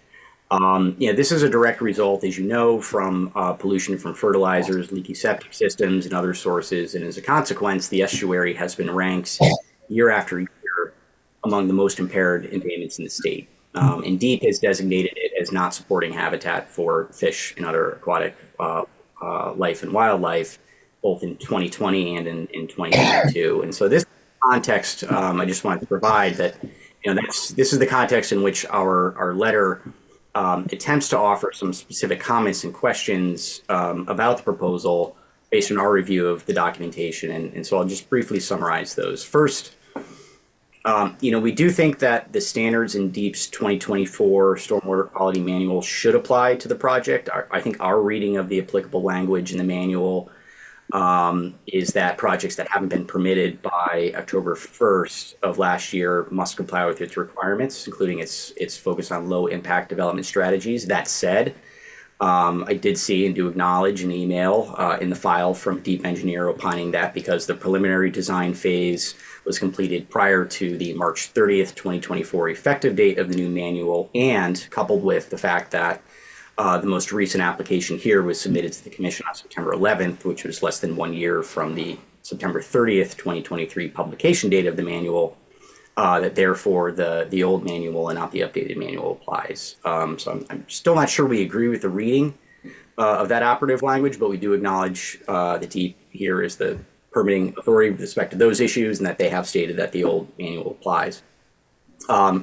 This is a direct result, as you know, from pollution from fertilizers, leaky septic systems, and other sources. And as a consequence, the estuary has been ranked year after year among the most impaired embayments in the state. And DEEP has designated it as not supporting habitat for fish and other aquatic life and wildlife, both in 2020 and in 2022. And so this context, I just wanted to provide that, this is the context in which our letter attempts to offer some specific comments and questions about the proposal based on our review of the documentation. And so I'll just briefly summarize those. First, we do think that the standards in DEEP's 2024 Stormwater Quality Manual should apply to the project. I think our reading of the applicable language in the manual is that projects that haven't been permitted by October 1st of last year must comply with its requirements, including its focus on low impact development strategies. That said, I did see and do acknowledge an email in the file from DEEP engineer opining that because the preliminary design phase was completed prior to the March 30th, 2024 effective date of the new manual, and coupled with the fact that the most recent application here was submitted to the commission on September 11th, which was less than 1 year from the September 30th, 2023 publication date of the manual, that therefore the old manual and not the updated manual applies. So I'm still not sure we agree with the reading of that operative language, but we do acknowledge that DEEP here is the permitting authority with respect to those issues, and that they have stated that the old manual applies.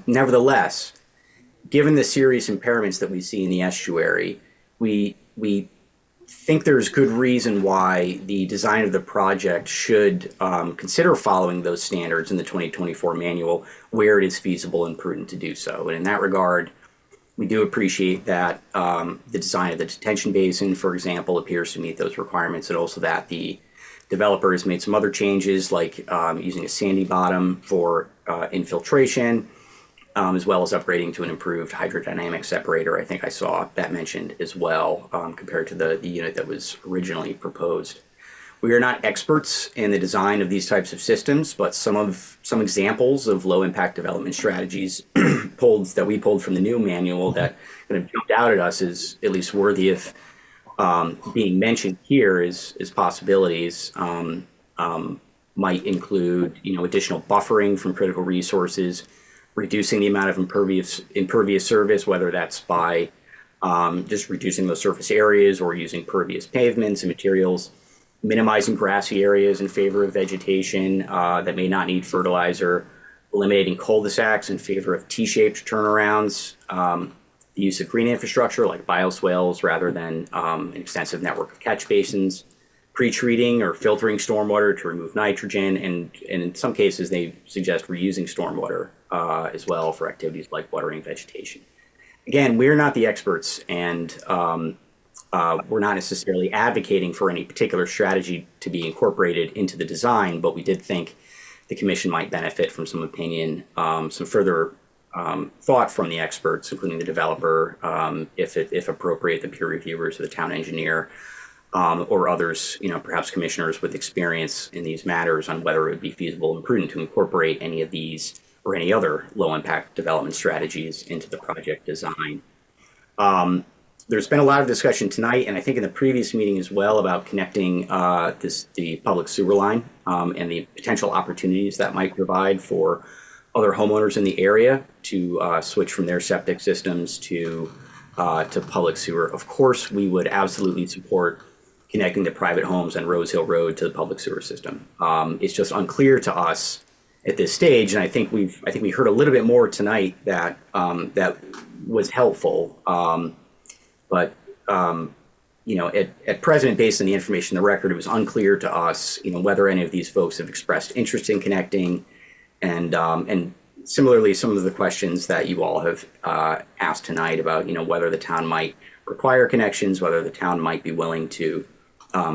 Nevertheless, given the serious impairments that we see in the estuary, we think there's good reason why the design of the project should consider following those standards in the 2024 manual where it is feasible and prudent to do so. And in that regard, we do appreciate that the design of the detention basin, for example, appears to meet those requirements, and also that the developer has made some other changes, like using a sandy bottom for infiltration, as well as upgrading to an improved hydrodynamic separator. I think I saw that mentioned as well, compared to the unit that was originally proposed. We are not experts in the design of these types of systems, but some examples of low impact development strategies that we pulled from the new manual that kind of jumped out at us is at least worthy of being mentioned here is possibilities. Might include, additional buffering from critical resources, reducing the amount of impervious surface, whether that's by just reducing those surface areas or using pervious pavements and materials, minimizing grassy areas in favor of vegetation that may not need fertilizer, eliminating cul-de-sacs in favor of T-shaped turnarounds, the use of green infrastructure like bioswales rather than an extensive network of catch basins, pre-treating or filtering stormwater to remove nitrogen, and in some cases they suggest reusing stormwater as well for activities like watering vegetation. Again, we're not the experts, and we're not necessarily advocating for any particular strategy to be incorporated into the design, but we did think the commission might benefit from some opinion, some further thought from the experts, including the developer, if appropriate, the peer reviewers or the town engineer, or others, perhaps commissioners with experience in these matters on whether it would be feasible and prudent to incorporate any of these or any other low impact development strategies into the project design. There's been a lot of discussion tonight, and I think in the previous meeting as well, about connecting the public sewer line and the potential opportunities that might provide for other homeowners in the area to switch from their septic systems to public sewer. Of course, we would absolutely support connecting the private homes on Rose Hill Road to the public sewer system. It's just unclear to us at this stage, and I think we heard a little bit more tonight that that was helpful. But at present, based on the information in the record, it was unclear to us, whether any of these folks have expressed interest in connecting, and similarly, some of the questions that you all have asked tonight about, whether the town might require connections, whether the town might be willing to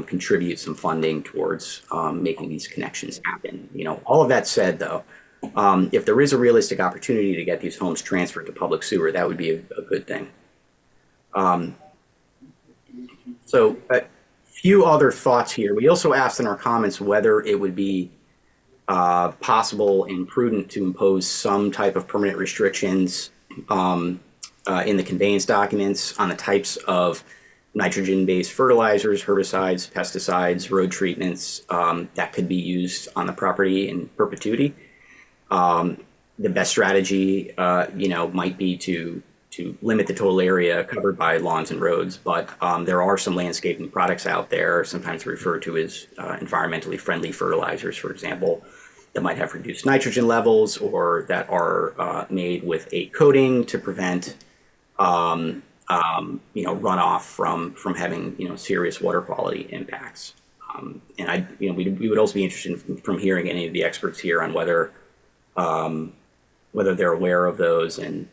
contribute some funding towards making these connections happen. All of that said, though, if there is a realistic opportunity to get these homes transferred to public sewer, that would be a good thing. So a few other thoughts here. We also asked in our comments whether it would be possible and prudent to impose some type of permanent restrictions in the conveyance documents on the types of nitrogen-based fertilizers, herbicides, pesticides, road treatments that could be used on the property in perpetuity. The best strategy, might be to limit the total area covered by lawns and roads, but there are some landscaping products out there, sometimes referred to as environmentally friendly fertilizers, for example, that might have reduced nitrogen levels or that are made with a coating to prevent runoff from having serious water quality impacts. And we would also be interested from hearing any of the experts here on whether they're aware of those and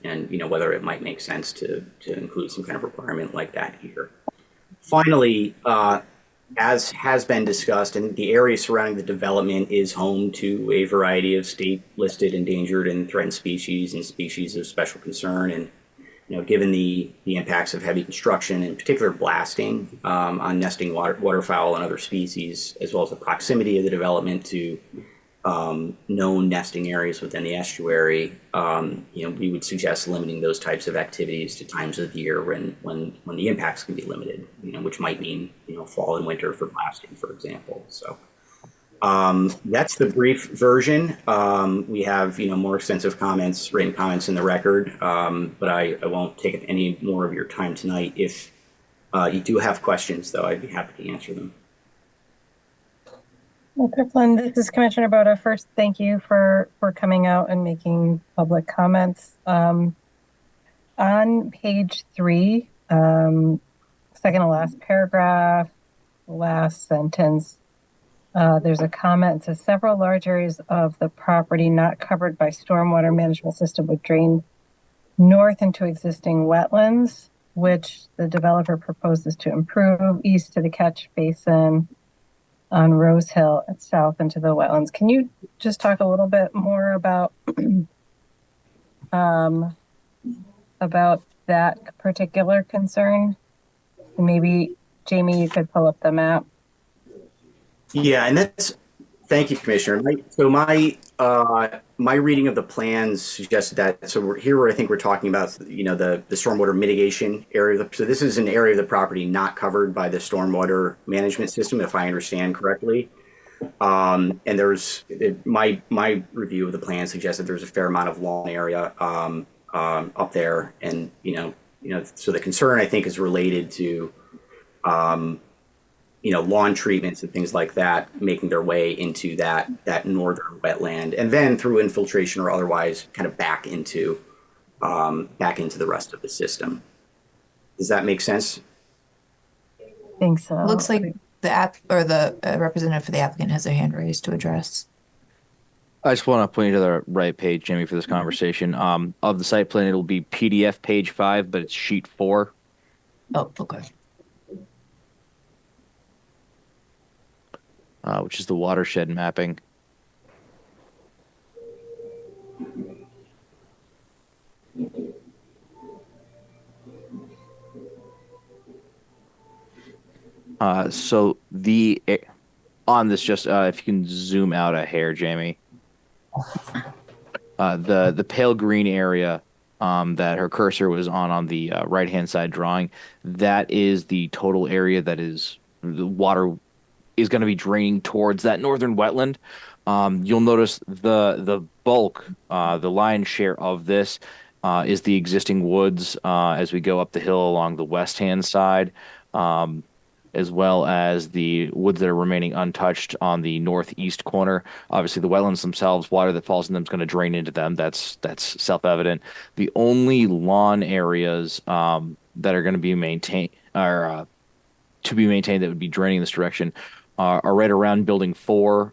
whether it might make sense to include some kind of requirement like that here. Finally, as has been discussed, and the area surrounding the development is home to a variety of state-listed endangered and threatened species and species of special concern. And given the impacts of heavy construction, in particular blasting on nesting waterfowl and other species, as well as the proximity of the development to known nesting areas within the estuary, we would suggest limiting those types of activities to times of the year when the impacts can be limited, which might mean fall and winter for blasting, for example. So that's the brief version. We have more extensive written comments in the record, but I won't take any more of your time tonight. If you do have questions, though, I'd be happy to answer them. Okay, Flynn, this is Commissioner Boda. First, thank you for coming out and making public comments. On page 3, second to last paragraph, last sentence, there's a comment that says several large areas of the property not covered by stormwater management system would drain north into existing wetlands, which the developer proposes to improve east to the catch basin on Rose Hill and south into the wetlands. Can you just talk a little bit more about about that particular concern. Maybe Jamie, you could pull up the map. Yeah, and thank you, Commissioner. My reading of the plans suggested that. So where I think we're talking about, the stormwater mitigation area. So this is an area of the property not covered by the stormwater management system, if I understand correctly. And my review of the plan suggests that there's a fair amount of lawn area up there, and so the concern I think is related to lawn treatments and things like that making their way into that northern wetland, and then through infiltration or otherwise kind of back into the rest of the system. Does that make sense? I think so. Looks like the representative for the applicant has their hand raised to address. I just want to point you to the right page, Jamie, for this conversation. Of the site plan, it'll be PDF page 5, but it's sheet 4. Oh, okay. Which is the watershed mapping. So on this, just if you can zoom out a hair, Jamie. The pale green area that her cursor was on the right-hand side drawing, that is the total area that is the water is going to be draining towards that northern wetland. You'll notice the bulk, the lion's share of this is the existing woods as we go up the hill along the west-hand side, as well as the woods that are remaining untouched on the northeast corner. Obviously, the wetlands themselves, water that falls in them is going to drain into them. That's self-evident. The only lawn areas that are going to be maintained are to be maintained that would be draining this direction are right around building 4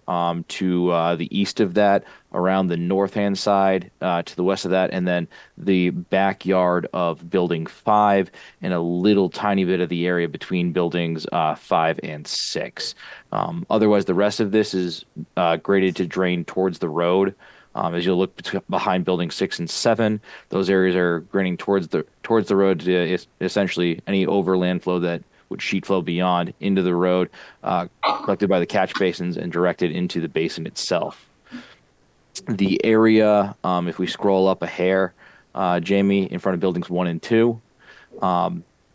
to the east of that, around the north-hand side to the west of that, and then the backyard of building 5 and a little tiny bit of the area between buildings 5 and 6. Otherwise, the rest of this is graded to drain towards the road. As you look behind building 6 and 7, those areas are draining towards the road to essentially any overland flow that would sheet flow beyond into the road, collected by the catch basins and directed into the basin itself. The area, if we scroll up a hair, Jamie, in front of buildings 1 and 2,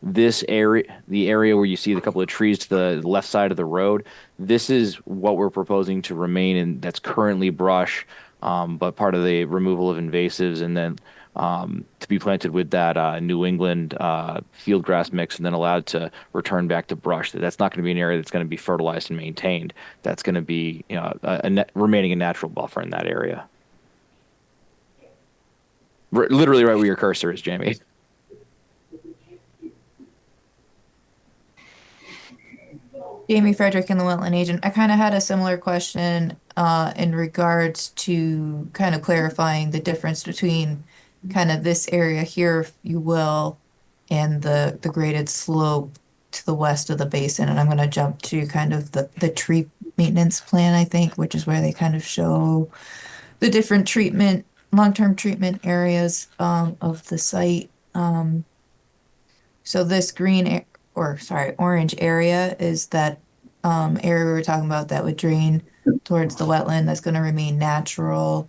this area, the area where you see the couple of trees to the left side of the road, this is what we're proposing to remain in. That's currently brush, but part of the removal of invasives, and then to be planted with that New England field grass mix, and then allowed to return back to brush. That's not going to be an area that's going to be fertilized and maintained. That's going to be remaining a natural buffer in that area. Literally right where your cursor is, Jamie. Jamie Frederick and the wetland agent. I kind of had a similar question in regards to kind of clarifying the difference between kind of this area here, if you will, and the graded slope to the west of the basin. And I'm going to jump to kind of the tree maintenance plan, I think, which is where they kind of show the different long-term treatment areas of the site. So this orange area is that area we were talking about that would drain towards the wetland. That's going to remain natural,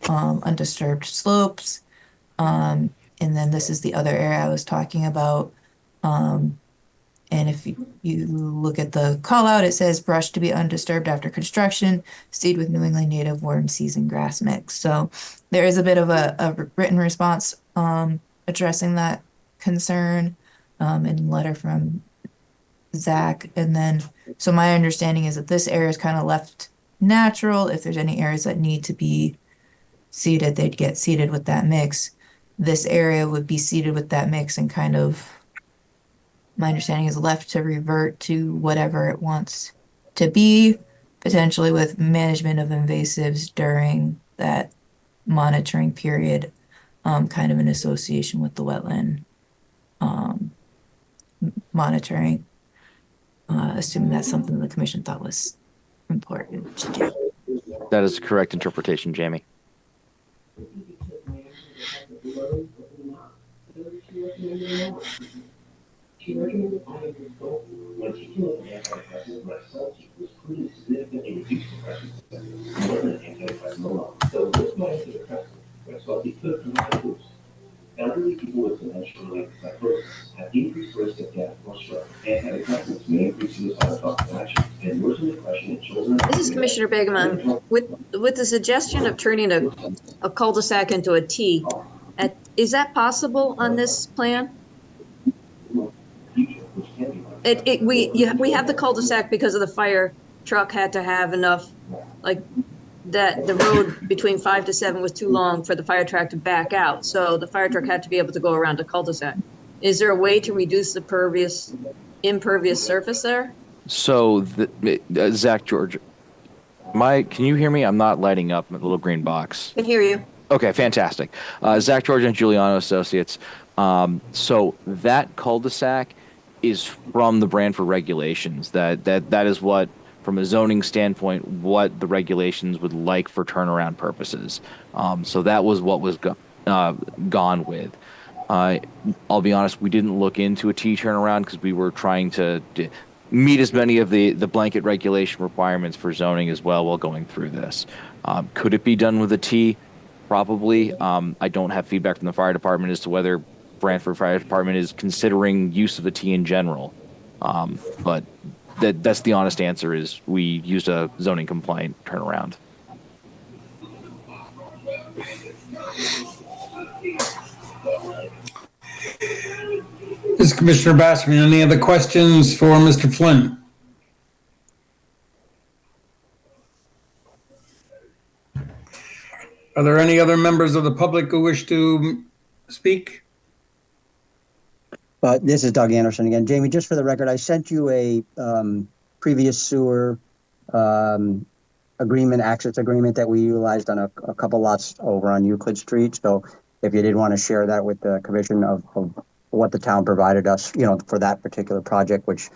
undisturbed slopes. And then this is the other area I was talking about. And if you look at the call out, it says brush to be undisturbed after construction, seed with New England native worm season grass mix. So there is a bit of a written response addressing that concern in a letter from Zach. And then, so my understanding is that this area is kind of left natural. If there's any areas that need to be seeded, they'd get seeded with that mix. This area would be seeded with that mix and kind of, my understanding is left to revert to whatever it wants to be, potentially with management of invasives during that monitoring period, kind of in association with the wetland monitoring, assuming that's something the commission thought was important to do. That is the correct interpretation, Jamie. This is Commissioner Begeman. With the suggestion of turning a cul-de-sac into a T, is that possible on this plan? We have the cul-de-sac because of the fire truck had to have enough, like, that the road between 5 to 7 was too long for the fire truck to back out. So the fire truck had to be able to go around a cul-de-sac. Is there a way to reduce the impervious surface there? So, Zach George, can you hear me? I'm not lighting up my little green box. Can hear you. Okay, fantastic. Zach George and Giuliano Associates. So that cul-de-sac is from the Branford regulations. That is what, from a zoning standpoint, what the regulations would like for turnaround purposes. So that was what was gone with. I'll be honest, we didn't look into a T turnaround because we were trying to meet as many of the blanket regulation requirements for zoning as well while going through this. Could it be done with a T? Probably. I don't have feedback from the fire department as to whether Branford Fire Department is considering use of a T in general. But that's the honest answer is we used a zoning compliant turnaround. This is Commissioner Bassman. Any other questions for Mr. Flynn? Are there any other members of the public who wish to speak? This is Doug Anderson again. Jamie, just for the record, I sent you a previous sewer access agreement that we utilized on a couple lots over on Euclid Street. So if you did want to share that with the commission of what the town provided us, for that particular project, which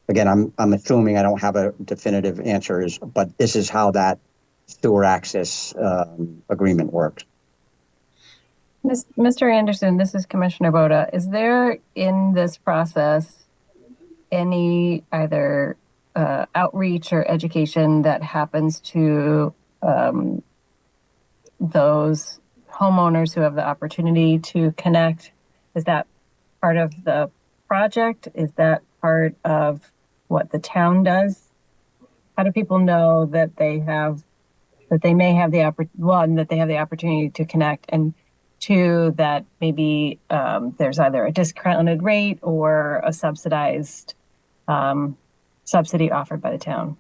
again, I'm assuming I don't have a definitive answer but this is how that sewer access agreement worked. Mr. Anderson, this is Commissioner Boda. Is there in this process any either outreach or education that happens to those homeowners who have the opportunity to connect? Is that part of the project? Is that part of what the town does? How do people know that they may have the opportunity to connect, and two, that maybe there's either a discounted rate or a subsidized subsidy offered by the town?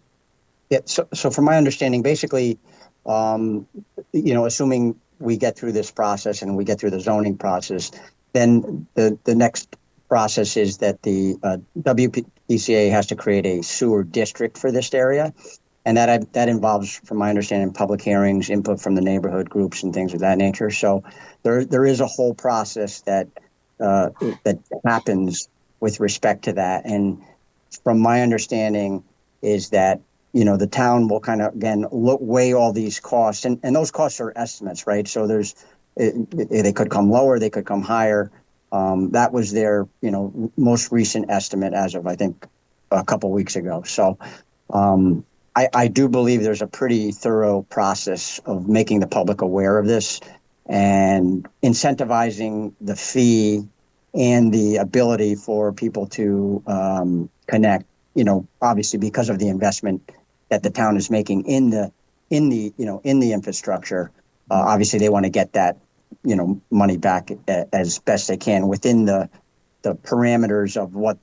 Yeah. So from my understanding, basically, assuming we get through this process and we get through the zoning process, then the next process is that the WPCA has to create a sewer district for this area. And that involves, from my understanding, public hearings, input from the neighborhood groups and things of that nature. So there is a whole process that happens with respect to that. And from my understanding is that, the town will kind of, again, weigh all these costs, and those costs are estimates, right? So they could come lower, they could come higher. That was their, most recent estimate as of, I think, a couple weeks ago. So I do believe there's a pretty thorough process of making the public aware of this and incentivizing the fee and the ability for people to connect, obviously because of the investment that the town is making in the infrastructure. Obviously they want to get that, money back as best they can within the parameters of what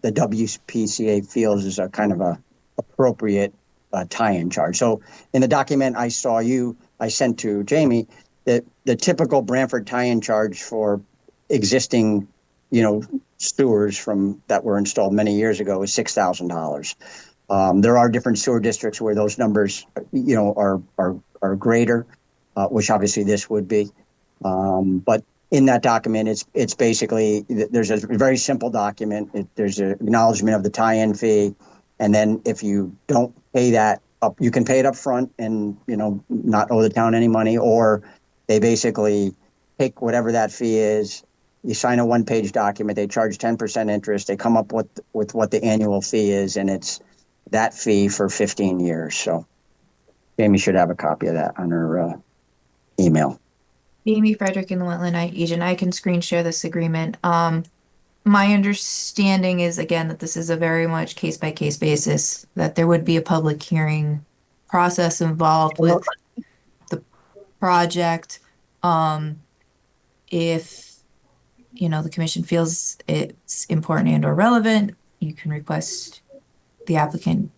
the WPCA feels is a kind of a appropriate tie-in charge. So in the document I sent to Jamie, the typical Branford tie-in charge for existing, sewers that were installed many years ago is $6,000. There are different sewer districts where those numbers, are greater, which obviously this would be. But in that document, it's basically, there's a very simple document. There's an acknowledgement of the tie-in fee. And then if you don't pay that up, you can pay it up front and, not owe the town any money, or they basically take whatever that fee is. You sign a one-page document. They charge 10% interest. They come up with what the annual fee is, and it's that fee for 15 years. So Jamie should have a copy of that on her email. Amy Frederick in the Wetland Agent. I can screen share this agreement. My understanding is again that this is a very much case by case basis, that there would be a public hearing process involved with the project. If the commission feels it's important and or relevant, you can request the applicant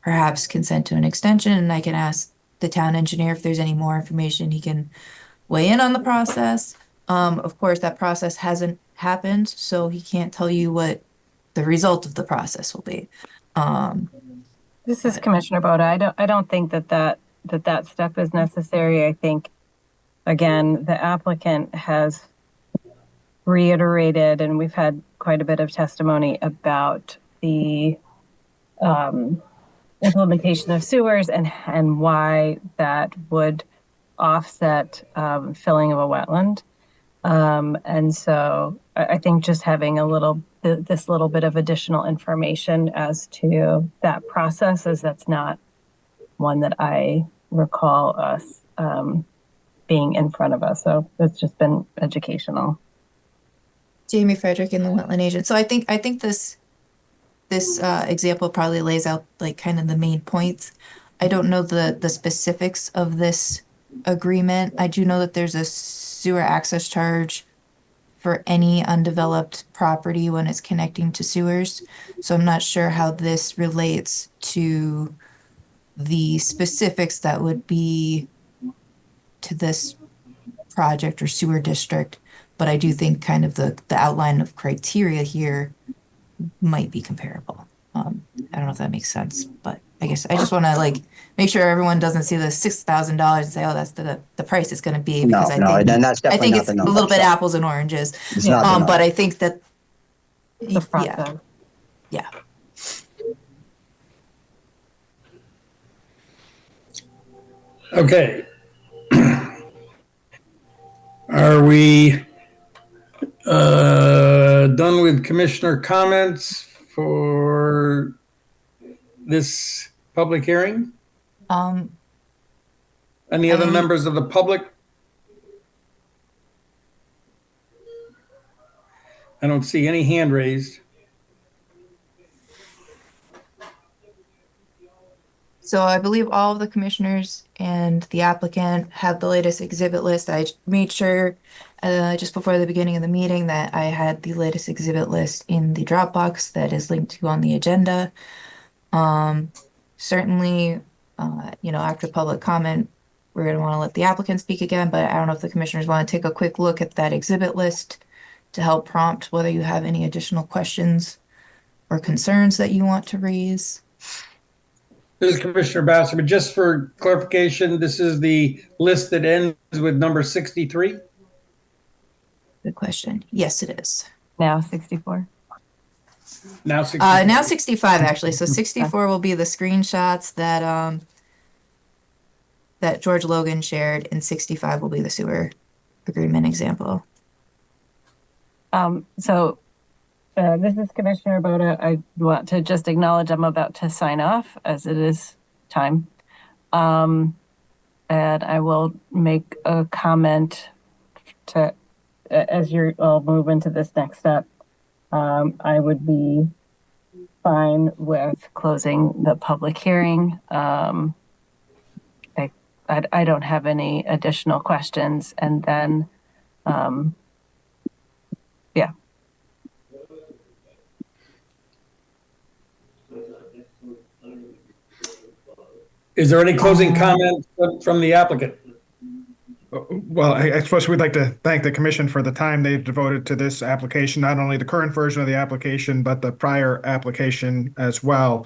perhaps consent to an extension, and I can ask the town engineer if there's any more information he can weigh in on the process. Of course, that process hasn't happened, so he can't tell you what the result of the process will be. This is Commissioner Boda. I don't think that step is necessary. I think, again, the applicant has reiterated, and we've had quite a bit of testimony about the implementation of sewers and why that would offset filling of a wetland. And so I think just having this little bit of additional information as to that process, as that's not one that I recall us being in front of us. So it's just been educational. Jamie Frederick in the Wetland Agent. So I think this example probably lays out like kind of the main points. I don't know the specifics of this agreement. I do know that there's a sewer access charge for any undeveloped property when it's connecting to sewers. So I'm not sure how this relates to the specifics that would be to this project or sewer district. But I do think kind of the outline of criteria here might be comparable. I don't know if that makes sense, but I guess I just want to make sure everyone doesn't see the $6,000 and say, "Oh, that's the price it's going to be." Because and that's definitely I think not it's the a number, little bit so. apples and oranges. It's not the number. But I think that The process. yeah. Okay. Are we done with commissioner comments for this public hearing? Any other members of the public? I don't see any hand raised. So I believe all of the commissioners and the applicant have the latest exhibit list. I made sure just before the beginning of the meeting that I had the latest exhibit list in the Dropbox that is linked to on the agenda. Certainly, after public comment, we're going to want to let the applicant speak again, but I don't know if the commissioners want to take a quick look at that exhibit list to help prompt whether you have any additional questions or concerns that you want to raise. This is Commissioner Bassett, but just for clarification, this is the list that ends with number 63? Good question. Yes, it is. Now 64. Now 64. Now 65 actually. So 64 will be the screenshots that George Logan shared, and 65 will be the sewer agreement example. This is Commissioner Boda. I want to just acknowledge I'm about to sign off as it is time. And I will make a comment as you all move into this next step. I would be fine with closing the public hearing. I don't have any additional questions. And then, yeah. Is there any closing comments from the applicant? Well, I suppose we'd like to thank the commission for the time they've devoted to this application, not only the current version of the application, but the prior application as well.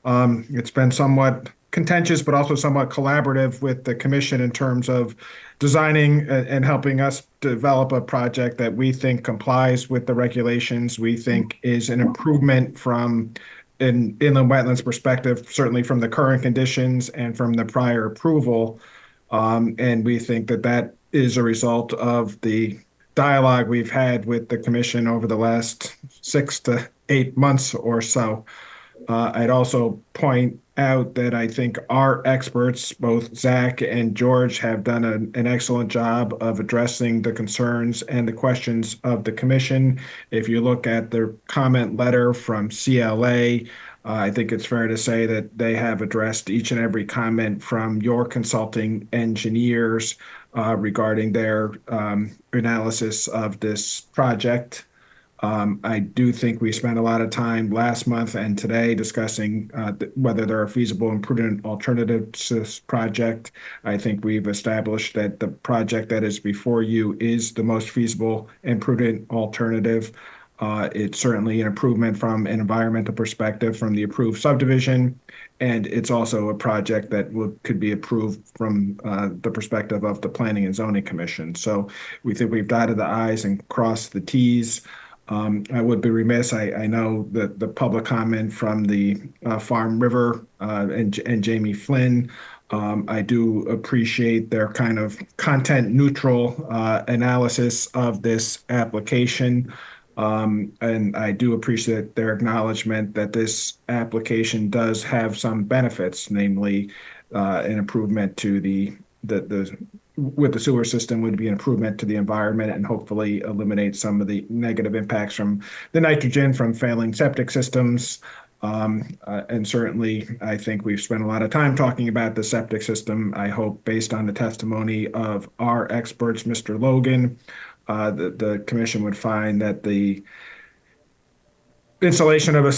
It's been somewhat contentious, but also somewhat collaborative with the commission in terms of designing and helping us develop a project that we think complies with the regulations, we think is an improvement from an inland wetlands perspective, certainly from the current conditions and from the prior approval. And we think that is a result of the dialogue we've had with the commission over the last 6 to 8 months or so. I'd also point out that I think our experts, both Zach and George, have done an excellent job of addressing the concerns and the questions of the commission. If you look at the comment letter from CLA, I think it's fair to say that they have addressed each and every comment from your consulting engineers regarding their analysis of this project. I do think we spent a lot of time last month and today discussing whether there are feasible and prudent alternatives to this project. I think we've established that the project that is before you is the most feasible and prudent alternative. It's certainly an improvement from an environmental perspective from the approved subdivision, and it's also a project that could be approved from the perspective of the Planning and Zoning Commission. So we think we've dotted the i's and crossed the t's. I would be remiss. I know that the public comment from the Farm River and Jamie Flynn. I do appreciate their kind of content neutral analysis of this application. And I do appreciate their acknowledgement that this application does have some benefits, namely an improvement to the with the sewer system would be an improvement to the environment and hopefully eliminate some of the negative impacts from the nitrogen from failing septic systems. And certainly, I think we've spent a lot of time talking about the septic system. I hope, based on the testimony of our experts, Mr. Logan, the commission would find that the installation of a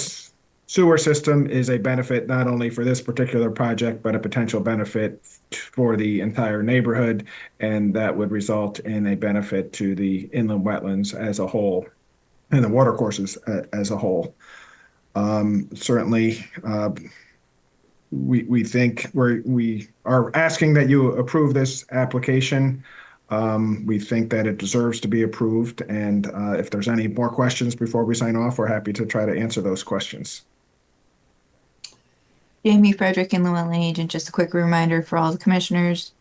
sewer system is a benefit not only for this particular project, but a potential benefit for the entire neighborhood, and that would result in a benefit to the inland wetlands as a whole and the watercourses as a whole. Certainly, we think we are asking that you approve this application. We think that it deserves to be approved, and if there's any more questions before we sign off, we're happy to try to answer those questions. Jamie Frederick, Inland Wetland Agent, just a quick reminder for all the commissioners.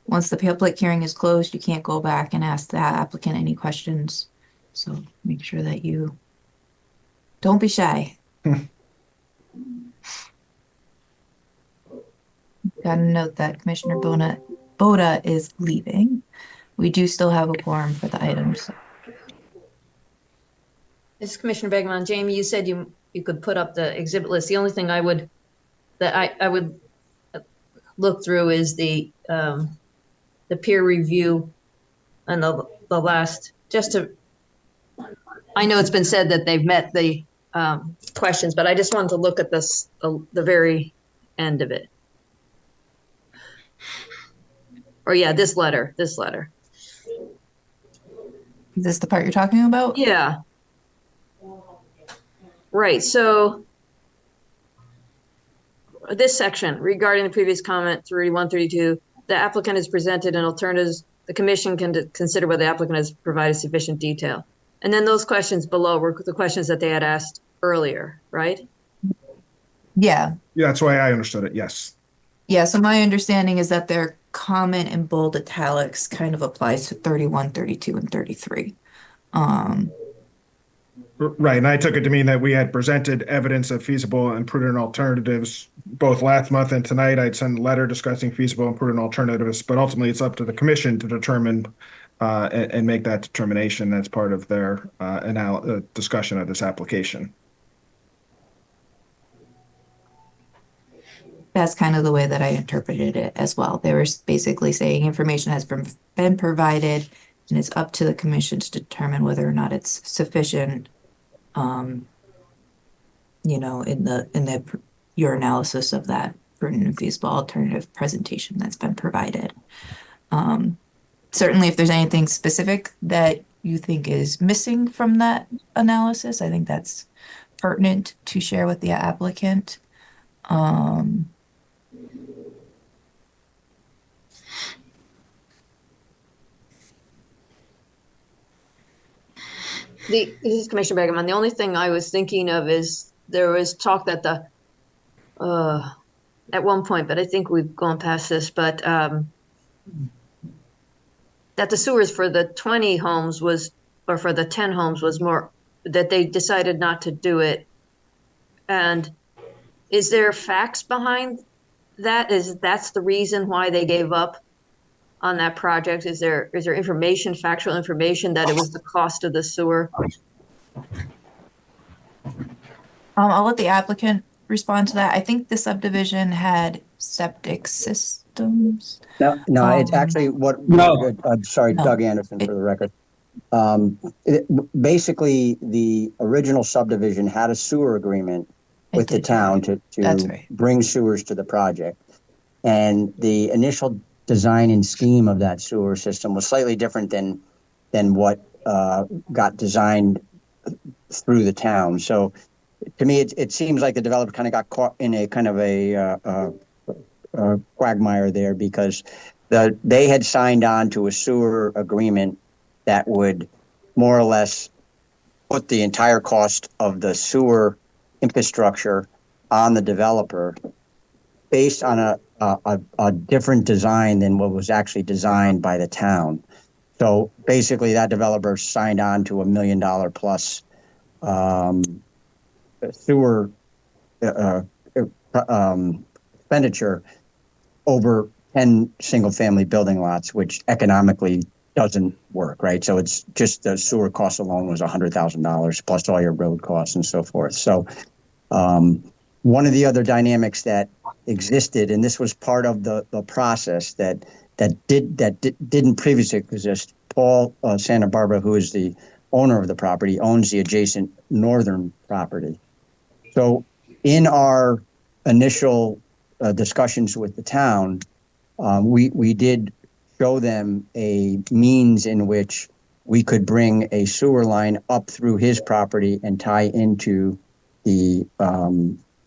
Once the public hearing is closed, you can't go back and ask the applicant any questions. So make sure that you don't be shy. Got to note that Commissioner Boda is leaving. We do still have a quorum for the items. This is Commissioner Begeman. Jamie, you said you could put up the exhibit list. The only thing I would look through is the peer review and the last, just to, I know it's been said that they've met the questions, but I just wanted to look at this, the very end of it. Or yeah, this letter. Is this the part you're talking about? Yeah. Right, so this section regarding the previous comment 3132, the applicant has presented an alternatives. The commission can consider whether the applicant has provided sufficient detail. And then those questions below were the questions that they had asked earlier, right? Yeah. Yeah, that's the way I understood it. Yes. Yeah, so my understanding is that their comment in bold italics kind of applies to 31, 32, and 33. Right, and I took it to mean that we had presented evidence of feasible and prudent alternatives both last month and tonight. I'd send a letter discussing feasible and prudent alternatives, but ultimately it's up to the commission to determine and make that determination as part of their discussion of this application. That's kind of the way that I interpreted it as well. They were basically saying information has been provided and it's up to the commission to determine whether or not it's sufficient, you know, in your analysis of that prudent and feasible alternative presentation that's been provided. Certainly, if there's anything specific that you think is missing from that analysis, I think that's pertinent to share with the applicant. This is Commissioner Begeman. The only thing I was thinking of is there was talk that at one point, but I think we've gone past this, but that that the sewers for the 20 homes was, or for the 10 homes was more, that they decided not to do it. And is there facts behind that? That's the reason why they gave up on that project? Is there information, factual information, that it was the cost of the sewer? I'll let the applicant respond to that. I think the subdivision had septic systems. No, it's actually No. I'm sorry, No. Doug Anderson for the record. Basically, the original subdivision had a sewer agreement with the town to That's right. bring sewers to the project. And the initial design and scheme of that sewer system was slightly different than what got designed through the town. So to me, it seems like the developer kind of got caught in a kind of a quagmire there, because they had signed on to a sewer agreement that would more or less put the entire cost of the sewer infrastructure on the developer, based on a different design than what was actually designed by the town. So basically, that developer signed on to $1 million plus sewer expenditure over 10 single-family building lots, which economically doesn't work, right? So it's just the sewer cost alone was $100,000 plus all your road costs and so forth. So one of the other dynamics that existed, and this was part of the process that didn't previously exist. Paul Santa Barbara, who is the owner of the property, owns the adjacent northern property. So in our initial discussions with the town, we did show them a means in which we could bring a sewer line up through his property and tie into the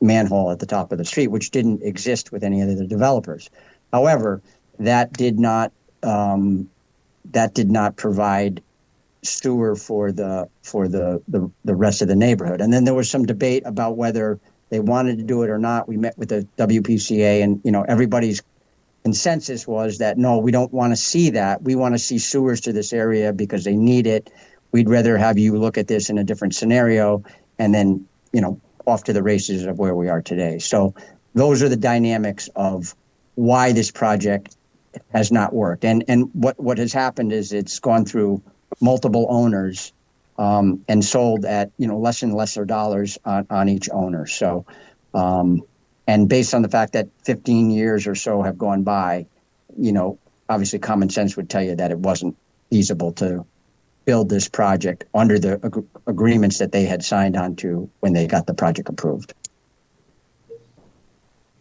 manhole at the top of the street, which didn't exist with any of the developers. However, that did not provide sewer for the rest of the neighborhood. And then there was some debate about whether they wanted to do it or not. We met with the WPCA, and everybody's consensus was that no, we don't want to see that. We want to see sewers to this area because they need it. We'd rather have you look at this in a different scenario, and then off to the races of where we are today. So those are the dynamics of why this project has not worked. And what has happened is it's gone through multiple owners and sold at less and lesser dollars on each owner. So and based on the fact that 15 years or so have gone by, obviously common sense would tell you that it wasn't feasible to build this project under the agreements that they had signed on to when they got the project approved.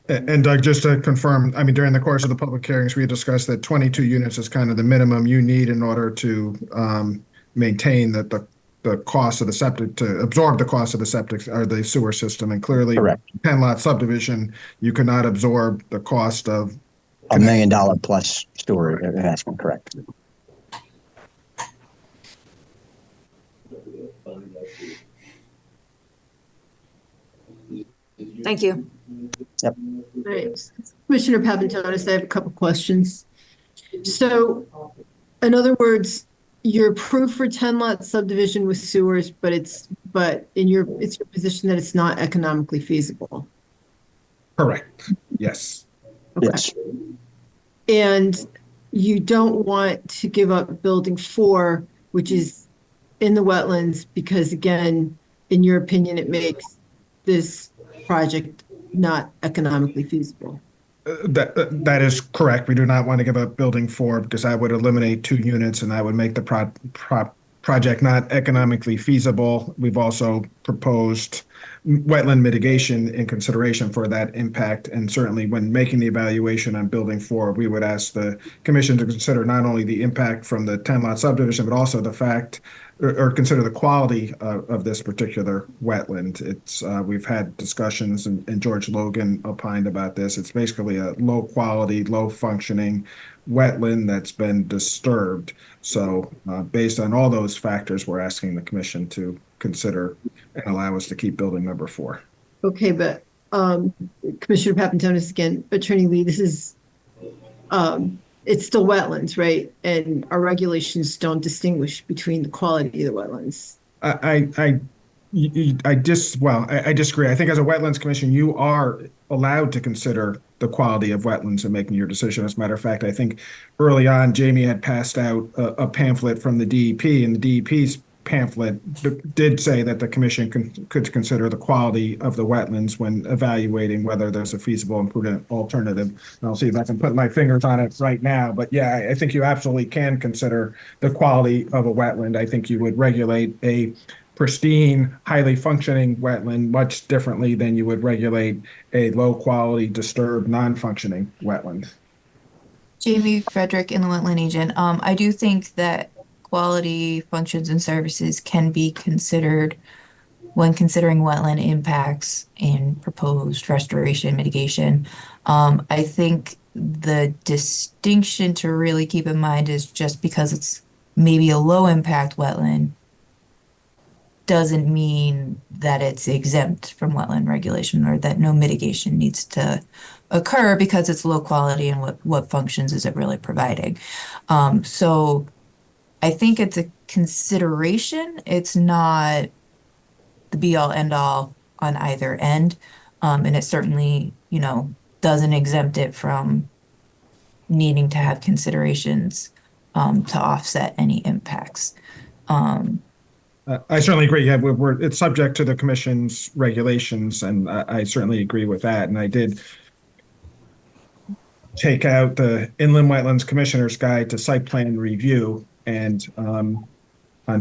And Doug, just to confirm, during the course of the public hearings, we had discussed that 22 units is kind of the minimum you need in order to maintain the cost of the septic, to absorb the cost of the septic or the sewer system. And clearly, correct. 10 lot subdivision, you cannot absorb the cost of $1 million plus sewer investment, correct. Thank you. Yep. All right. Commissioner Papantonis, I have a couple questions. So, in other words, you're approved for 10 lot subdivision with sewers, but it's your position that it's not economically feasible. Correct. Yes. Okay. Yes. And you don't want to give up building 4, which is in the wetlands, because again, in your opinion, it makes this project not economically feasible. That is correct. We do not want to give up building 4 because that would eliminate 2 units and that would make the project not economically feasible. We've also proposed wetland mitigation in consideration for that impact. And certainly when making the evaluation on building 4, we would ask the commission to consider not only the impact from the 10 lot subdivision, but also the fact or consider the quality of this particular wetland. We've had discussions, and George Logan opined about this. It's basically a low quality, low functioning wetland that's been disturbed. So based on all those factors, we're asking the commission to consider and allow us to keep building number 4. Okay, but Commissioner Papantonis again, Attorney Lee, this is it's still wetlands, right? And our regulations don't distinguish between the quality of the wetlands. I disagree. I think as a wetlands commission, you are allowed to consider the quality of wetlands in making your decision. As a matter of fact, I think early on, Jamie had passed out a pamphlet from the DEP, and the DEP's pamphlet did say that the commission could consider the quality of the wetlands when evaluating whether there's a feasible and prudent alternative. And I'll see if I can put my fingers on it right now. But yeah, I think you absolutely can consider the quality of a wetland. I think you would regulate a pristine, highly functioning wetland much differently than you would regulate a low quality, disturbed, non-functioning wetland. Jamie Frederick in the Wetland Agent. I do think that quality functions and services can be considered when considering wetland impacts and proposed restoration mitigation. I think the distinction to really keep in mind is just because it's maybe a low impact wetland doesn't mean that it's exempt from wetland regulation or that no mitigation needs to occur because it's low quality and what functions is it really providing. So I think it's a consideration. It's not the be all end all on either end. And it certainly, doesn't exempt it from needing to have considerations to offset any impacts. I certainly agree. Yeah, it's subject to the commission's regulations, and I certainly agree with that. And I did take out the Inland Wetlands Commissioner's Guide to Site Plan Review, and on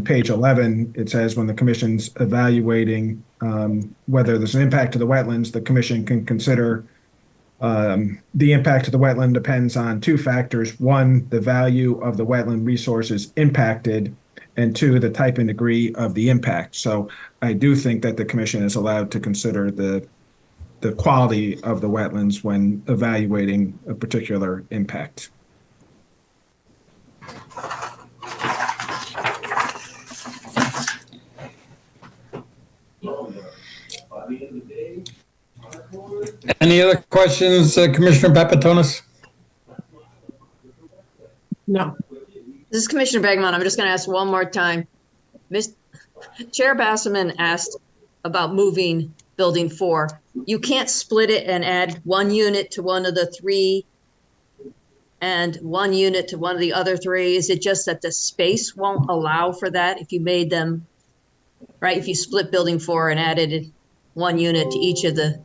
page 11, it says when the commission's evaluating whether there's an impact to the wetlands, the commission can consider the impact of the wetland depends on two factors. One, the value of the wetland resources impacted, and two, the type and degree of the impact. So I do think that the commission is allowed to consider the quality of the wetlands when evaluating a particular impact. Any other questions, Commissioner Papatonis? No. This is Commissioner Begman. I'm just going to ask one more time. Chair Basserman asked about moving Building 4. You can't split it and add one unit to one of the three and one unit to one of the other three. Is it just that the space won't allow for that if you made them, right? If you split Building 4 and added one unit to each of the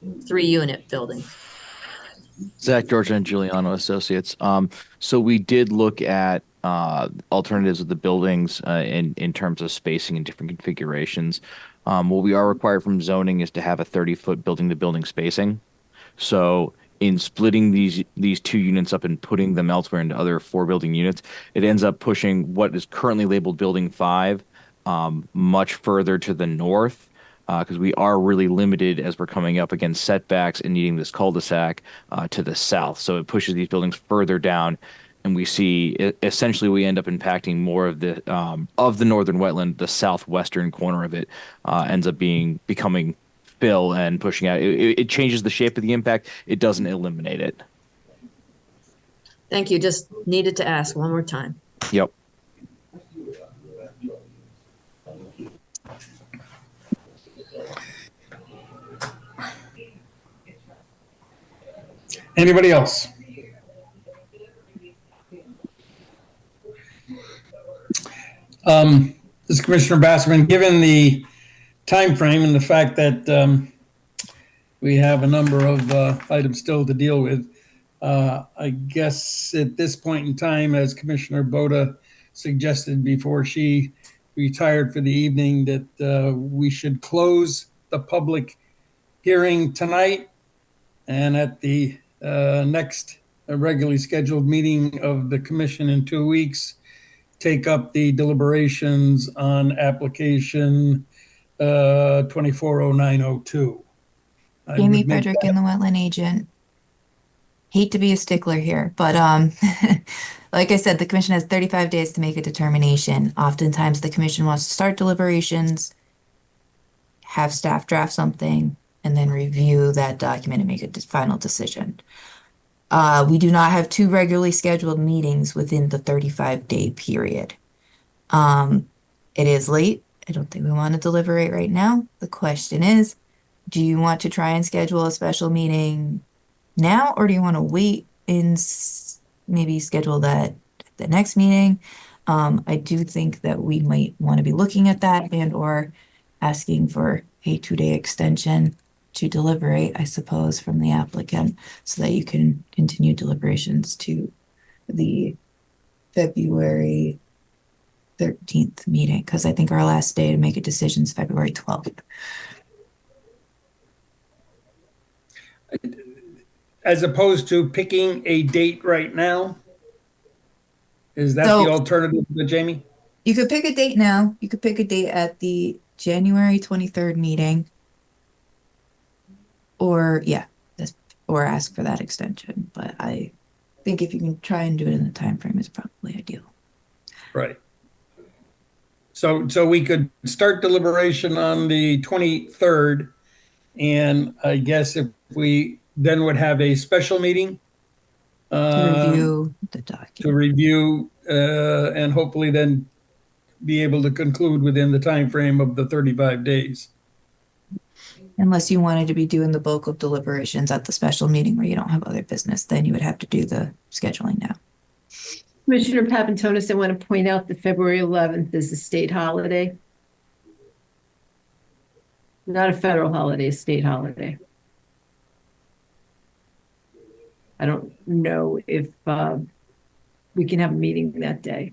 3-unit buildings? Zach Georgia and Giuliano Associates. So we did look at alternatives of the buildings in terms of spacing and different configurations. What we are required from zoning is to have a 30-foot building-to-building spacing. So in splitting these 2 units up and putting them elsewhere into other 4 building units, it ends up pushing what is currently labeled Building 5 much further to the north. Because we are really limited as we're coming up against setbacks and needing this cul-de-sac to the south. So it pushes these buildings further down, and we see essentially we end up impacting more of the northern wetland. The southwestern corner of it ends up becoming fill and pushing out. It changes the shape of the impact. It doesn't eliminate it. Thank you. Just needed to ask one more time. Yep. Anybody else? This is Commissioner Basserman. Given the time frame and the fact that we have a number of items still to deal with, I guess at this point in time, as Commissioner Boda suggested before she retired for the evening, that we should close the public hearing tonight, and at the next regularly scheduled meeting of the commission in 2 weeks, take up the deliberations on application 240902. Jamie Frederick in the Wetland Agent. Hate to be a stickler here, but like I said, the commission has 35 days to make a determination. Oftentimes the commission wants to start deliberations, have staff draft something, and then review that document and make a final decision. We do not have two regularly scheduled meetings within the 35-day period. It is late. I don't think we want to deliberate right now. The question is, do you want to try and schedule a special meeting now, or do you want to wait and maybe schedule that at the next meeting? I do think that we might want to be looking at that and or asking for a 2-day extension to deliberate, I suppose, from the applicant so that you can continue deliberations to the February 13th meeting, because I think our last day to make a decision is February 12th. As opposed to picking a date right now? Is that So- the alternative, Jamie? You could pick a date now. You could pick a date at the January 23rd meeting. Or, or ask for that extension. But I think if you can try and do it in the time frame, it's probably ideal. Right. So we could start deliberation on the 23rd, and I guess if we then would have a special meeting To review the document. to review and hopefully then be able to conclude within the time frame of the 35 days. Unless you wanted to be doing the bulk of deliberations at the special meeting where you don't have other business, then you would have to do the scheduling now. Commissioner Papantonis, I want to point out that February 11th is a state holiday. Not a federal holiday, a state holiday. I don't know if we can have a meeting that day.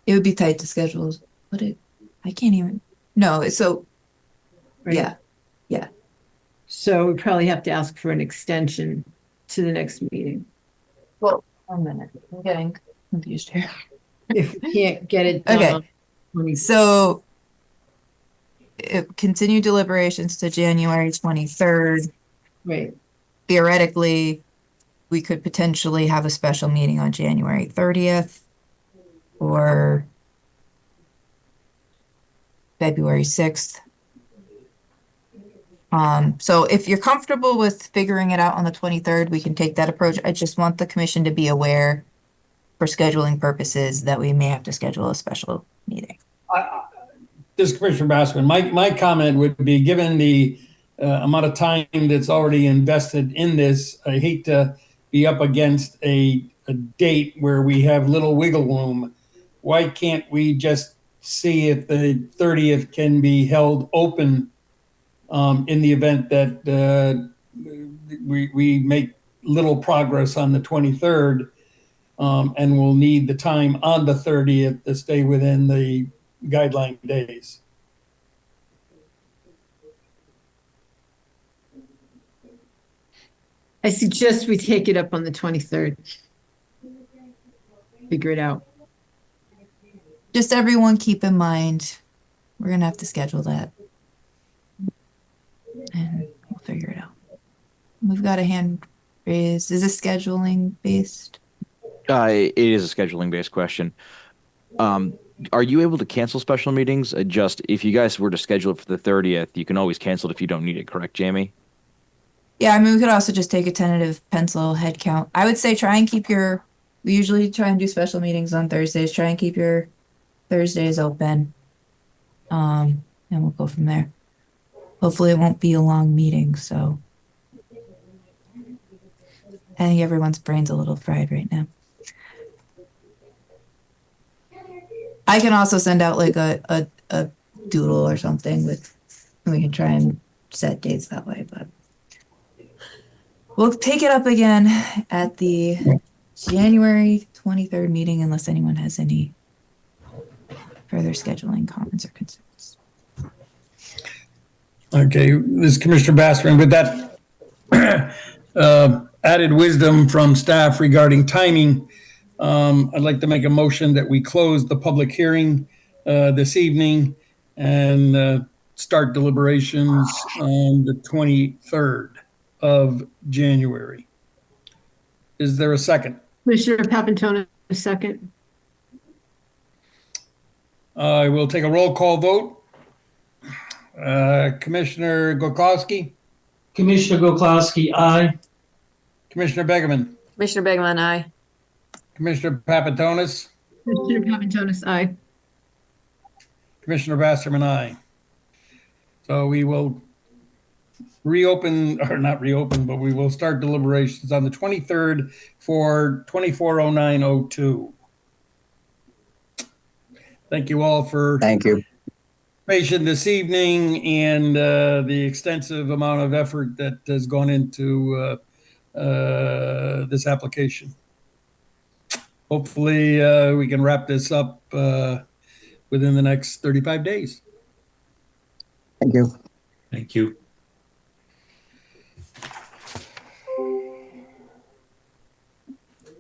It would be tight to schedule. I can't even. No, so Right? Yeah. So we probably have to ask for an extension to the next meeting. Well, 1 minute. I'm getting confused here. If we can't get it done. Okay. on So continue deliberations to January 23rd. Right. Theoretically, we could potentially have a special meeting on January 30th or February 6th. So if you're comfortable with figuring it out on the 23rd, we can take that approach. I just want the commission to be aware for scheduling purposes that we may have to schedule a special meeting. This is Commissioner Bassman. My comment would be, given the amount of time that's already invested in this, I hate to be up against a date where we have little wiggle room. Why can't we just see if the 30th can be held open in the event that we make little progress on the 23rd, and we'll need the time on the 30th to stay within the guideline days. I suggest we take it up on the 23rd. Figure it out. Just everyone keep in mind, we're going to have to schedule that. And we'll figure it out. We've got a hand raised. Is this scheduling based? It is a scheduling based question. Are you able to cancel special meetings? Just if you guys were to schedule it for the 30th, you can always cancel it if you don't need it, correct, Jamie? Yeah, I mean, we could also just take a tentative pencil head count. I would say try and keep we usually try and do special meetings on Thursdays. Try and keep your Thursdays open. And we'll go from there. Hopefully it won't be a long meeting, so. I think everyone's brain's a little fried right now. I can also send out like a doodle or something and we can try and set dates that way, but we'll take it up again at the January 23rd meeting unless anyone has any further scheduling comments or concerns. Okay, this is Commissioner Bassman. With that added wisdom from staff regarding timing, I'd like to make a motion that we close the public hearing this evening and start deliberations on the 23rd of January. Is there a second? Commissioner Papantonis, a second. I will take a roll call vote. Commissioner Gokowski, Commissioner Gokowski, aye. Commissioner Begeman, Commissioner Begman, aye. Commissioner Papatonis, Commissioner Papantonis, aye. Commissioner Basserman, aye. So we will reopen, or not reopen, but we will start deliberations on the 23rd for 240902. Thank you all for Thank you. patient this evening and the extensive amount of effort that has gone into this application. Hopefully, we can wrap this up within the next 35 days. Thank you. Thank you.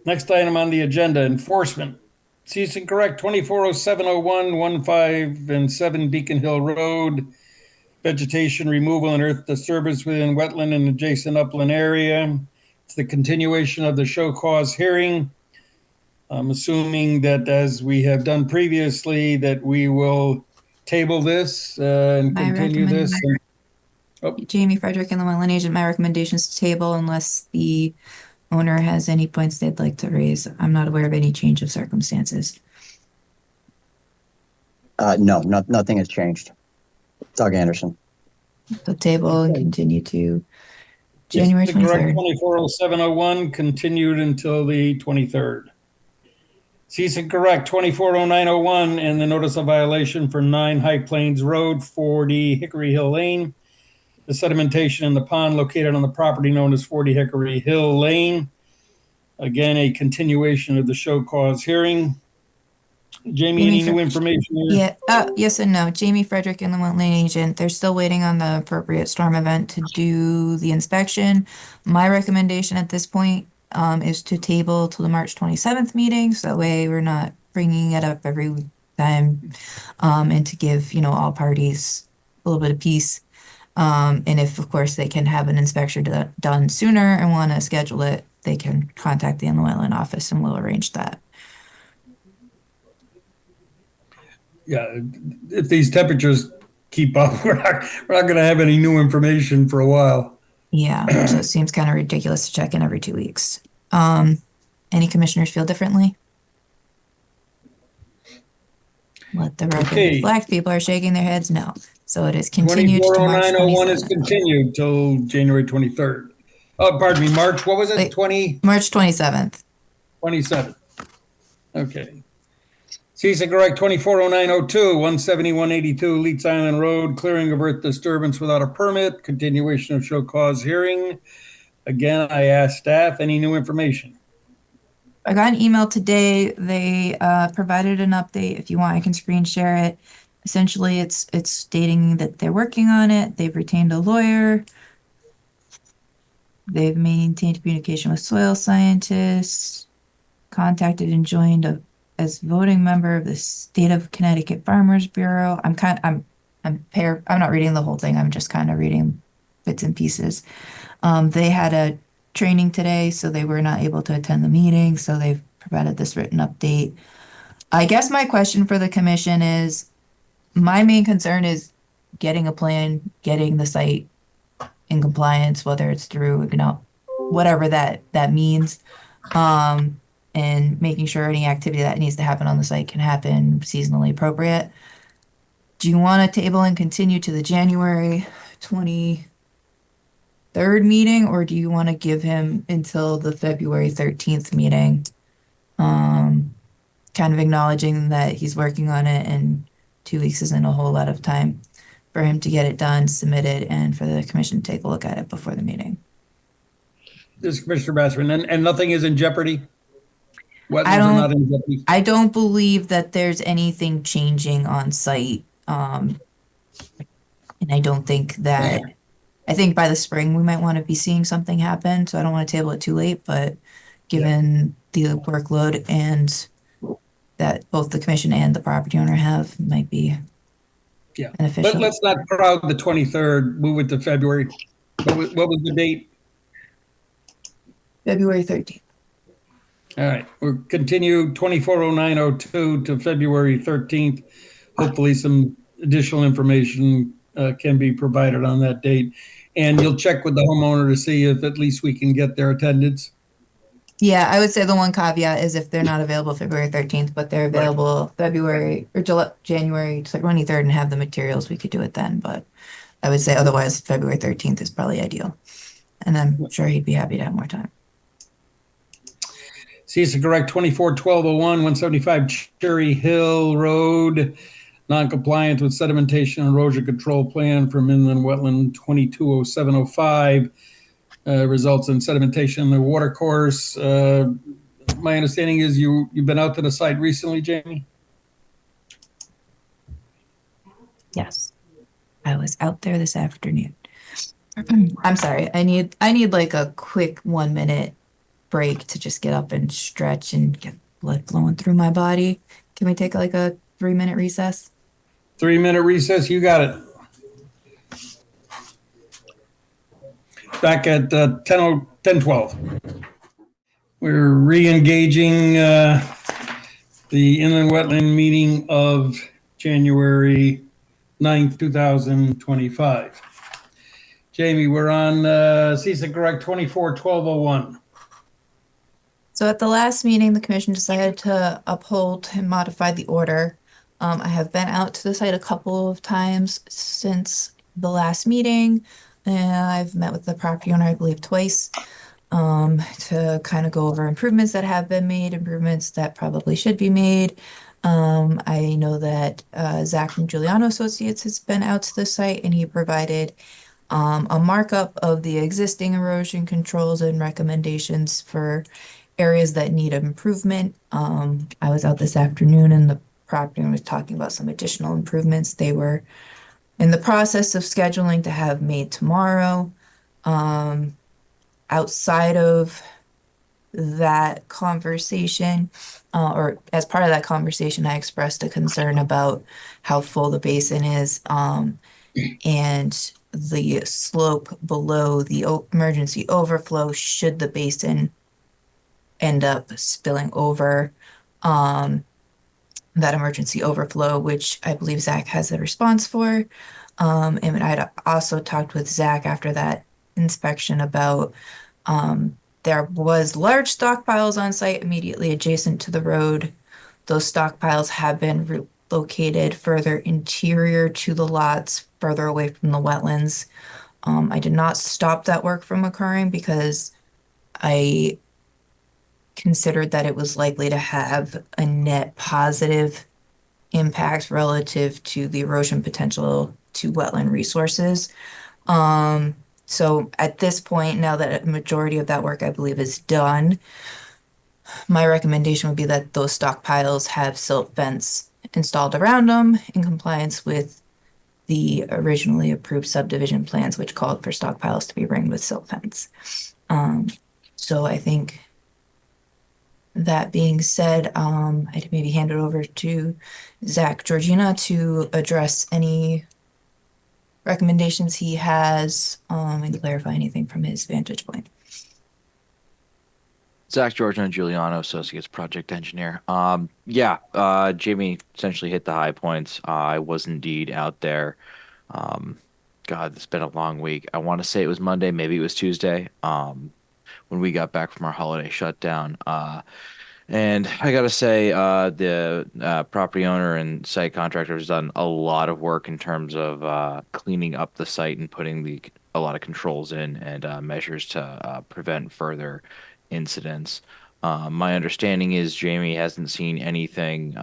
Next item on the agenda, enforcement. Cease and correct 240701, 15 and 7 Beacon Hill Road. Vegetation removal and earth disturbance within wetland and adjacent upland area. It's the continuation of the show cause hearing. I'm assuming that, as we have done previously, that we will table this and I continue recommend- this. Jamie Frederick and the wetland agent, my recommendation is to table unless the owner has any points they'd like to raise. I'm not aware of any change of circumstances. No, nothing has changed. Doug Anderson. So table and continue to January Yes, correct. 23rd. 240701 continued until the 23rd. Cease and correct 240901 and the notice of violation for 9 High Plains Road, 40 Hickory Hill Lane. The sedimentation in the pond located on the property known as 40 Hickory Hill Lane. Again, a continuation of the show cause hearing. Jamie, any new information here? Yeah, yes and no. Jamie Frederick and the wetland agent, they're still waiting on the appropriate storm event to do the inspection. My recommendation at this point is to table till the March 27th meeting, so that way we're not bringing it up every time, and to give, all parties a little bit of peace. And if, of course, they can have an inspection done sooner and want to schedule it, they can contact the inland wetland office and we'll arrange that. Yeah, if these temperatures keep up, we're not going to have any new information for a while. Yeah, so it seems kind of ridiculous to check in every 2 weeks. Any commissioners feel differently? Let the record reflect. People are shaking their heads no. So it is continued to March 240901 is 27th. continued till January 23rd. Oh, pardon me, March, what was it? March 27th. 27th. Okay. Cease and correct 240902, 17182 Leeds Island Road, clearing of earth disturbance without a permit, continuation of show cause hearing. Again, I asked staff, any new information? I got an email today. They provided an update. If you want, I can screen share it. Essentially, it's stating that they're working on it. They've retained a lawyer. They've maintained communication with soil scientists, contacted and joined as voting member of the State of Connecticut Farmers Bureau. I'm not reading the whole thing. I'm just kind of reading bits and pieces. They had a training today, so they were not able to attend the meeting. So they've provided this written update. I guess my question for the commission is, my main concern is getting a plan, getting the site in compliance, whether it's through, whatever that means. And making sure any activity that needs to happen on the site can happen seasonally appropriate. Do you want to table and continue to the January 23rd meeting, or do you want to give him until the February 13th meeting? Kind of acknowledging that he's working on it and 2 weeks isn't a whole lot of time for him to get it done, submitted, and for the commission to take a look at it before the meeting. This is Commissioner Basserman, and nothing is in jeopardy? Wetlands are not in jeopardy? I don't believe that there's anything changing on site. And I don't think that, I think by the spring we might want to be seeing something happen. So I don't want to table it too late, but given the workload and that both the commission and the property owner have, might be beneficial. But let's not crowd the 23rd, move it to February. What was the date? February 13th. All right, we'll continue 240902 to February 13th. Hopefully some additional information can be provided on that date. And you'll check with the homeowner to see if at least we can get their attendance. Yeah, I would say the one caveat is if they're not available February 13th, but they're available February or January 23rd and have the materials, we could do it then. But I would say otherwise, February 13th is probably ideal. And I'm sure he'd be happy to have more time. CISA correct 24-1201, 175 Cherry Hill Road, non-compliance with sedimentation and erosion control plan from inland wetland 220705. Results in sedimentation in the watercourse. My understanding is you've been out to the site recently, Jamie? Yes, I was out there this afternoon. I'm sorry. I need like a quick 1 minute break to just get up and stretch and get blood flowing through my body. Can we take like a 3-minute recess? 3-minute recess, you got it. Back at 10:12. We're re-engaging the inland wetland meeting of January 9th, 2025. Jamie, we're on CISA correct 24-1201. So at the last meeting, the commission decided to uphold and modify the order. I have been out to the site a couple of times since the last meeting, and I've met with the property owner, I believe, twice, to kind of go over improvements that have been made, improvements that probably should be made. I know that Zach from Giuliano Associates has been out to the site, and he provided a markup of the existing erosion controls and recommendations for areas that need improvement. I was out this afternoon and the property owner was talking about some additional improvements they were in the process of scheduling to have made tomorrow. Outside of that conversation, or as part of that conversation, I expressed a concern about how full the basin is, and the slope below the emergency overflow should the basin end up spilling over that emergency overflow, which I believe Zach has a response for. And I'd also talked with Zach after that inspection about there was large stockpiles on site immediately adjacent to the road. Those stockpiles have been relocated further interior to the lots, further away from the wetlands. I did not stop that work from occurring because I considered that it was likely to have a net positive impact relative to the erosion potential to wetland resources. So at this point, now that a majority of that work, I believe, is done, my recommendation would be that those stockpiles have silt fence installed around them in compliance with the originally approved subdivision plans, which called for stockpiles to be ringed with silt fence. So I think that being said, I'd maybe hand it over to Zach Georgina to address any recommendations he has, and clarify anything from his vantage point. Zach Georgina, Giuliano Associates Project Engineer. Jamie essentially hit the high points. I was indeed out there. God, it's been a long week. I want to say it was Monday, maybe it was Tuesday, when we got back from our holiday shutdown. And I gotta say, the property owner and site contractor has done a lot of work in terms of cleaning up the site and putting a lot of controls in and measures to prevent further incidents. My understanding is Jamie hasn't seen anything,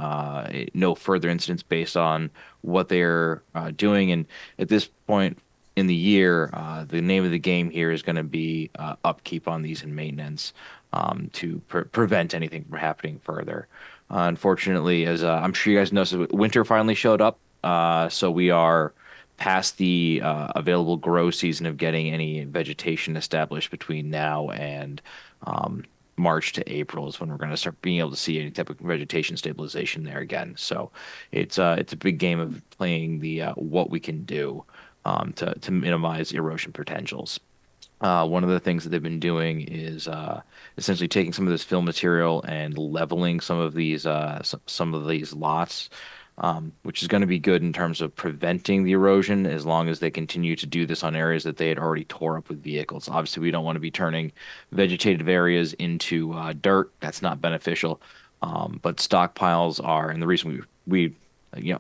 no further incidents based on what they're doing. And at this point in the year, the name of the game here is going to be upkeep on these and maintenance, to prevent anything from happening further. Unfortunately, as I'm sure you guys know, winter finally showed up. So we are past the available grow season of getting any vegetation established between now and March to April is when we're going to start being able to see any type of vegetation stabilization there again. So it's a big game of playing the what we can do to minimize erosion potentials. One of the things that they've been doing is essentially taking some of this fill material and leveling some of these lots. which is going to be good in terms of preventing the erosion as long as they continue to do this on areas that they had already tore up with vehicles. Obviously, we don't want to be turning vegetative areas into dirt. That's not beneficial. But stockpiles are, and the reason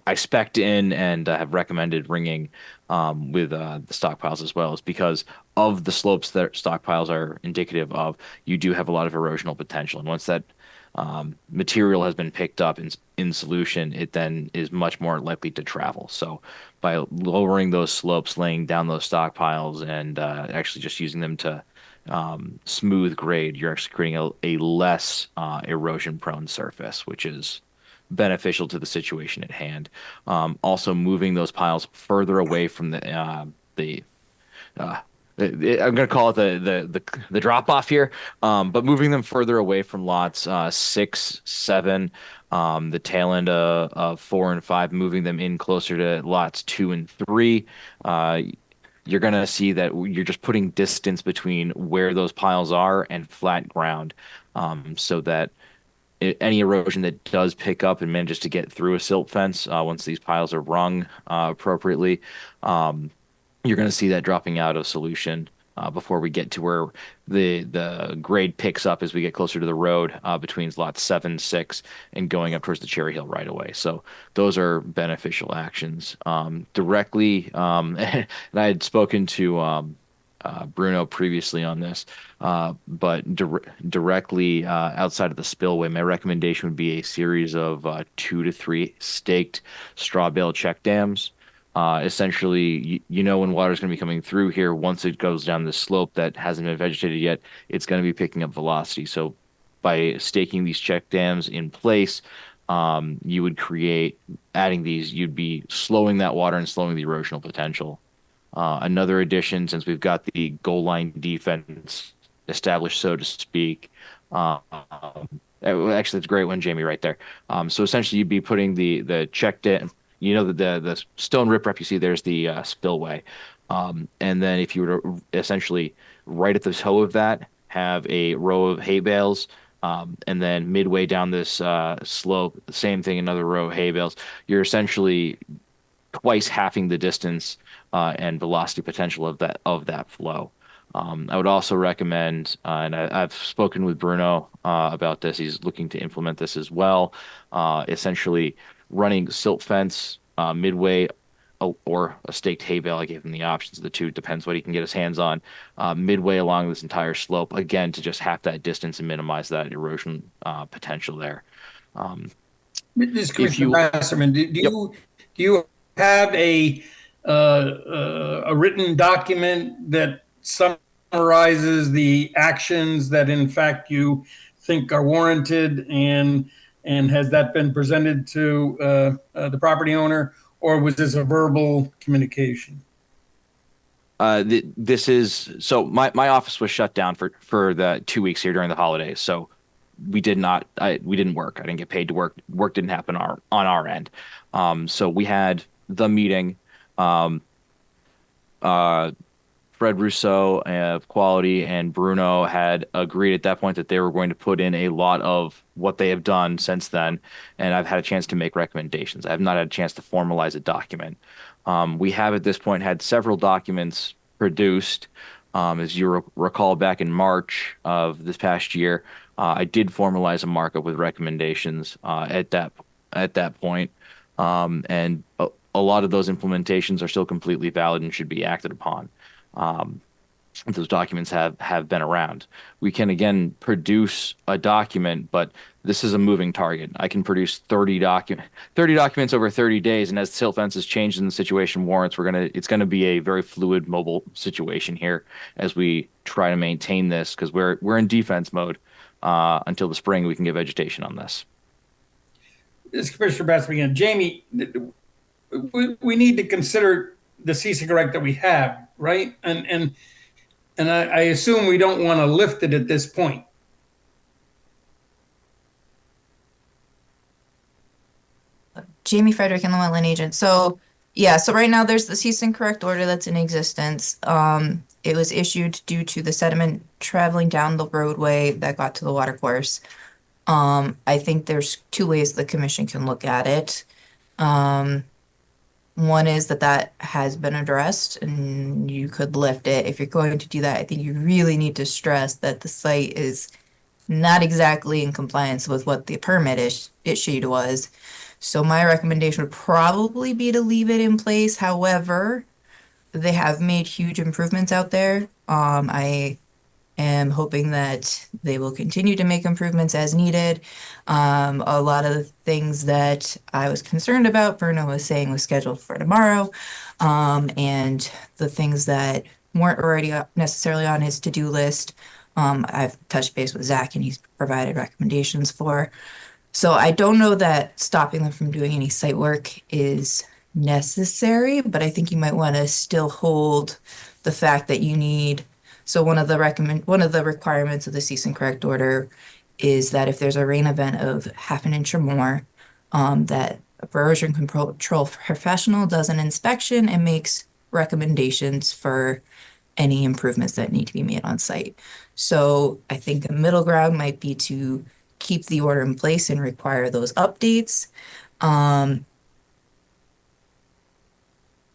I spec'd in and have recommended ringing with the stockpiles as well is because of the slopes that stockpiles are indicative of. You do have a lot of erosional potential, and once that material has been picked up in solution, it then is much more likely to travel. So by lowering those slopes, laying down those stockpiles, and actually just using them to smooth grade, you're actually creating a less erosion-prone surface, which is beneficial to the situation at hand. Also, moving those piles further away from the uh, I'm going to call it the drop off here, but moving them further away from lots 6, 7, the tail end of 4 and 5, moving them in closer to lots 2 and 3. You're going to see that you're just putting distance between where those piles are and flat ground, so that any erosion that does pick up and manages to get through a silt fence once these piles are rung appropriately, you're going to see that dropping out of solution before we get to where the grade picks up as we get closer to the road between lots 7, 6, and going up towards the Cherry Hill right away. So those are beneficial actions. Directly, and I had spoken to Bruno previously on this, but directly outside of the spillway, my recommendation would be a series of 2 to 3 staked straw bale check dams. Essentially, when water is going to be coming through here, once it goes down this slope that hasn't been vegetated yet, it's going to be picking up velocity. So by staking these check dams in place, you would adding these, you'd be slowing that water and slowing the erosional potential. Another addition, since we've got the goal line defense established, so to speak. Actually, it's a great one, Jamie, right there. So essentially, you'd be putting the check dam. The stone riprap you see there's the spillway, and then if you were to essentially right at the toe of that have a row of hay bales, and then midway down this slope, same thing, another row of hay bales. You're essentially twice halving the distance and velocity potential of that flow. I would also recommend, and I've spoken with Bruno about this. He's looking to implement this as well. Essentially, running silt fence midway or a staked hay bale. I gave him the options of the two. Depends what he can get his hands on. Midway along this entire slope, again, to just half that distance and minimize that erosion potential there. This Commissioner Basserman, do you have a written document that summarizes the actions that in fact you think are warranted, and has that been presented to the property owner, or was this a verbal communication? This is so my office was shut down for the 2 weeks here during the holidays, so we didn't work. I didn't get paid to work. Work didn't happen on our end. So we had the meeting. Fred Rousseau of Quality and Bruno had agreed at that point that they were going to put in a lot of what they have done since then, and I've had a chance to make recommendations. I have not had a chance to formalize a document. We have at this point had several documents produced. As you recall, back in March of this past year, I did formalize a markup with recommendations at that point, and a lot of those implementations are still completely valid and should be acted upon. Those documents have been around. We can again produce a document, but this is a moving target. I can produce 30 documents over 30 days, and as the silt fence has changed and the situation warrants, it's gonna be a very fluid, mobile situation here as we try to maintain this, because we're in defense mode until the spring. We can get vegetation on this. This is Commissioner Bassman again. Jamie, we need to consider the cease and correct that we have, right? And I assume we don't want to lift it at this point. Jamie Frederick, and the wetland agent. So right now there's the cease and correct order that's in existence. It was issued due to the sediment traveling down the roadway that got to the water course. I think there's two ways the commission can look at it. One is that has been addressed and you could lift it. If you're going to do that, I think you really need to stress that the site is not exactly in compliance with what the permit issued was. So my recommendation would probably be to leave it in place. However, they have made huge improvements out there. I am hoping that they will continue to make improvements as needed. A lot of the things that I was concerned about, Bruno was saying was scheduled for tomorrow. And the things that weren't already necessarily on his to-do list, I've touched base with Zach and he's provided recommendations for. So I don't know that stopping them from doing any site work is necessary, but I think you might want to still hold the fact that you need. So one of the requirements of the cease and correct order is that if there's a rain event of half an inch or more, that a erosion control professional does an inspection and makes recommendations for any improvements that need to be made on site. So I think a middle ground might be to keep the order in place and require those updates. And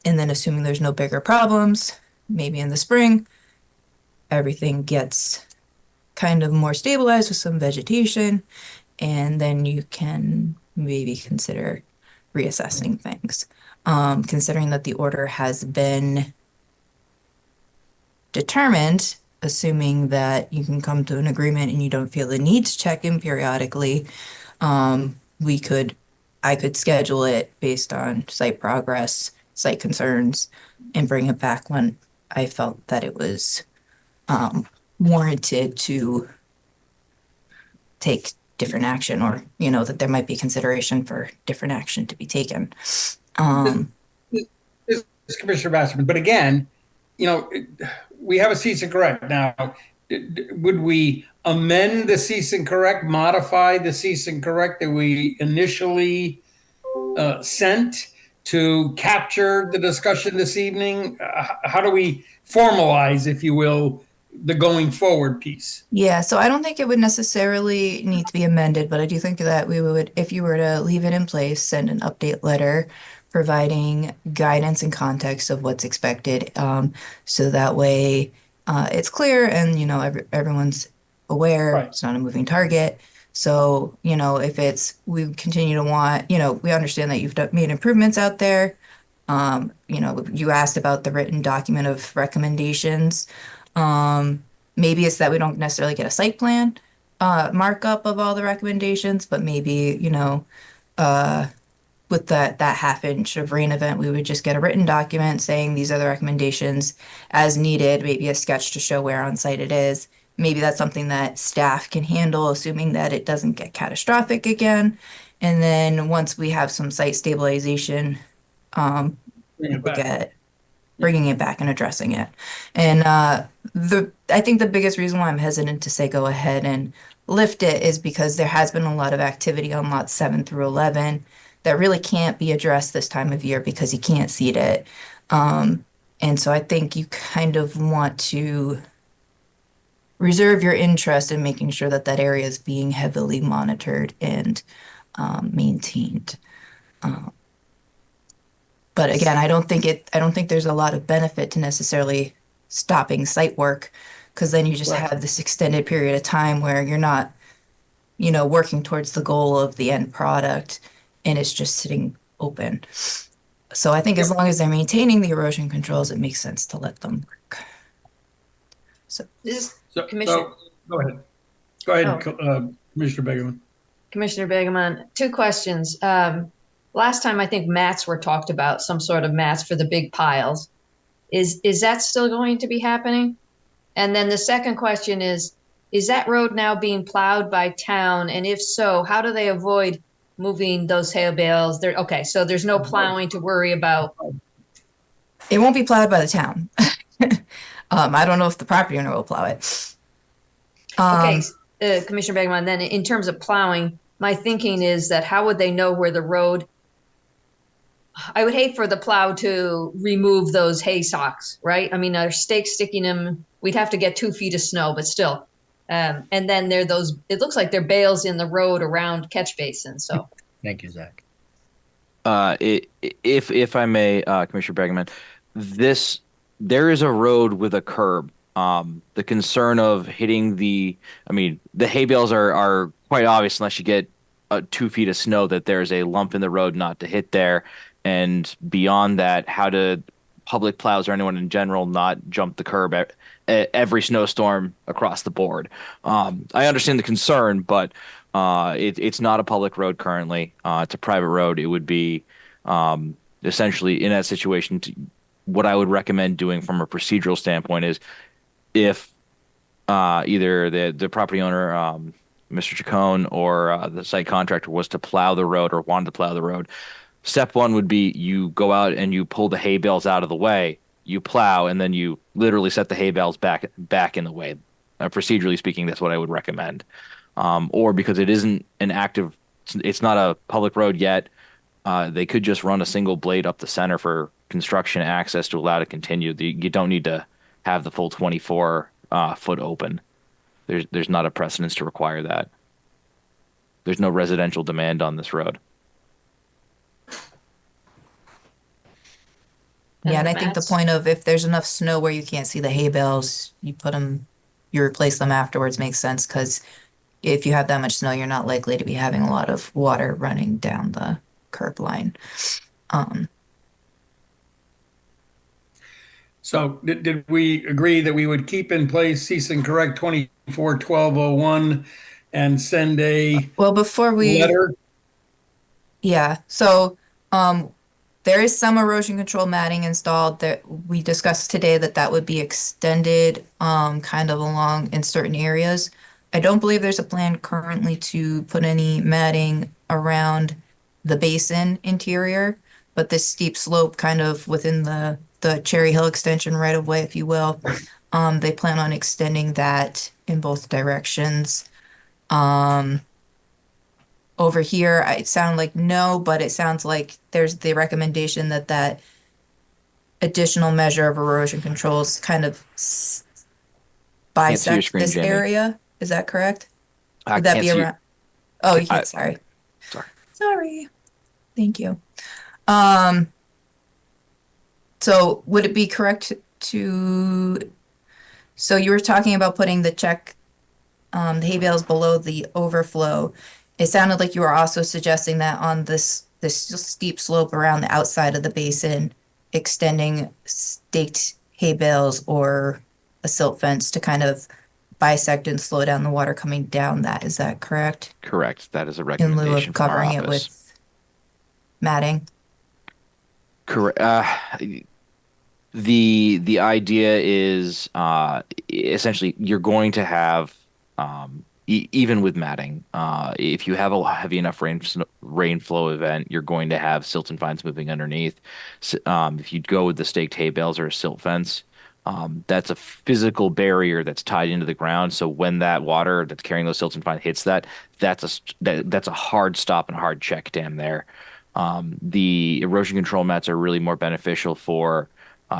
then assuming there's no bigger problems, maybe in the spring, everything gets kind of more stabilized with some vegetation, and then you can maybe consider reassessing things. Considering that the order has been determined, assuming that you can come to an agreement and you don't feel the need to check in periodically, I could schedule it based on site progress, site concerns, and bring it back when I felt that it was warranted to take different action, or that there might be consideration for different action to be taken. This is Commissioner Basserman, but again, we have a cease and correct now. Would we amend the cease and correct, modify the cease and correct that we initially sent to capture the discussion this evening? How do we formalize, if you will, the going forward piece? Yeah, so I don't think it would necessarily need to be amended, but I do think that we would, if you were to leave it in place, send an update letter providing guidance and context of what's expected. So that way it's clear and, everyone's aware. Right. It's not a moving target. So, if we continue to want, we understand that you've made improvements out there. You asked about the written document of recommendations. Maybe it's that we don't necessarily get a site plan markup of all the recommendations, but maybe, with that half inch of rain event, we would just get a written document saying these are the recommendations as needed, maybe a sketch to show where on site it is. Maybe that's something that staff can handle, assuming that it doesn't get catastrophic again. And then once we have some site stabilization, look at bringing it back and addressing it. And I think the biggest reason why I'm hesitant to say go ahead and lift it is because there has been a lot of activity on lots 7 through 11 that really can't be addressed this time of year because you can't seed it. And so I think you kind of want to reserve your interest in making sure that that area is being heavily monitored and maintained. But again, I don't think there's a lot of benefit to necessarily stopping site work, because then you just Right. have this extended period of time where you're not, working towards the goal of the end product and it's just sitting open. So I think as long as they're maintaining the erosion controls, it makes sense to let them work. So Commissioner. Go ahead. Go ahead, Oh. Commissioner Begeman. Commissioner Begeman, 2 questions. Last time I think mats were talked about, some sort of mats for the big piles. Is that still going to be happening? And then the second question is that road now being plowed by town? And if so, how do they avoid moving those hay bales? So there's no plowing to worry about. It won't be plowed by the town. I don't know if the property owner will plow it. Commissioner Begeman, then in terms of plowing, my thinking is that how would they know where the road? I would hate for the plow to remove those hay socks, right? I mean, our stakes sticking them, we'd have to get 2 feet of snow, but still. And then there are those, it looks like they're bales in the road around catch basins, so. Thank you, Zach. If I may, Commissioner Begeman, this there is a road with a curb. The concern of hitting I mean, the hay bales are quite obvious unless you get 2 feet of snow that there's a lump in the road not to hit there. And beyond that, how to public plows or anyone in general not jump the curb every snowstorm across the board. I understand the concern, but it's not a public road currently. It's a private road. It would be essentially in that situation. What I would recommend doing from a procedural standpoint is if either the property owner, Mr. Chacon, or the site contractor was to plow the road or wanted to plow the road, step one would be you go out and you pull the hay bales out of the way, you plow, and then you literally set the hay bales back in the way. Procedurally speaking, that's what I would recommend. Or because it isn't an active, it's not a public road yet, they could just run a single blade up the center for construction access to allow to continue. You don't need to have the full 24 foot open. There's not a precedence to require that. There's no residential demand on this road. Yeah, and I think the point of if there's enough snow where you can't see the hay bales, you replace them afterwards makes sense because if you have that much snow, you're not likely to be having a lot of water running down the curb line. So did we agree that we would keep in place cease and correct 24-1201 and send a Well, before we letter? Yeah, so there is some erosion control matting installed that we discussed today that would be extended kind of along in certain areas. I don't believe there's a plan currently to put any matting around the basin interior, but this steep slope kind of within the Cherry Hill extension right of way, if you will, they plan on extending that in both directions. Over here, it sounded like no, but it sounds like there's the recommendation that additional measure of erosion controls kind of bisect screen, this Jamie. area. Is that correct? I Would that can't be see around? Oh, you can't. Sorry. Sorry. Thank you. So would it be correct so you were talking about putting the hay bales below the overflow. It sounded like you were also suggesting that on this steep slope around the outside of the basin, extending staked hay bales or a silt fence to kind of bisect and slow down the water coming down that. Is that correct? Correct. That is a In recommendation lieu of from covering our it office. with matting? Correct. The idea is essentially you're going to have even with matting, if you have a heavy enough rainflow event, you're going to have silt and fines moving underneath. If you go with the staked hay bales or a silt fence, that's a physical barrier that's tied into the ground. So when that water that's carrying those silt and fines hits that's a hard stop and hard check dam there. The erosion control mats are really more beneficial for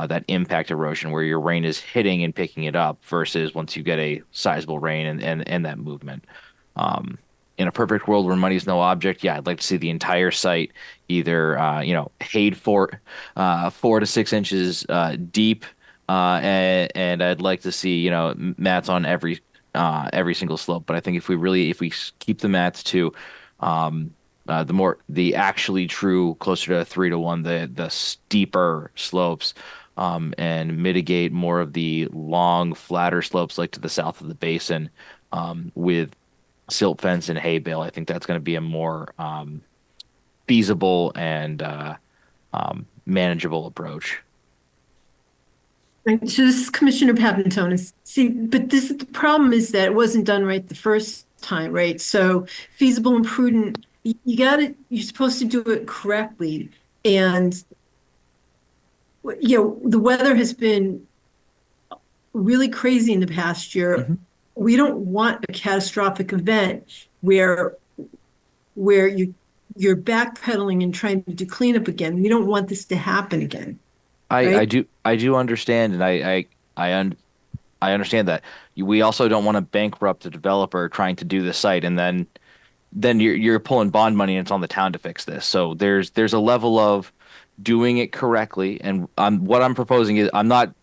that impact erosion where your rain is hitting and picking it up versus once you get a sizable rain and that movement. In a perfect world where money is no object, yeah, I'd like to see the entire site either hayed 4 to 6 inches deep, and I'd like to see mats on every single slope. But I think if we keep the mats to the actually true closer to 3-to-1, the steeper slopes, and mitigate more of the long, flatter slopes like to the south of the basin, with silt fence and hay bale. I think that's going to be a more feasible and manageable approach. Right, so this is Commissioner Papantonis. See, but the problem is that it wasn't done right the first time, right? So feasible and prudent, you're supposed to do it correctly. And the weather has been really crazy in the past year. Mm-hmm. We don't want a catastrophic event where you're backpedaling and trying to do cleanup again. We don't want this to happen again. I do understand, and I understand that. We also don't want to bankrupt the developer trying to do the site and then then you're pulling bond money and it's on the town to fix this. So there's a level of doing it correctly, and what I'm proposing is I'm not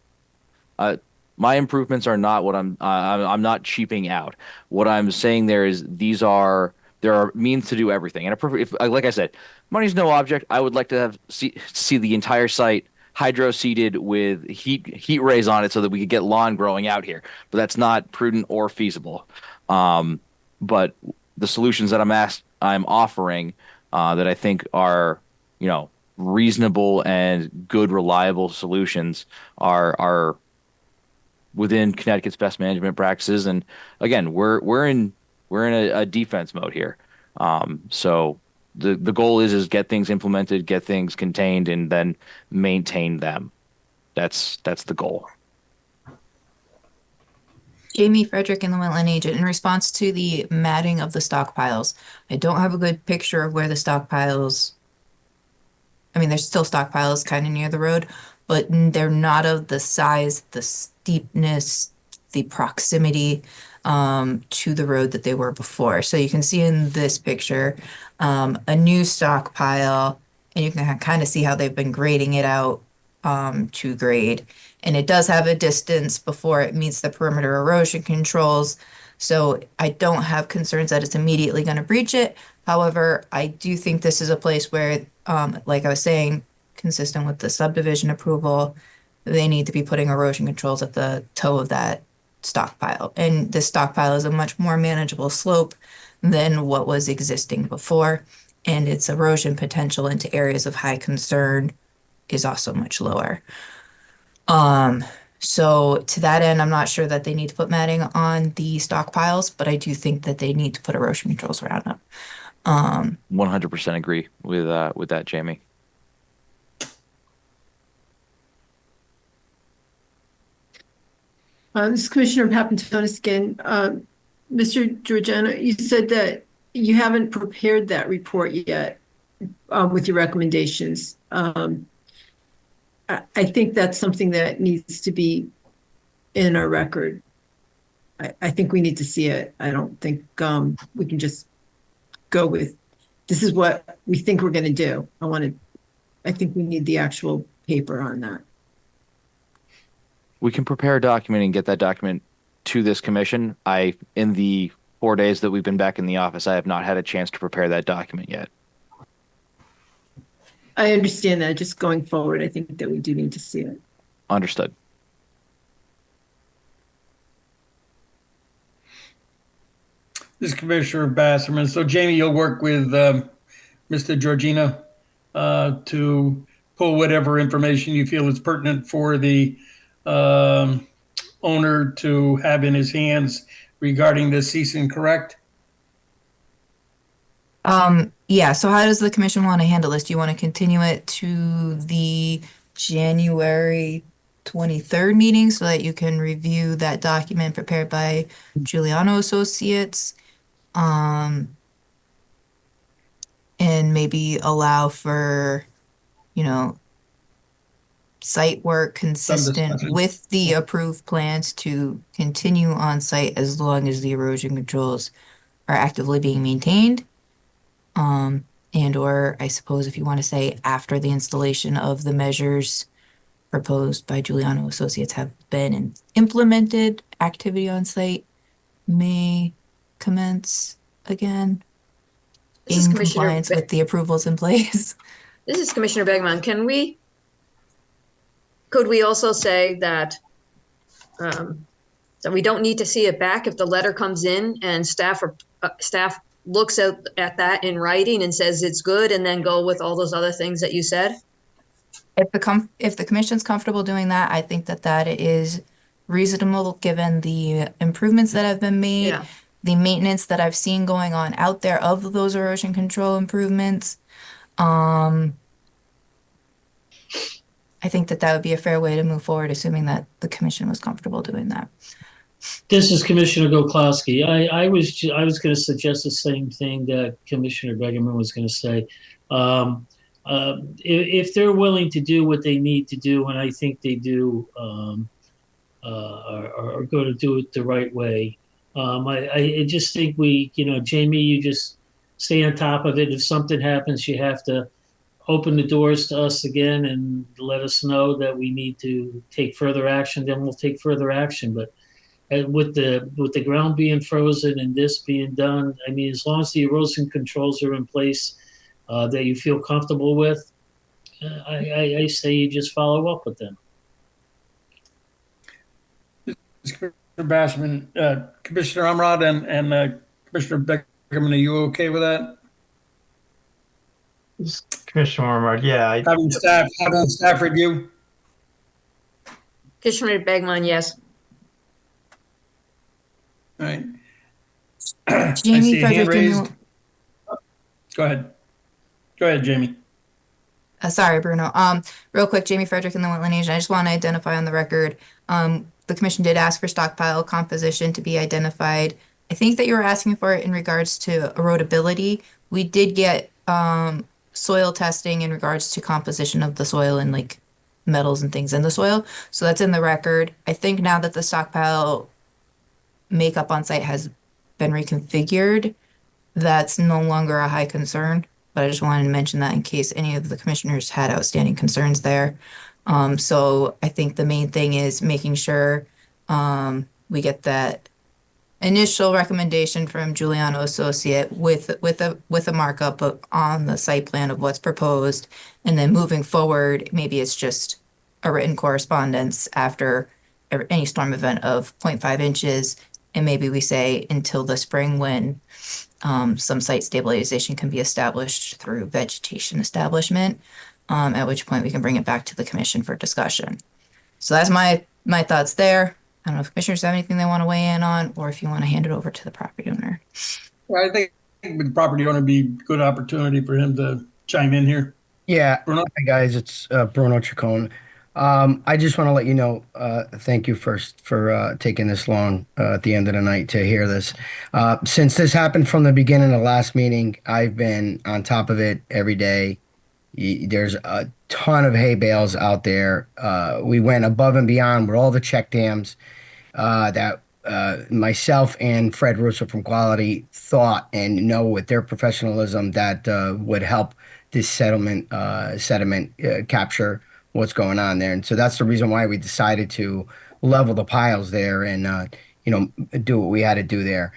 my improvements are not what I'm not cheaping out. What I'm saying there is there are means to do everything. And if like I said, money's no object. I would like to see the entire site hydro seeded with heat rays on it so that we could get lawn growing out here. But that's not prudent or feasible. But the solutions that I'm offering that I think are, reasonable and good, reliable solutions are within Connecticut's best management practices. And again, we're in a defense mode here. So the goal is get things implemented, get things contained, and then maintain them. That's the goal. Jamie Frederick and the wetland agent, in response to the matting of the stockpiles, I don't have a good picture of where the stockpiles, I mean, there's still stockpiles kind of near the road, but they're not of the size, the steepness, the proximity to the road that they were before. So you can see in this picture a new stockpile, and you can kind of see how they've been grading it out to grade. And it does have a distance before it meets the perimeter erosion controls. So I don't have concerns that it's immediately going to breach it. However, I do think this is a place where, like I was saying, consistent with the subdivision approval, they need to be putting erosion controls at the toe of that stockpile. And this stockpile is a much more manageable slope than what was existing before. And its erosion potential into areas of high concern is also much lower. So to that end, I'm not sure that they need to put matting on the stockpiles, but I do think that they need to put erosion controls around them. 100% agree with that, Jamie. This is Commissioner Papantonis again. Mr. Georgiano, you said that you haven't prepared that report yet with your recommendations. I think that's something that needs to be in our record. I think we need to see it. I don't think we can just go with, this is what we think we're going to do. I think we need the actual paper on that. We can prepare a document and get that document to this commission. In the 4 days that we've been back in the office, I have not had a chance to prepare that document yet. I understand that. Just going forward, I think that we do need to see it. Understood. This is Commissioner Basserman. So Jamie, you'll work with Mr. Georgina to pull whatever information you feel is pertinent for the owner to have in his hands regarding the cease and correct? Yeah, so how does the commission want to handle this? Do you want to continue it to the January 23rd meeting so that you can review that document prepared by Giuliano Associates? And maybe allow for, site work consistent with the approved plans to continue on site as long as the erosion controls are actively being maintained. And or I suppose if you want to say after the installation of the measures proposed by Giuliano Associates have been implemented, activity on site may commence again in compliance with the approvals in place. This is Commissioner Begman. Could we also say that that we don't need to see it back if the letter comes in and staff looks at that in writing and says it's good, and then go with all those other things that you said? If the commission's comfortable doing that, I think that is reasonable given the improvements that have been made, the maintenance that I've seen going on out there of those erosion control improvements. I think that would be a fair way to move forward, assuming that the commission was comfortable doing that. This is Commissioner Goklowski. I was going to suggest the same thing that Commissioner Begeman was going to say. If they're willing to do what they need to do, and I think they do, are going to do it the right way. I just think Jamie, you just stay on top of it. If something happens, you have to open the doors to us again and let us know that we need to take further action, then we'll take further action. But with the ground being frozen and this being done, I mean, as long as the erosion controls are in place that you feel comfortable with, I say you just follow up with them. Commissioner Bashman, Commissioner Umrod and Commissioner Beckerman, are you okay with that? Commissioner Ormard, yeah, Having staff review? Commissioner Begman, yes. All right. I Jamie see a hand Frederick raised. Go ahead. Go ahead, Jamie. Sorry, Bruno. Real quick, Jamie Frederick in the Wetland Agent. I just want to identify on the record. The commission did ask for stockpile composition to be identified. I think that you were asking for it in regards to erodibility. We did get soil testing in regards to composition of the soil and like metals and things in the soil. So that's in the record. I think now that the stockpile makeup on site has been reconfigured, that's no longer a high concern. But I just wanted to mention that in case any of the commissioners had outstanding concerns there. So I think the main thing is making sure we get that initial recommendation from Giuliano Associate with a markup on the site plan of what's proposed, and then moving forward, maybe it's just a written correspondence after any storm event of 0.5 inches, and maybe we say until the spring when some site stabilization can be established through vegetation establishment, at which point we can bring it back to the commission for discussion. So that's my thoughts there. I don't know if commissioners have anything they want to weigh in on, or if you want to hand it over to the property owner. Well, I think with the property owner, be a good opportunity for him to chime in here. Yeah. Bruno? Hi, guys. It's Bruno Chacon. I just want to let you know, thank you first for taking this long at the end of the night to hear this. Since this happened from the beginning of the last meeting, I've been on top of it every day. There's a ton of hay bales out there. We went above and beyond with all the check dams that myself and Fred Russo from Quality thought and know with their professionalism that would help this sediment capture what's going on there. And so that's the reason why we decided to level the piles there and do what we had to do there.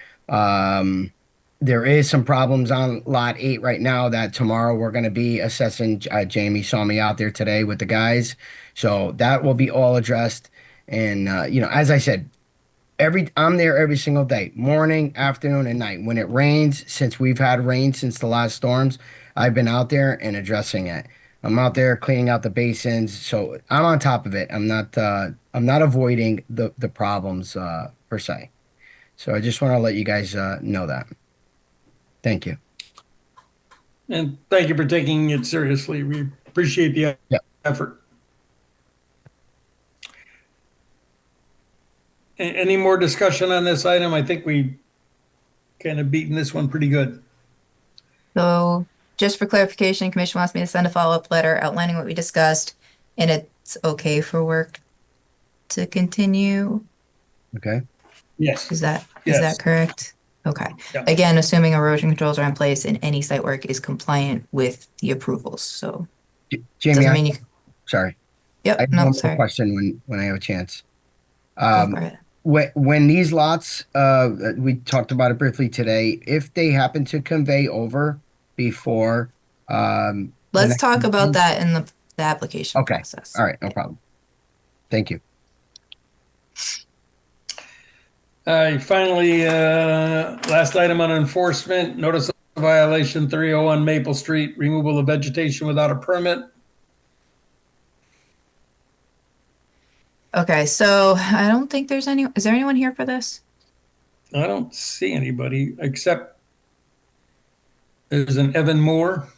There is some problems on lot 8 right now that tomorrow we're going to be assessing. Jamie saw me out there today with the guys, so that will be all addressed. And as I said, I'm there every single day, morning, afternoon, and night. When it rains, since we've had rain since the last storms, I've been out there and addressing it. I'm out there cleaning out the basins, so I'm on top of it. I'm not avoiding the problems per se. So I just want to let you guys know that. Thank you. And thank you for taking it seriously. We appreciate the effort. Any more discussion on this item? I think we kind of beaten this one pretty good. So just for clarification, commission wants me to send a follow-up letter outlining what we discussed, and it's okay for work to continue. Okay. Yes. Is that correct? Okay. Yeah. Again, assuming erosion controls are in place and any site work is compliant with the approvals. So Jamie, sorry. Yep. I have No, one sorry. more question when I have a chance. Go for it. When these lots, we talked about it briefly today, if they happen to convey over before, let's talk about that in the application process. All right, no problem. Thank you. Finally, last item on enforcement, notice of violation 301 Maple Street, removal of vegetation without a permit. Okay, so I don't think is there anyone here for this? I don't see anybody except there's an Evan Moore.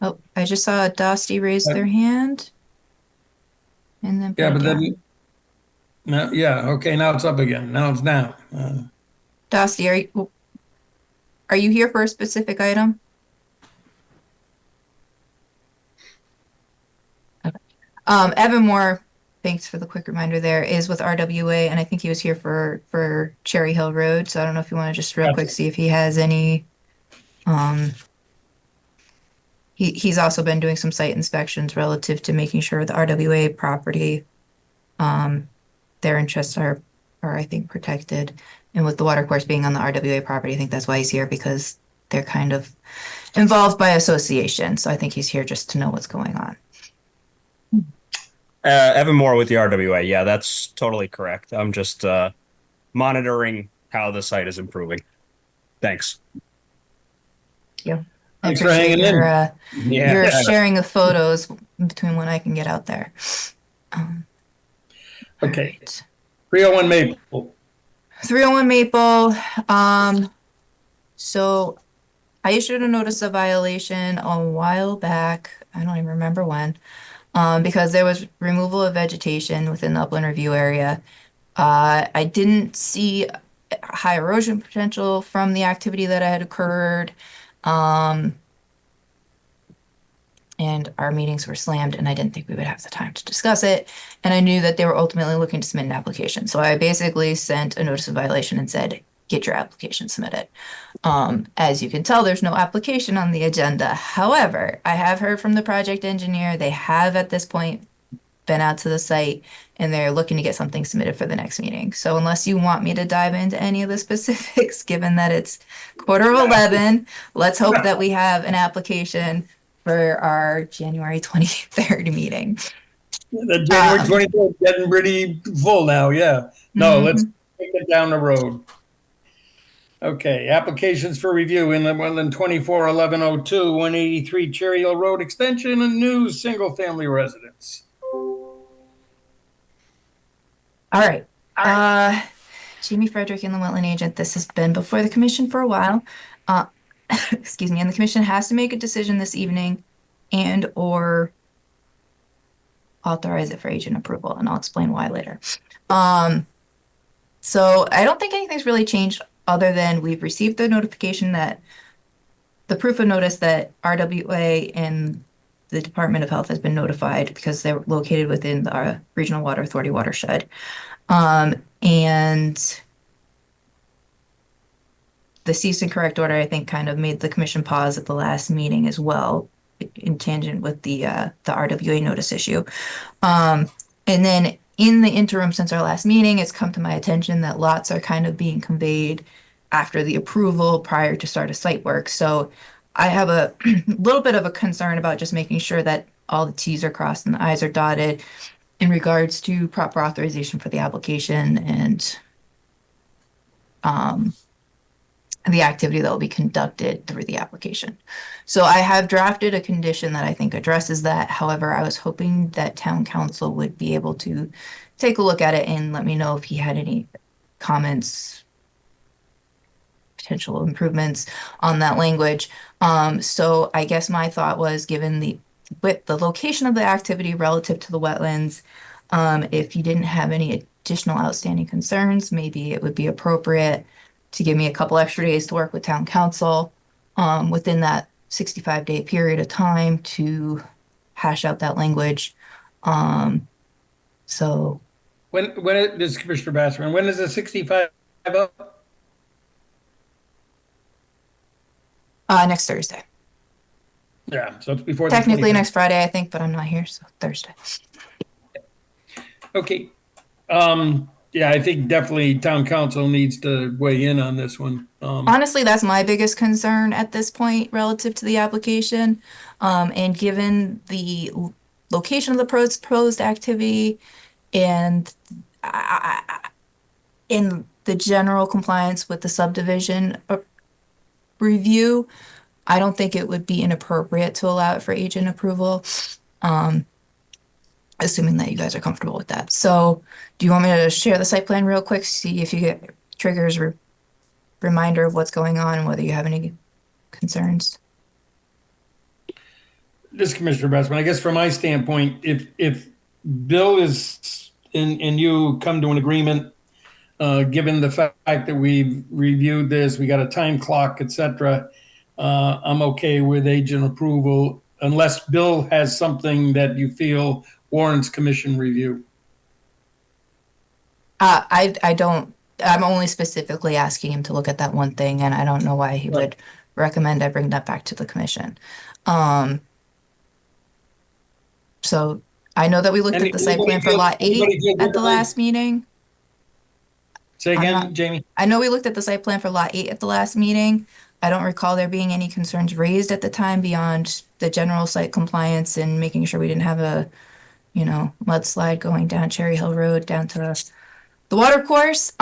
Oh, I just saw a Dosty raise their hand. And then Yeah, but then, no, yeah, okay, now it's up again. Now it's down. Dosty, are you here for a specific item? Okay. Evan Moore, thanks for the quick reminder there, is with RWA, and I think he was here for Cherry Hill Road. So I don't know if you want to just real quick see if he has any He's also been doing some site inspections relative to making sure the RWA property, their interests are I think protected. And with the water course being on the RWA property, I think that's why he's here, because they're kind of involved by association. So I think he's here just to know what's going on. Evan Moore with the RWA. Yeah, that's totally correct. I'm just monitoring how the site is improving. Thanks. Yeah. Thanks for hanging in. You're sharing the photos between when I can get out there. Okay. Right. 301 Maple. 301 Maple. So I issued a notice of violation a while back. I don't even remember when. Because there was removal of vegetation within the upland review area. I didn't see high erosion potential from the activity that had occurred. And our meetings were slammed, and I didn't think we would have the time to discuss it. And I knew that they were ultimately looking to submit an application. So I basically sent a notice of violation and said, get your application submitted. As you can tell, there's no application on the agenda. However, I have heard from the project engineer. They have at this point been out to the site, and they're looking to get something submitted for the next meeting. So unless you want me to dive into any of the specifics, given that it's 11:15, let's hope that we have an application for our January 23rd meeting. The January 23rd getting pretty full now, yeah. No, let's take it down the road. Okay, applications for review in the Wetland 24-1102, 183 Cherry Hill Road Extension, and new single-family residence. All right. Jamie Frederick and the Wetland Agent. This has been before the commission for a while. Excuse me. And the commission has to make a decision this evening and or authorize it for agent approval. And I'll explain why later. So I don't think anything's really changed other than we've received the notification that the proof of notice that RWA and the Department of Health has been notified because they're located within the Regional Water Authority watershed. And the cease and correct order, I think, kind of made the commission pause at the last meeting as well, in tangent with the RWA notice issue. And then in the interim, since our last meeting, it's come to my attention that lots are kind of being conveyed after the approval prior to start of site work. So I have a little bit of a concern about just making sure that all the T's are crossed and the I's are dotted in regards to proper authorization for the application and the activity that will be conducted through the application. So I have drafted a condition that I think addresses that. However, I was hoping that town council would be able to take a look at it and let me know if he had any comments, potential improvements on that language. So I guess my thought was, given the location of the activity relative to the wetlands, if you didn't have any additional outstanding concerns, maybe it would be appropriate to give me a couple extra days to work with town council within that 65-day period of time to hash out that language. So when this is Commissioner Bassman, when is the 65 up? Next Thursday. Yeah, so it's before technically next Friday, I think, but I'm not here, so Thursday. Okay. Yeah, I think definitely town council needs to weigh in on this one. Honestly, that's my biggest concern at this point relative to the application. And given the location of the proposed activity and in the general compliance with the subdivision review, I don't think it would be inappropriate to allow it for agent approval. Assuming that you guys are comfortable with that. So do you want me to share the site plan real quick, see if you get triggers reminder of what's going on and whether you have any concerns? This Commissioner Bassman, I guess from my standpoint, if Bill is and you come to an agreement, given the fact that we've reviewed this, we got a time clock, etc., I'm okay with agent approval unless Bill has something that you feel warrants commission review. I don't. I'm only specifically asking him to look at that one thing, and I don't know why he would recommend I bring that back to the commission. So I know that we looked at the site plan for lot 8 at the last meeting. Say again, not- Jamie? I know we looked at the site plan for lot 8 at the last meeting. I don't recall there being any concerns raised at the time beyond the general site compliance and making sure we didn't have a, mudslide going down Cherry Hill Road down to the water course.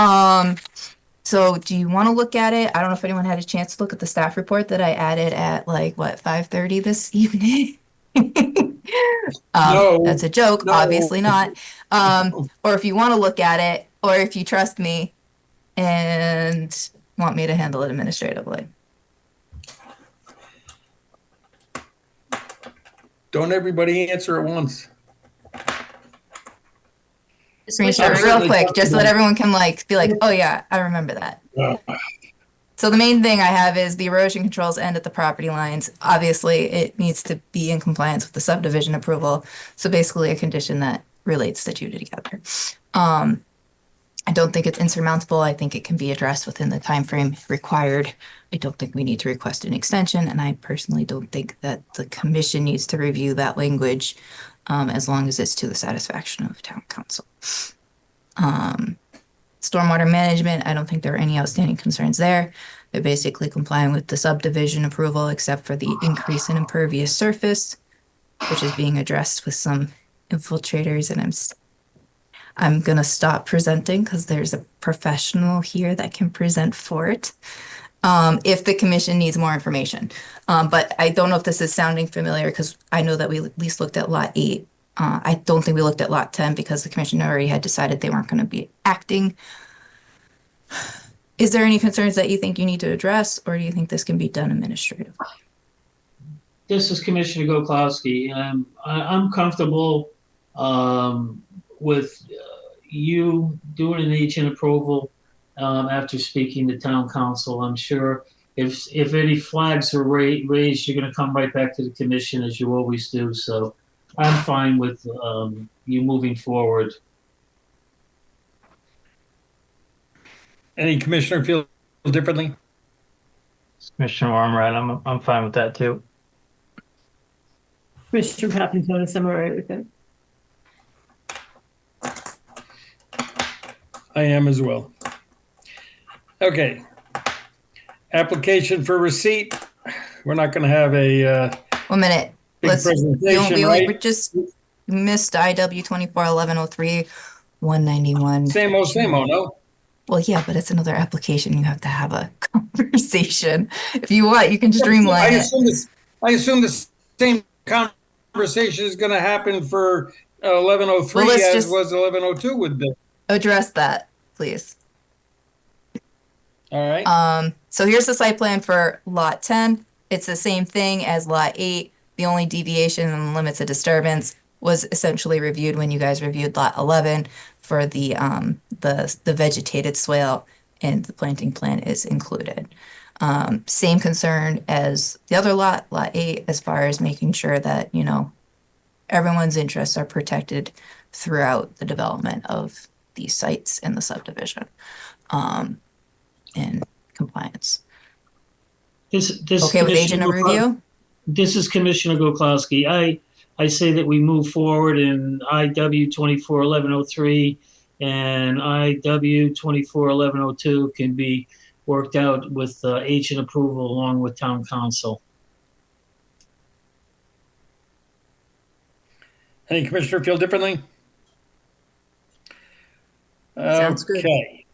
So do you want to look at it? I don't know if anyone had a chance to look at the staff report that I added at 5:30 this evening. No. That's a joke, No. obviously not. Or if you want to look at it, or if you trust me and want me to handle it administratively. Don't everybody answer at once. Screenshot it real quick, just so that everyone can be like, oh yeah, I remember that. Yeah. So the main thing I have is the erosion controls end at the property lines. Obviously, it needs to be in compliance with the subdivision approval. So basically a condition that relates the two together. I don't think it's insurmountable. I think it can be addressed within the time frame required. I don't think we need to request an extension, and I personally don't think that the commission needs to review that language as long as it's to the satisfaction of town council. Stormwater management, I don't think there are any outstanding concerns there. They're basically complying with the subdivision approval except for the increase in impervious surface, which is being addressed with some infiltrators, and I'm gonna stop presenting because there's a professional here that can present for it if the commission needs more information. But I don't know if this is sounding familiar because I know that we at least looked at lot 8. I don't think we looked at lot 10 because the commission already had decided they weren't going to be acting. Is there any concerns that you think you need to address, or do you think this can be done administratively? This is Commissioner Goklowski. I'm comfortable with you doing an agent approval after speaking to town council. I'm sure if any flags are raised, you're going to come right back to the commission as you always do. So I'm fine with you moving forward. Any commissioner feel differently? Commissioner Ormrod, I'm fine with that too. Commissioner Pappington, I'm all right with it. I am as well. Okay. Application for receipt. We're not going to have a 1 minute. big presentation, right? We just missed IW 241103 191. Same old, no? Well, yeah, but it's another application. You have to have a conversation. If you want, you can streamline it. I assume the same conversation is going to happen for 1103 as was 1102 with the. Address that, please. All right. So here's the site plan for lot 10. It's the same thing as lot 8. The only deviation in the limits of disturbance was essentially reviewed when you guys reviewed lot 11 for the vegetated swale, and the planting plan is included. Same concern as the other lot 8, as far as making sure that, everyone's interests are protected throughout the development of these sites in the subdivision, in compliance. This Okay with agent of review? This is Commissioner Goklowski. I say that we move forward in IW 241103 and IW 241102 can be worked out with agent approval along with town council. Any commissioner feel differently? Sounds good. Okay.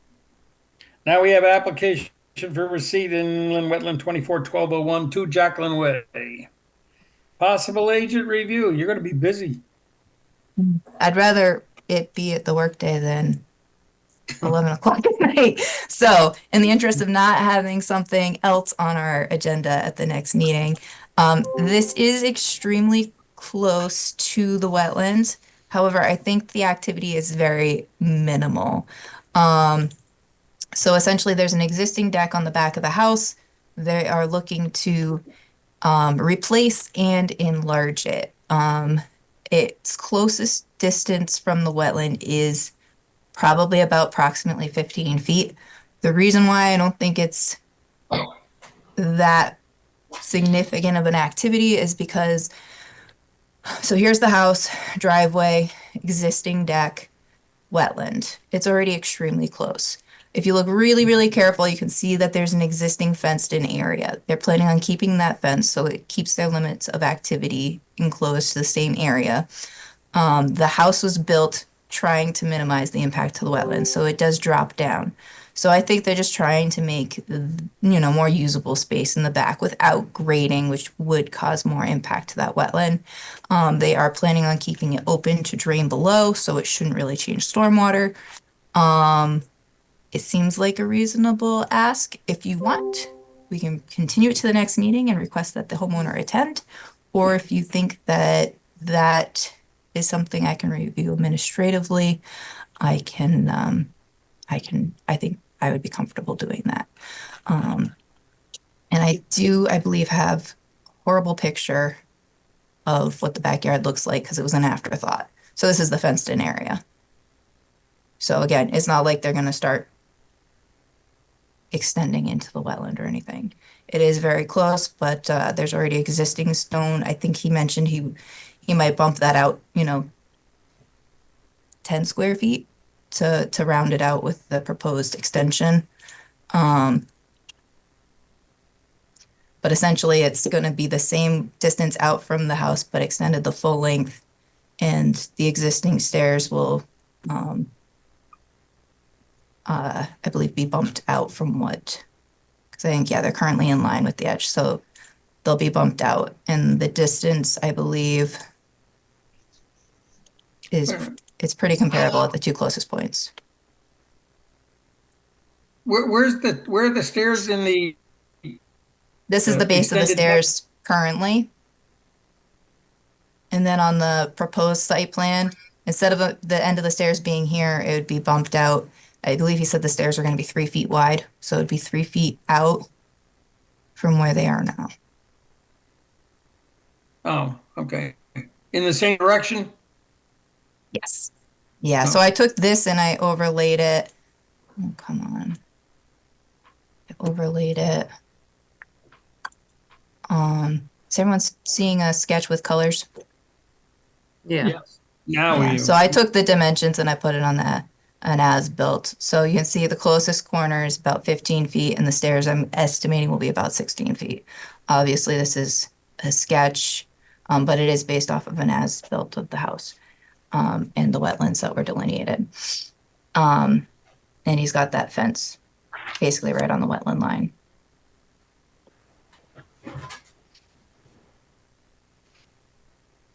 Now we have application for receipt in inland wetland 241201 2 Jacqueline Way. Possible agent review. You're going to be busy. I'd rather it be at the workday than 11 o'clock at night. So in the interest of not having something else on our agenda at the next meeting, this is extremely close to the wetlands. However, I think the activity is very minimal. So essentially there's an existing deck on the back of the house. They are looking to replace and enlarge it. Its closest distance from the wetland is probably about approximately 15 feet. The reason why I don't think it's that significant of an activity is because, so here's the house, driveway, existing deck, wetland. It's already extremely close. If you look really, really careful, you can see that there's an existing fenced-in area. They're planning on keeping that fence so it keeps their limits of activity enclosed to the same area. The house was built trying to minimize the impact to the wetlands, so it does drop down. So I think they're just trying to make, more usable space in the back without grading, which would cause more impact to that wetland. They are planning on keeping it open to drain below, so it shouldn't really change stormwater. It seems like a reasonable ask. If you want, we can continue it to the next meeting and request that the homeowner attend. Or if you think that that is something I can review administratively, I think I would be comfortable doing that. And I believe, have a horrible picture of what the backyard looks like because it was an afterthought. So this is the fenced in area. So again, it's not like they're going to start extending into the wetland or anything. It is very close, but there's already existing stone. I think he mentioned he might bump that out, 10 square feet to round it out with the proposed extension. But essentially it's going to be the same distance out from the house, but extended the full length, and the existing stairs will, I believe, be bumped out from what, because I think, they're currently in line with the edge, so they'll be bumped out. And the distance, I believe, it's pretty comparable at the two closest points. Where are the stairs in the? This is the base of the stairs currently. And then on the proposed site plan, instead of the end of the stairs being here, it would be bumped out. I believe he said the stairs are going to be 3 feet wide, so it'd be 3 feet out from where they are now. Oh, okay. In the same direction? Yes. Yeah, so I took this and I overlaid it. Oh, come on. I overlaid it. Is everyone seeing a sketch with colors? Yeah. Now So I took the dimensions and I put it on an as-built. So you can see the closest corner is about 15 feet, and the stairs I'm estimating will be about 16 feet. Obviously, this is a sketch, but it is based off of an as-built of the house and the wetlands that were delineated. And he's got that fence basically right on the wetland line.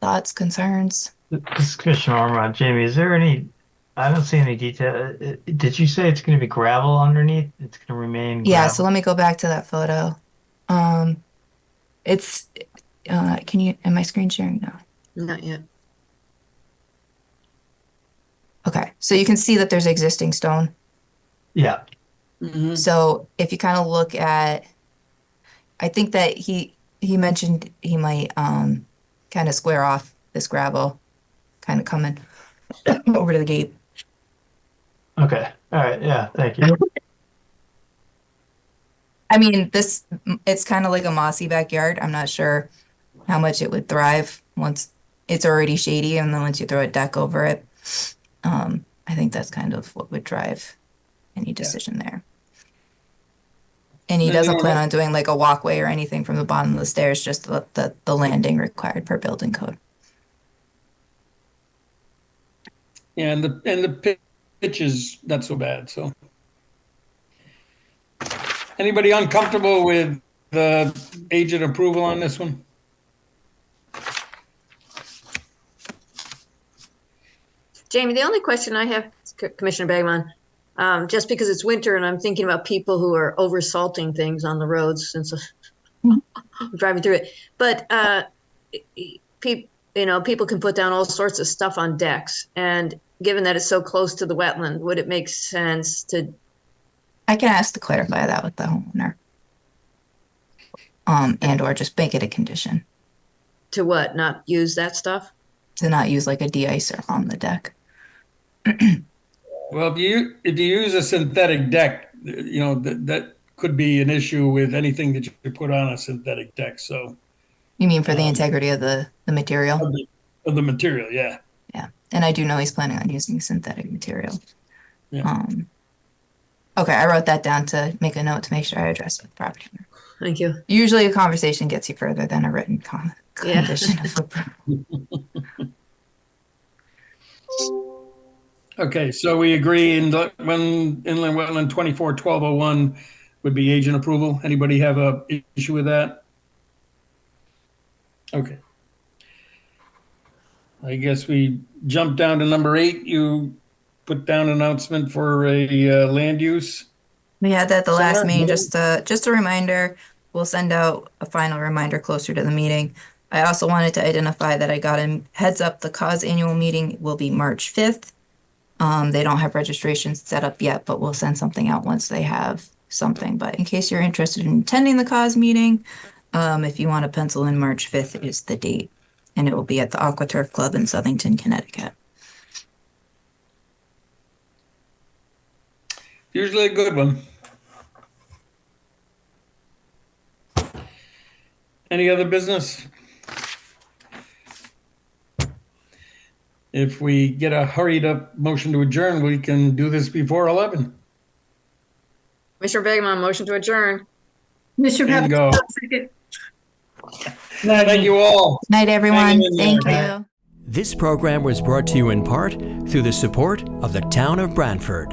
Thoughts, concerns? This is Commissioner Ormrod. Jamie, is there any, I don't see any detail. Did you say it's going to be gravel underneath? It's going to remain Yeah, gravel? so let me go back to that photo. It's, am I screen sharing now? Not yet. Okay, so you can see that there's existing stone. Yeah. So if you kind of look at, I think that he mentioned he might kind of square off this gravel, kind of coming over to the gate. Okay. All right. Yeah. Thank you. I mean, it's kind of like a mossy backyard. I'm not sure how much it would thrive once it's already shady, and then once you throw a deck over it. I think that's kind of what would drive any decision there. And he doesn't plan on doing like a walkway or anything from the bottom of the stairs, just the landing required per building code. Yeah, and the pitch is not so bad. So, anybody uncomfortable with the agent approval on this one? Jamie, the only question I have, Commissioner Bagman, just because it's winter and I'm thinking about people who are over salting things on the roads since I'm driving through it. But people can put down all sorts of stuff on decks, and given that it's so close to the wetland, would it make sense to? I can ask to clarify that with the homeowner, and or just make it a condition To what? Not use that stuff? to not use like a de-icer on the deck. Well, if you use a synthetic deck, that could be an issue with anything that you put on a synthetic deck. So You mean for the integrity of the material? of the material, yeah. Yeah. And I do know he's planning on using synthetic material. Yeah. Okay, I wrote that down to make a note to make sure I address it with the property owner. Thank you. Usually a conversation gets you further than a written Yeah. condition of approval. Okay, so we agree when inland wetland 24-1201 would be agent approval. Anybody have a issue with that? Okay. I guess we jump down to number 8. You put down announcement for a land use. We had that the last Summer? meeting, just a reminder. We'll send out a final reminder closer to the meeting. I also wanted to identify that I got a heads up, the cause annual meeting will be March 5th. They don't have registrations set up yet, but we'll send something out once they have something. But in case you're interested in attending the cause meeting, if you want to pencil in March 5th is the date, and it will be at the AquaTurf Club in Southington, Connecticut. Usually a good one. Any other business? If we get a hurried up motion to adjourn, we can do this before 11. Commissioner Begman, motion to adjourn. Mr. And go. Second. Thank you all. Night, everyone. Hanging in Thank there. you. This program was brought to you in part through the support of the Town of Branford.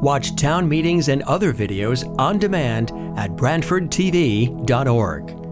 Watch town meetings and other videos on demand at BranfordTV.org.